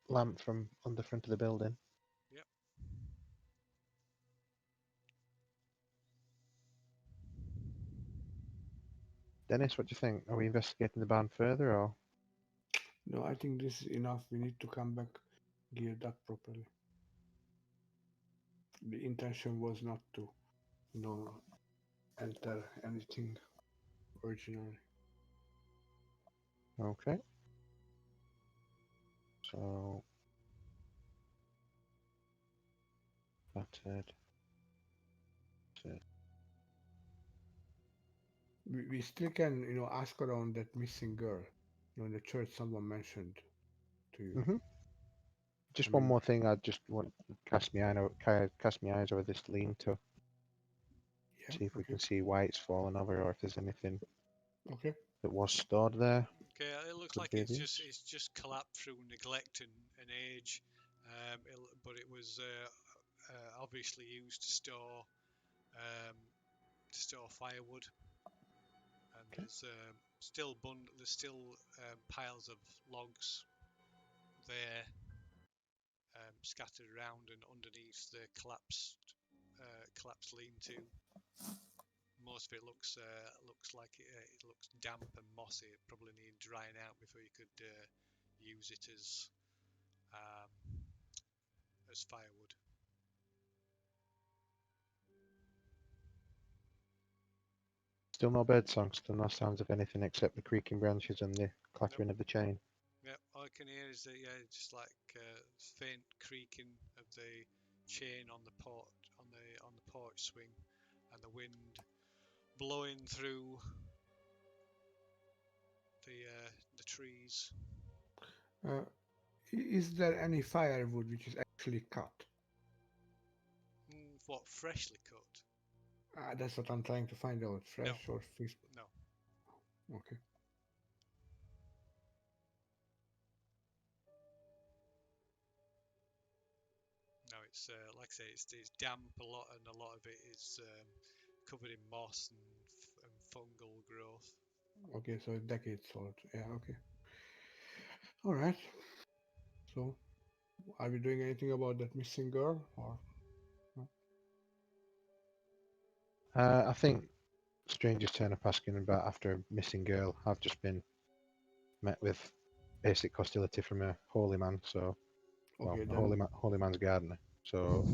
lamp from on the front of the building. Yep. Dennis, what do you think? Are we investigating the barn further, or No, I think this is enough. We need to come back geared up properly. The intention was not to, you know, enter anything originally. okay? So battered. We still can, you know, ask around that missing girl. You know, in the church someone mentioned to you. Mm-hmm. I Just one mean, more thing. I just want to cast my eyes over this lean to yeah, see if we okay, can see why it's fallen over, or if there's anything okay. that was stored there. Okay, it looks Could like be of use. it's just collapsed through neglect and age, but it was obviously used um, to store firewood, and Okay. there's still piles of logs there scattered around and underneath the collapsed lean-to. Most of it looks like it looks damp and mossy. It probably need drying out before you could use it um, as firewood. Still no bird songs. Still no sounds of anything except the creaking branches and the Nope. clattering of the chain. Yeah, all I can hear is just like faint creaking of the chain on the porch swing, and the wind blowing through the trees. Uh, is there any firewood which is actually cut? What freshly cut? That's what I'm trying to find out. No, Fresh or fish? no, Okay. no. It's like I say, it's damp a lot, and a lot of it is covered in moss and fungal growth. Okay, so decades old. Yeah, okay. All right. So, are we doing anything about that missing girl or no? I think strangers turn up asking about after a missing girl. I've just been met with basic hostility from a holy man. So, well, Okay, a then holy man's gardener. So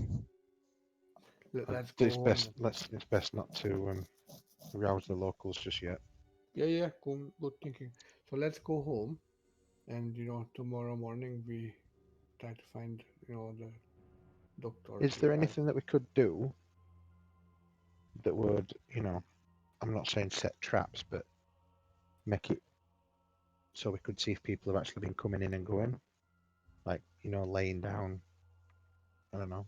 let's go home then. it's best not to rouse the locals just yet. Yeah, yeah, cool, good thinking. So let's go home, and tomorrow morning we try to find the Doctor Is there required. anything that we could do that would, you know, I'm not saying set traps, but make it so we could see if people have actually been coming in and going, like, you know, laying down. I don't know.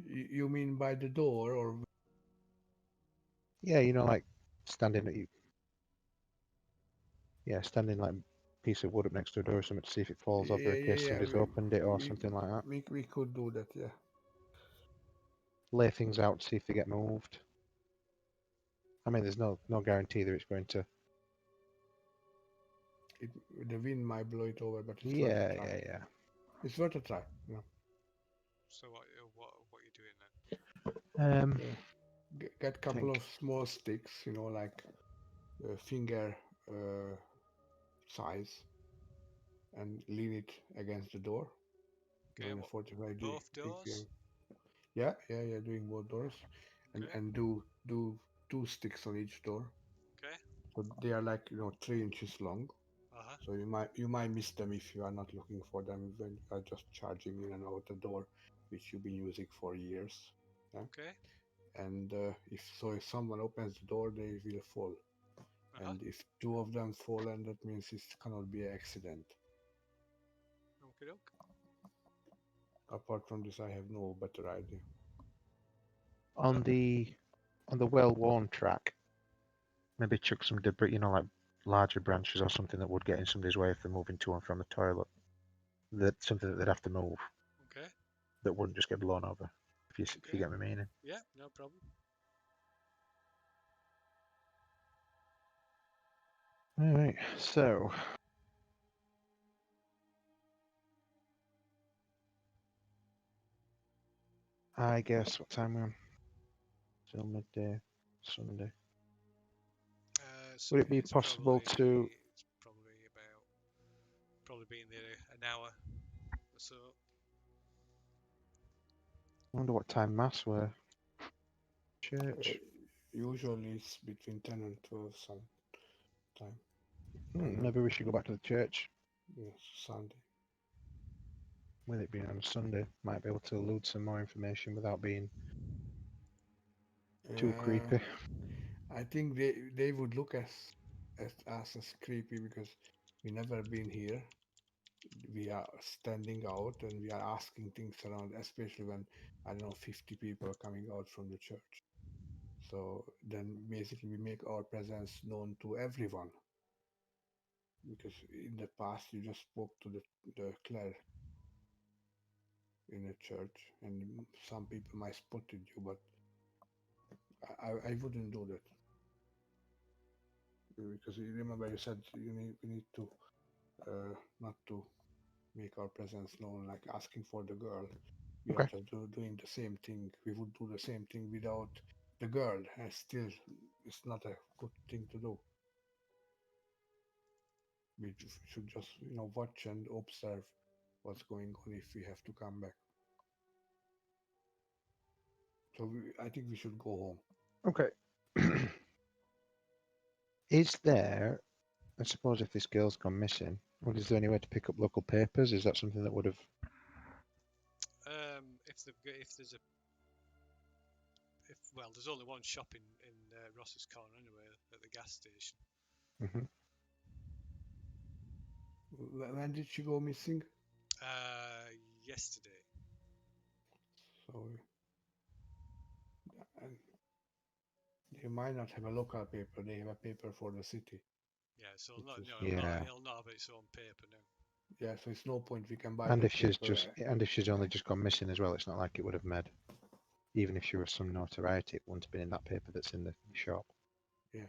You mean by the door or? Yeah, you know, like standing at you. Yeah, standing like a piece of wood up next to a door or something to see if it falls over Yeah, in yeah, case yeah. somebody's opened it or something like that. We could do that. Yeah. Lay things out to see if they get moved. I mean, there's no guarantee that it's going to. It, the wind might blow it over, but it's worth a Yeah, try. yeah. It's worth a try. Yeah. So what are you doing then? Get a couple Think. of small sticks, like finger uh, size, and lean it against the door. Okay, In a what 45 both degree. doors? Yeah. Doing both doors, and Okay, do 2 sticks on each door. okay. So they are like 3 inches long. Uh-huh. So you might miss them if you are not looking for them when you are just charging in and out the door, which you've been using for years. Yeah? Okay. And if someone opens the door, they will fall. Uh-huh. And if two of them fall, and that means it cannot be an accident. Okay, doke. Apart from this, I have no better idea. On the well-worn track, maybe chuck some debris, you know, like larger branches or something that would get in somebody's way if they're moving to and from the toilet. That something that they'd have to move Okay. that wouldn't just get blown over. If you Okay. get my meaning. Yeah, no problem. All right, so I guess what time we're on? Till midday, Sunday. So Would it be possible to? it's probably been there an hour or so. I wonder what time mass were. Uh, Church. Usually it's between 10 and 12 some time. Maybe we should go back to the church. Yes, Sunday. With it being on a Sunday, might be able to elude some more information without being too Uh, creepy. I think they would look at us as creepy because we never been here. We are standing out and we are asking things around, especially when I don't know 50 people are coming out from the church. So then basically we make our presence known to everyone because in the past you just spoke to the clerk in a church and some people might spotted you, but I wouldn't do that because you remember you said we need to not to make our presence known, like asking for the girl. We are Okay. just doing the same thing. We would do the same thing without the girl, and still, it's not a good thing to do. We should just, watch and observe what's going on if we have to come back. So I think we should go home. Okay. Is there? I suppose if this girl's gone missing, well, is there any way to pick up local papers? Is that something that would have? There's only one shop in Ross's Corner anyway at the gas station. Mhm. When did she go missing? Yesterday. So they might not have a local paper. They have a paper for the city. Yeah, so Which is, Yeah. it'll not have its own paper now. yeah, so it's no point we can buy And the if she's paper. only just gone missing as well, it's not like it would have made. Even if she was some notoriety, it wouldn't have been in that paper that's in the shop. Yeah,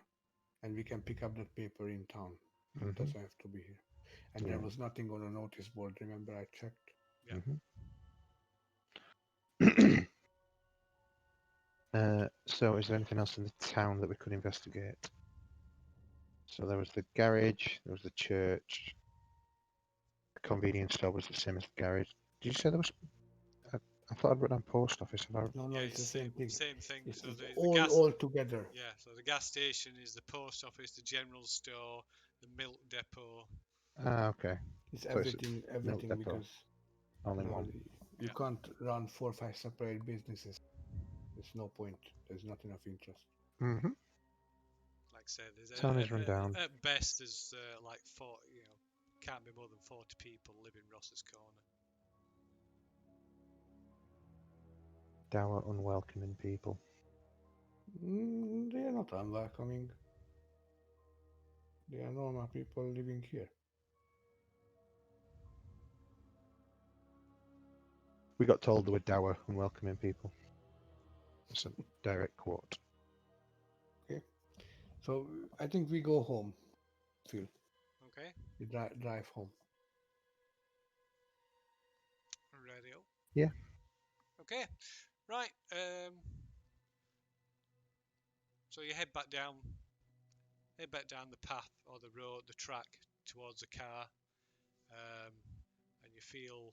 and we can pick up that paper in town. It Mhm. doesn't have to be here. And Yeah. there was nothing on a notice board. Remember, I checked. Yeah. So, is there anything else in the town that we could investigate? So there was the garage, there was the church. The convenience store was the same as the garage. Did you say there was? I thought I'd written down post office. No, Yeah, it's the same thing. Same thing. It's, So it's the gas. all together. Yeah. So the gas station is the post office, the general store, the milk depot. Ah, okay. It's So it's a milk everything depot. because Only no, one. you Yeah. can't run 4 or 5 separate businesses. There's no point. There's not enough interest. Mm-hmm. Like I said, there's Tony's run down. at best there's like 40, can't be more than 40 people live in Ross's Corner. Dour, unwelcoming people. They are not unwelcoming. They are normal people living here. We got told they were dour, unwelcoming people. It's a direct quote. Okay, so I think we go home. Phil, Okay, we drive home. radio. Yeah. Okay, right. So you head back down the path or the road, the track towards the car, and um, you feel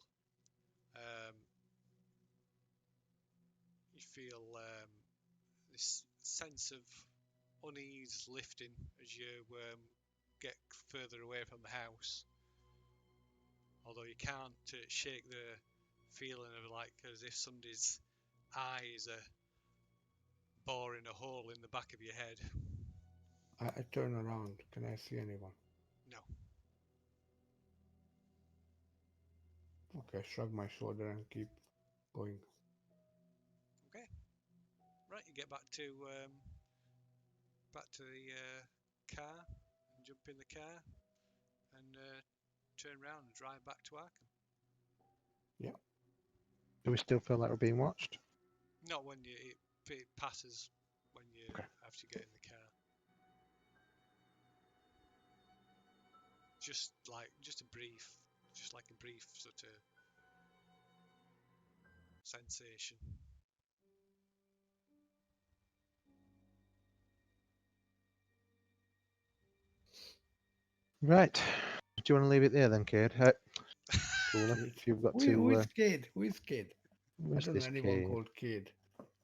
this sense of unease lifting as you get further away from the house. Although you can't shake the feeling of like as if somebody's eyes are boring a hole in the back of your head. I turn around. Can I see anyone? No. Okay, shrug my shoulder and keep going. Okay. Right, you get back to the car and jump in the car and turn around and drive back to Arkham. Yeah. Do we still feel like we're being watched? Not when it passes when you Okay. after you get in the car. Just like a brief sort of sensation. Right. Do you want to leave it there then, Cade? Cooler. If you've got Who to, is Kid? Who is Kid? I where's don't know this anyone Cade? called Kid.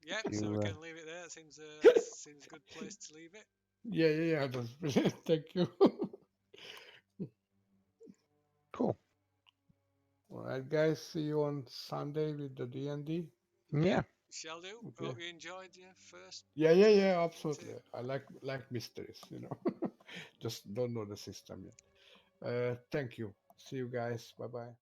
Yeah, You, so we can leave it there. It seems seems a good place to leave it. Yeah. That's brilliant. Thank you. Cool. All right, guys. See you on Sunday with the D&D. Yeah. Shall do. Okay. Hope you enjoyed your first. Yeah. Two. Absolutely. I like mysteries. Just don't know the system yet. Thank you. See you guys. Bye bye.